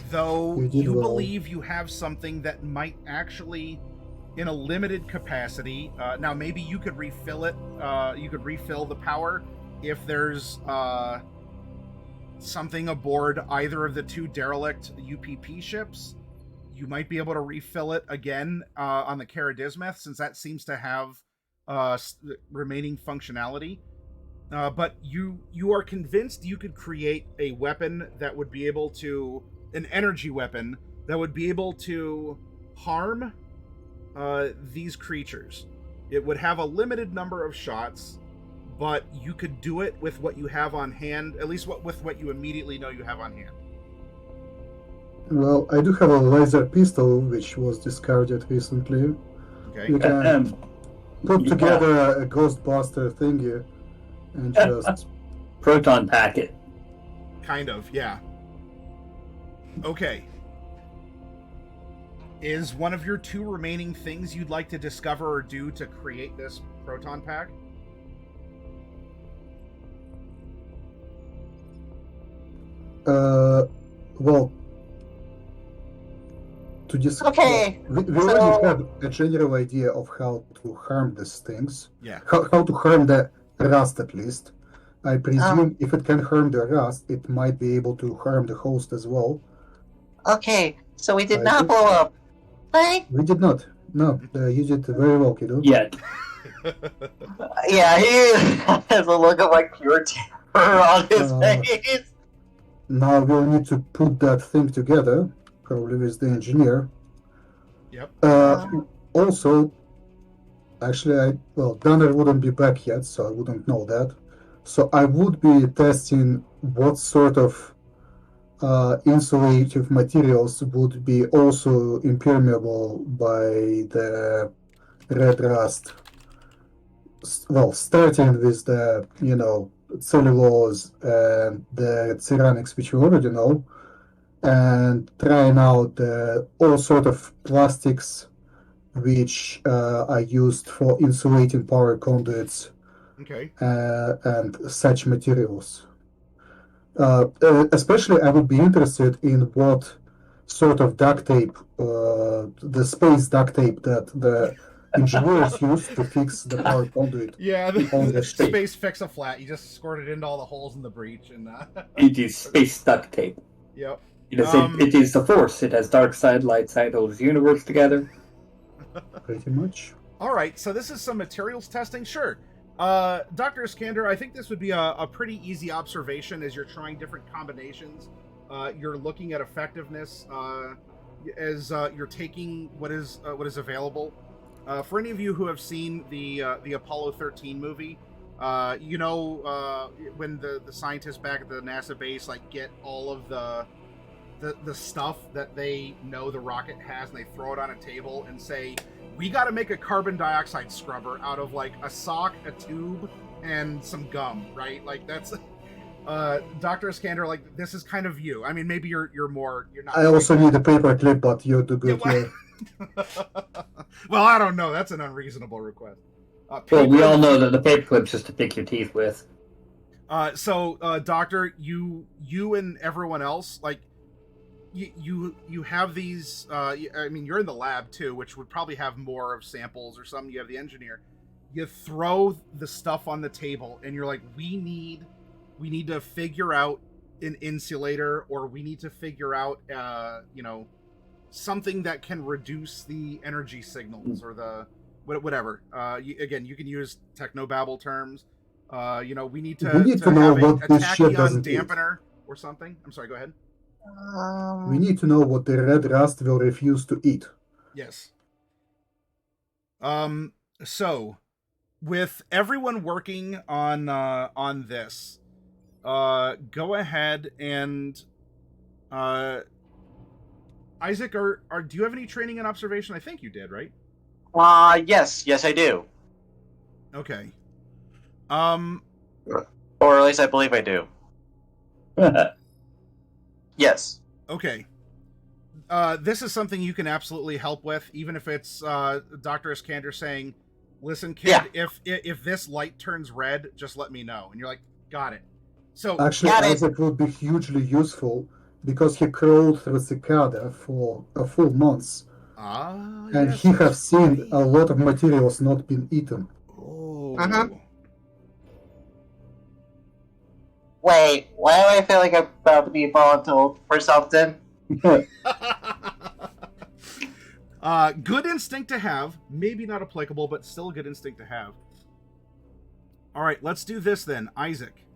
though you believe you have something that might actually, in a limited capacity, now maybe you could refill it, you could refill the power if there's something aboard either of the 2 derelict UPP ships. You might be able to refill it again on the Caradismeth, since that seems to have remaining functionality. But you are convinced you could create a weapon that would be able to, an energy weapon that would be able to harm these creatures. It would have a limited number of shots, but you could do it with what you have on hand, at least with what you immediately know you have on hand.
Well, I do have a laser pistol, which was discarded recently.
Okay.
You can put together a Ghostbuster thingy and just...
Proton packet.
Kind of, yeah. Okay. Is one of your 2 remaining things you'd like to discover or do to create this proton pack?
Well, to discuss,
Okay,
we already have a general idea of how to harm these things.
Yeah.
How to harm the rust, at least. I presume if it can harm the rust, it might be able to harm the host as well.
Okay, so we did not blow up. Right?
We did not. No, you did very well, kiddo.
Yet.
Yeah, he has a look of like pure terror on his face.
Now we'll need to put that thing together, probably with the engineer.
Yep.
Also, actually, Gunner wouldn't be back yet, so I wouldn't know that. So I would be testing what sort of insulative materials would be also impermeable by the red rust. Well, starting with the, cellulose and the ceramics, which we already know, and trying out all sort of plastics which are used for insulating power conduits
Okay.
and such materials. Especially, I would be interested in what sort of duct tape, the space duct tape that the engineers use to fix the power conduit.
Yeah,
on
the
the ship.
space fix-a-flat. You just squirt it into all the holes in the breach, and
It is space duct tape.
Yep.
It is the Force. It has dark side, light side, holds the universe together.
Pretty much.
All right, so this is some materials testing. Sure. Dr. Iskander, I think this would be a pretty easy observation as you're trying different combinations. You're looking at effectiveness as you're taking what is available. For any of you who have seen the Apollo 13 movie, when the scientists back at the NASA base get all of the stuff that they know the rocket has, and they throw it on a table and say, we got to make a carbon dioxide scrubber out of a sock, a tube, and some gum, right? That's Dr. Iskander, this is kind of you. I mean, maybe you're not.
I also need a paper clip, but you do good here.
Well, I don't know. That's an unreasonable request.
Well, we all know that the paperclip's just to pick your teeth with.
So, Doctor, you and everyone else, you have these. I mean, you're in the lab too, which would probably have more of samples or something. You have the engineer. You throw the stuff on the table, and you're like, we need to figure out an insulator, or we need to figure out, something that can reduce the energy signals or the whatever. Again, you can use technobabble terms. We need to
know
have
what
a
this shit
tachyon
doesn't
dampener or something. I'm sorry, go ahead.
We need to know what the red rust will refuse to eat.
Yes. So, with everyone working on this, go ahead and Isaac, do you have any training and observation? I think you did, right?
Yes, I do.
Okay.
Or at least I believe I do. Yes.
Okay. This is something you can absolutely help with, even if it's Dr. Iskander saying, listen, kid, if this light turns red, just let me know. And you're like, got it. So
actually, Isaac would be hugely useful because he crawled through Cicada for a full month. And
yes,
he has seen a lot of materials not been eaten.
Oh.
Wait, why do I feel like I'm about to be voluntold for something?
Good instinct to have. Maybe not applicable, but still a good instinct to have. All right, let's do this then, Isaac.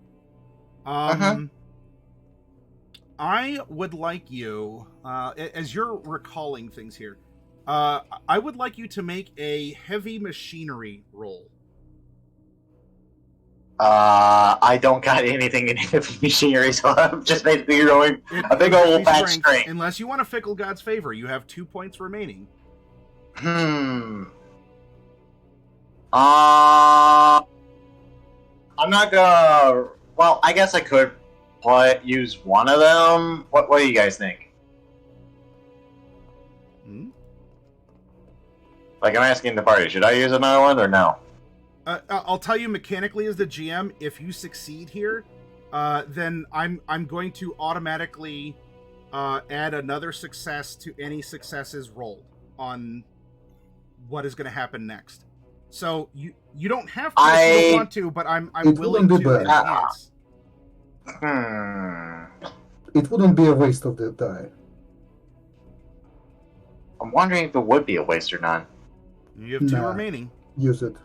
I would like you, as you're recalling things here, I would like you to make a heavy machinery roll.
I don't got anything in heavy machinery, so I'm just basically rolling a big old fat strength.
Unless you want to fickle God's favor, you have 2 points remaining.
I'm not gonna. Well, I guess I could use one of them. What do you guys think? I'm asking the party. Should I use another one or no?
I'll tell you mechanically as the GM, if you succeed here, then I'm going to automatically add another success to any successes rolled on what is going to happen next. So you don't have to if you don't want to, but I'm willing to enhance.
It wouldn't be a waste of the die.
I'm wondering if it would be a waste or not.
You have 2 remaining.
Use it.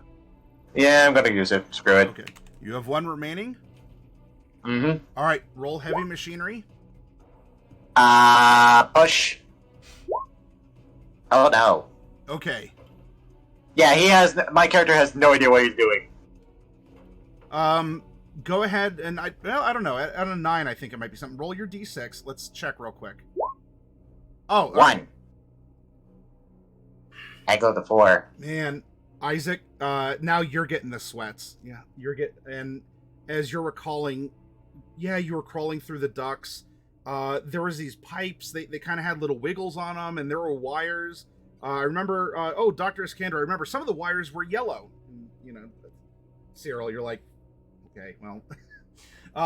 Yeah, I'm gonna use it. Screw it.
Okay. You have one remaining.
Mm-hmm.
All right. Roll heavy machinery.
Push. Oh no.
Okay.
Yeah, my character has no idea what he's doing.
Go ahead and I don't know. At a 9, I think it might be something. Roll your d6. Let's check real quick. Oh,
One.
okay.
I go to 4.
Man, Isaac, now you're getting the sweats. Yeah, and as you're recalling, yeah, you were crawling through the ducts. There was these pipes. They kind of had little wiggles on them, and there were wires. I remember. Dr. Iskander, I remember some of the wires were yellow. And, you know, Cyril, you're like, okay, well.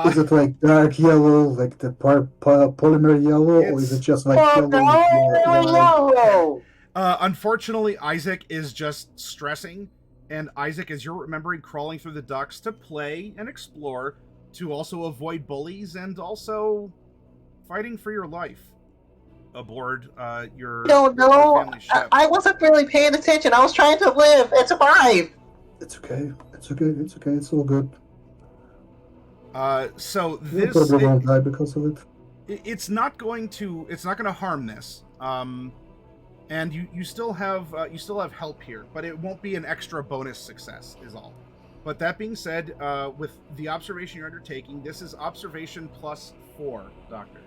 Is it like dark yellow, like the polymer yellow, or is it just like
yellow?
Unfortunately, Isaac is just stressing, and Isaac, as you're remembering crawling through the ducts to play and explore, to also avoid bullies, and also fighting for your life aboard your family ship.
I wasn't really paying attention. I was trying to live and survive.
It's okay. It's okay. It's okay. It's all good.
So
You
this
probably won't die because of it.
It's not going to harm this. And you still have help here, but it won't be an extra bonus success is all. But that being said, with the observation you're undertaking, this is observation plus 4, Doctor.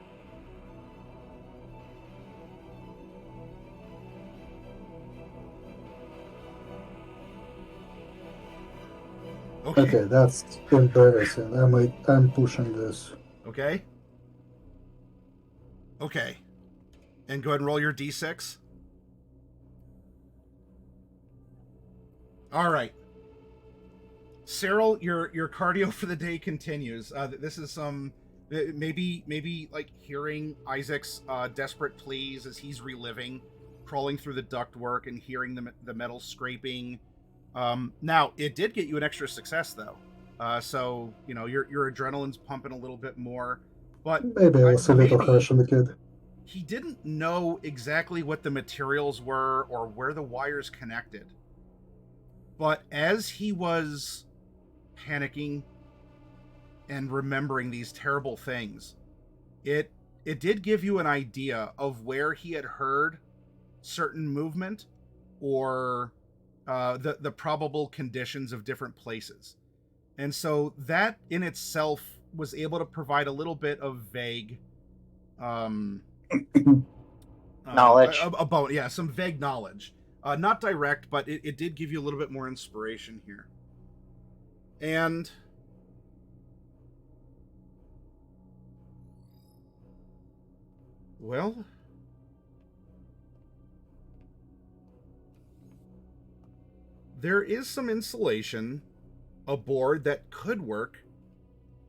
Okay, that's embarrassing. I'm pushing this.
Okay. Okay. And go ahead and roll your d6. All right. Cyril, your cardio for the day continues. This is some maybe like hearing Isaac's desperate pleas as he's reliving, crawling through the ductwork and hearing the metal scraping. Now it did get you an extra success though, so you know your adrenaline's pumping a little bit more. But
maybe I was a little harsh on the kid.
He didn't know exactly what the materials were or where the wires connected. But as he was panicking and remembering these terrible things, it did give you an idea of where he had heard certain movement or the probable conditions of different places. And so that in itself was able to provide a little bit of vague
knowledge.
Some vague knowledge. Not direct, but it did give you a little bit more inspiration here. And well, there is some insulation aboard that could work.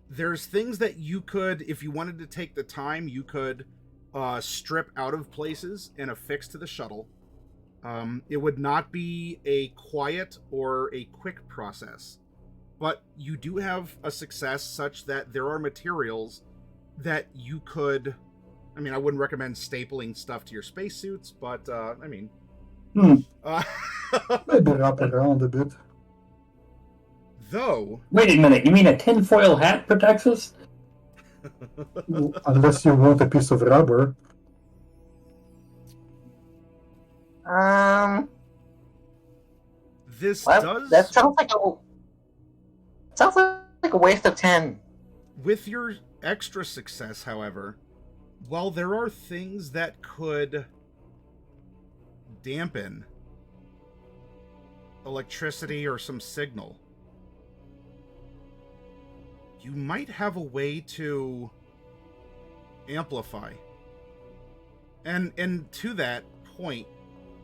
There's things that you could, if you wanted to take the time, you could strip out of places and affix to the shuttle. It would not be a quiet or a quick process, but you do have a success such that there are materials that you could, I mean, I wouldn't recommend stapling stuff to your spacesuits, but, I mean...
Maybe wrap it around a bit.
Though...
Wait a minute, you mean a tinfoil hat protects us?
Unless you want a piece of rubber.
That sounds like a waste of 10.
With your extra success, however, while there are things that could dampen electricity or some signal, you might have a way to amplify. And to that point,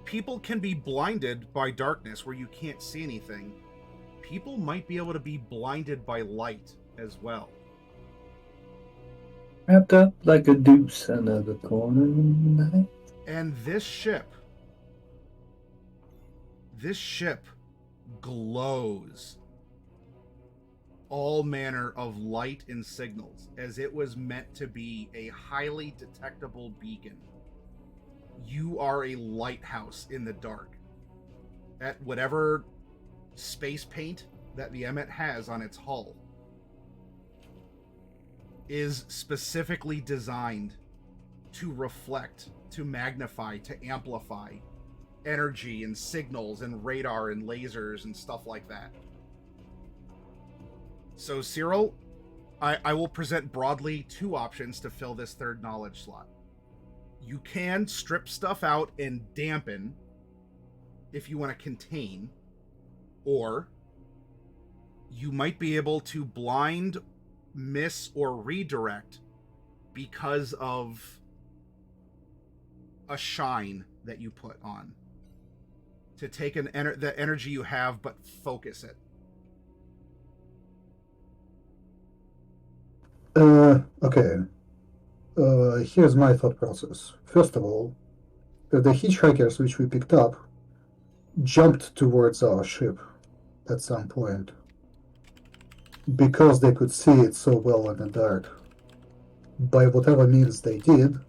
people can be blinded by darkness where you can't see anything. People might be able to be blinded by light as well.
Wrapped up like a deuce under the corner of the night.
And this ship glows all manner of light and signals, as it was meant to be a highly detectable beacon. You are a lighthouse in the dark. At whatever space paint that the Emmet has on its hull is specifically designed to reflect, to magnify, to amplify energy and signals and radar and lasers and stuff like that. So, Cyril, I will present broadly 2 options to fill this 3rd knowledge slot. You can strip stuff out and dampen if you want to contain, or you might be able to blind, miss, or redirect because of a shine that you put on to take the energy you have but focus it.
Okay. Here's my thought process. First of all, the hitchhikers which we picked up jumped towards our ship at some point because they could see it so well in the dark. By whatever means they did,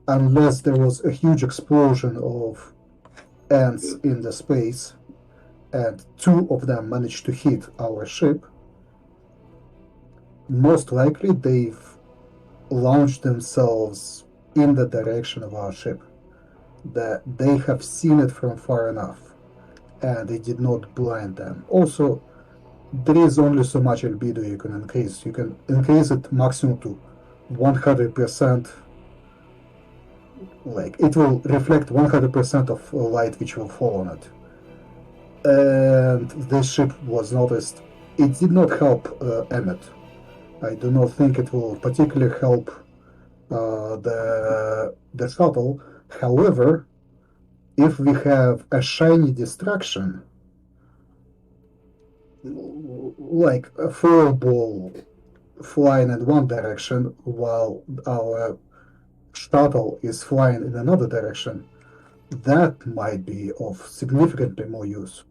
unless there was a huge explosion of ants in the space and 2 of them managed to hit our ship, most likely they've launched themselves in the direction of our ship. That they have seen it from far enough and it did not blind them. Also, there is only so much albedo you can increase. You can increase it maximum to 100%. Like, it will reflect 100% of light which will fall on it. And this ship was noticed. It did not help Emmet. I do not think it will particularly help the shuttle. However, if we have a shiny distraction, like a fireball flying in one direction while our shuttle is flying in another direction, that might be of significantly more use.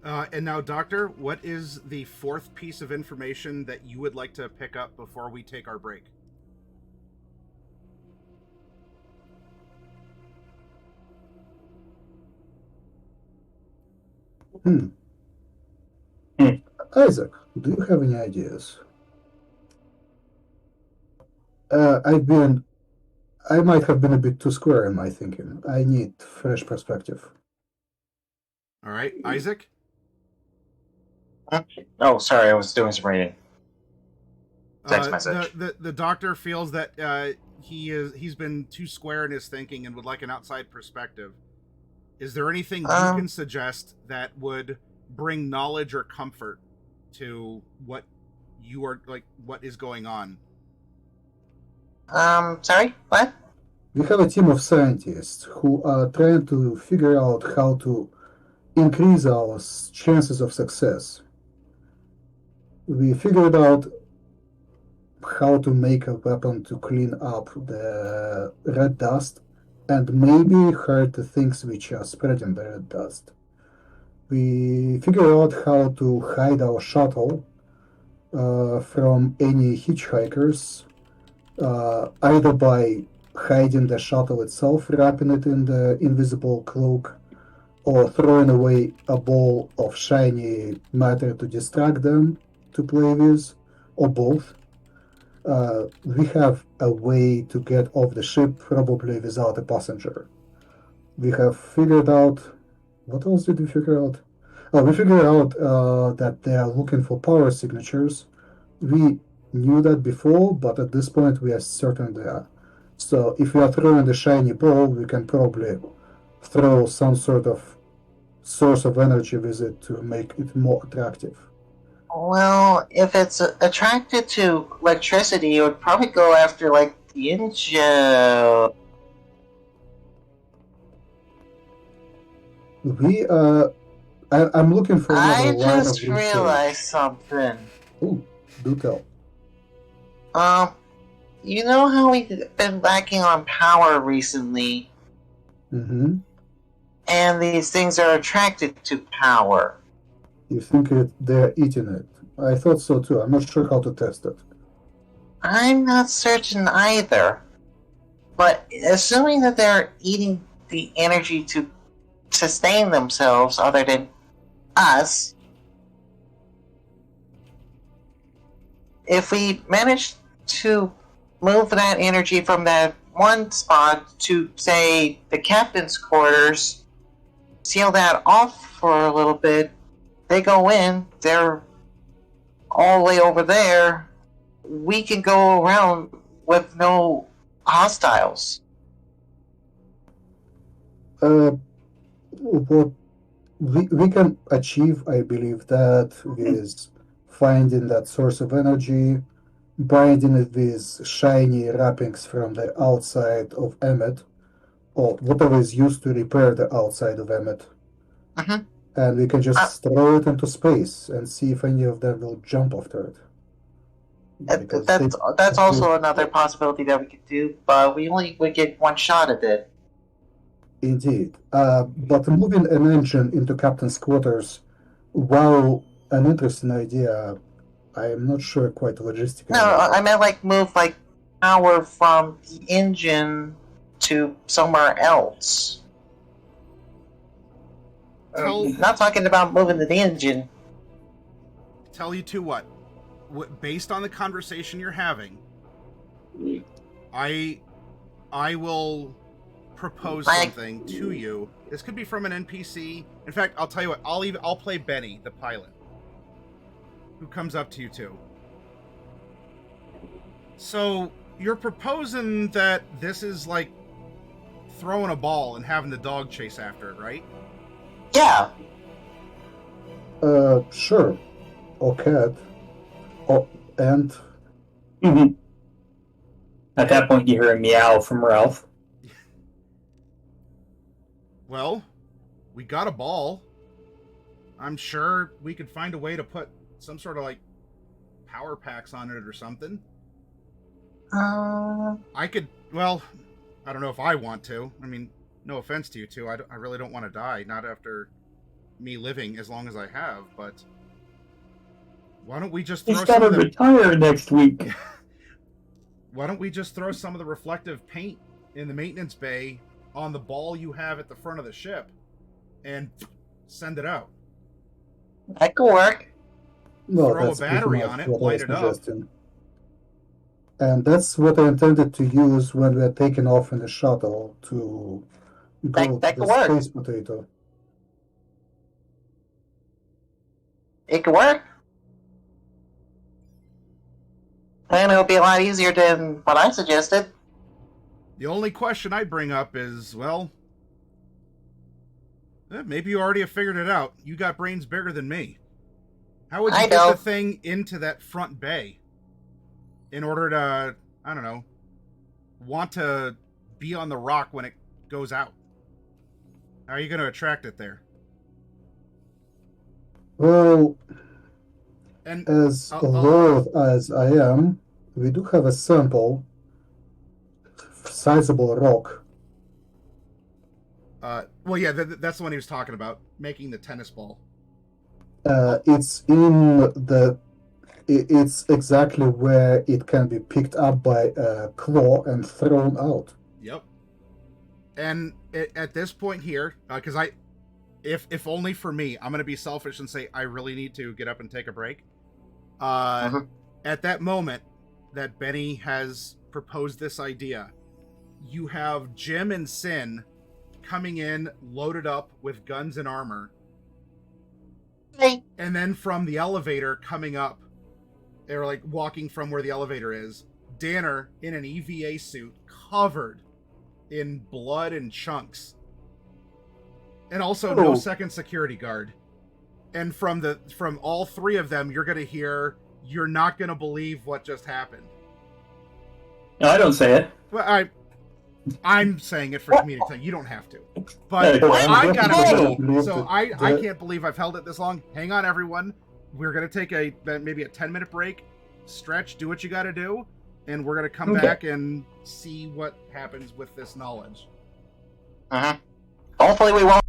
And now, Doctor, what is the 4th piece of information that you would like to pick up before we take our break?
Isaac, do you have any ideas? I might have been a bit too square in my thinking. I need fresh perspective.
All right, Isaac?
Oh, sorry, I was doing some reading. Text message.
The doctor feels that he's been too square in his thinking and would like an outside perspective. Is there anything you can suggest that would bring knowledge or comfort to what you are, like, what is going on?
Sorry, what?
We have a team of scientists who are trying to figure out how to increase our chances of success. We figured out how to make a weapon to clean up the red dust and maybe hurt the things which are spreading the red dust. We figured out how to hide our shuttle from any hitchhikers, either by hiding the shuttle itself, wrapping it in the invisible cloak, or throwing away a ball of shiny matter to distract them to play with, or both. We have a way to get off the ship, probably without a passenger. We have figured out... What else did we figure out? Oh, we figured out that they are looking for power signatures. We knew that before, but at this point we are certain they are. So if we are throwing the shiny ball, we can probably throw some sort of source of energy with it to make it more attractive.
Well, if it's attracted to electricity, it would probably go after, like, the engine.
I'm looking for another
I
line
just
of
realized something.
Ooh, do tell.
You know how we've been lacking on power recently?
Mm-hmm.
And these things are attracted to power.
You think they're eating it? I thought so too. I'm not sure how to test it.
I'm not certain either. But assuming that they're eating the energy to sustain themselves, other than us, if we manage to move that energy from that one spot to, say, the captain's quarters, seal that off for a little bit, they go in, they're all the way over there, we can go around with no hostiles.
What we can achieve, I believe, that with finding that source of energy, binding it with shiny wrappings from the outside of Emmet, or whatever is used to repair the outside of Emmet.
Mhm.
And we can just throw it into space and see if any of them will jump after it. Because
That's also another possibility that we could do, but we only would get one shot at it.
Indeed. But moving an engine into Captain's quarters, while an interesting idea, I am not sure quite logistically.
No, I meant like move like power from the engine to somewhere else. Not talking about moving the engine.
Tell you to what? Based on the conversation you're having, I will propose something to you. This could be from an NPC. In fact, I'll tell you what. I'll play Benny, the pilot, who comes up to you two. So you're proposing that this is like throwing a ball and having the dog chase after it, right?
Yeah.
Sure. Or cat. Oh, and
Mhm. At that point, you hear a meow from Ralph.
Well, we got a ball. I'm sure we could find a way to put some sort of like power packs on it or something. I could. Well, I don't know if I want to. I mean, no offense to you two. I really don't want to die. Not after me living as long as I have. But why don't we just throw
He's
some
got to
of the
retire next week.
Why don't we just throw some of the reflective paint in the maintenance bay on the ball you have at the front of the ship and send it out?
That could work.
no,
Throw a
that's pretty
battery
much
on it,
what I
light
was
it up.
suggesting. And that's what I intended to use when we're taking off in the shuttle to go
That
to
could
the
work.
space potato.
It could work. And it'll be a lot easier than what I suggested.
The only question I bring up is, well, maybe you already have figured it out. You got brains bigger than me. How would you
I
get
know.
the thing into that front bay in order to, I don't know, want to be on the rock when it goes out? How are you going to attract it there?
Well,
And
as loath as I am, we do have a sample, sizable rock.
well, yeah, that's the one he was talking about, making the tennis ball.
It's in the. It's exactly where it can be picked up by a claw and thrown out.
Yep. And at this point here, because if only for me, I'm going to be selfish and say I really need to get up and take a break. At that moment that Benny has proposed this idea, you have Jim and Sin coming in loaded up with guns and armor.
Hey.
And then from the elevator coming up, they're like walking from where the elevator is, Danner in an EVA suit covered in blood and chunks. And also no second security guard. And from all three of them, you're going to hear, "You're not going to believe what just happened."
No, I don't say it.
Well, I'm saying it for comedic thing. You don't have to. But
Well,
I gotta
believe
go. So
that
I can't believe I've held it this long. Hang on, everyone. We're going to take maybe a 10-minute break. Stretch, do what you got to do. And we're going to come back and see what happens with this knowledge.
Hopefully we won't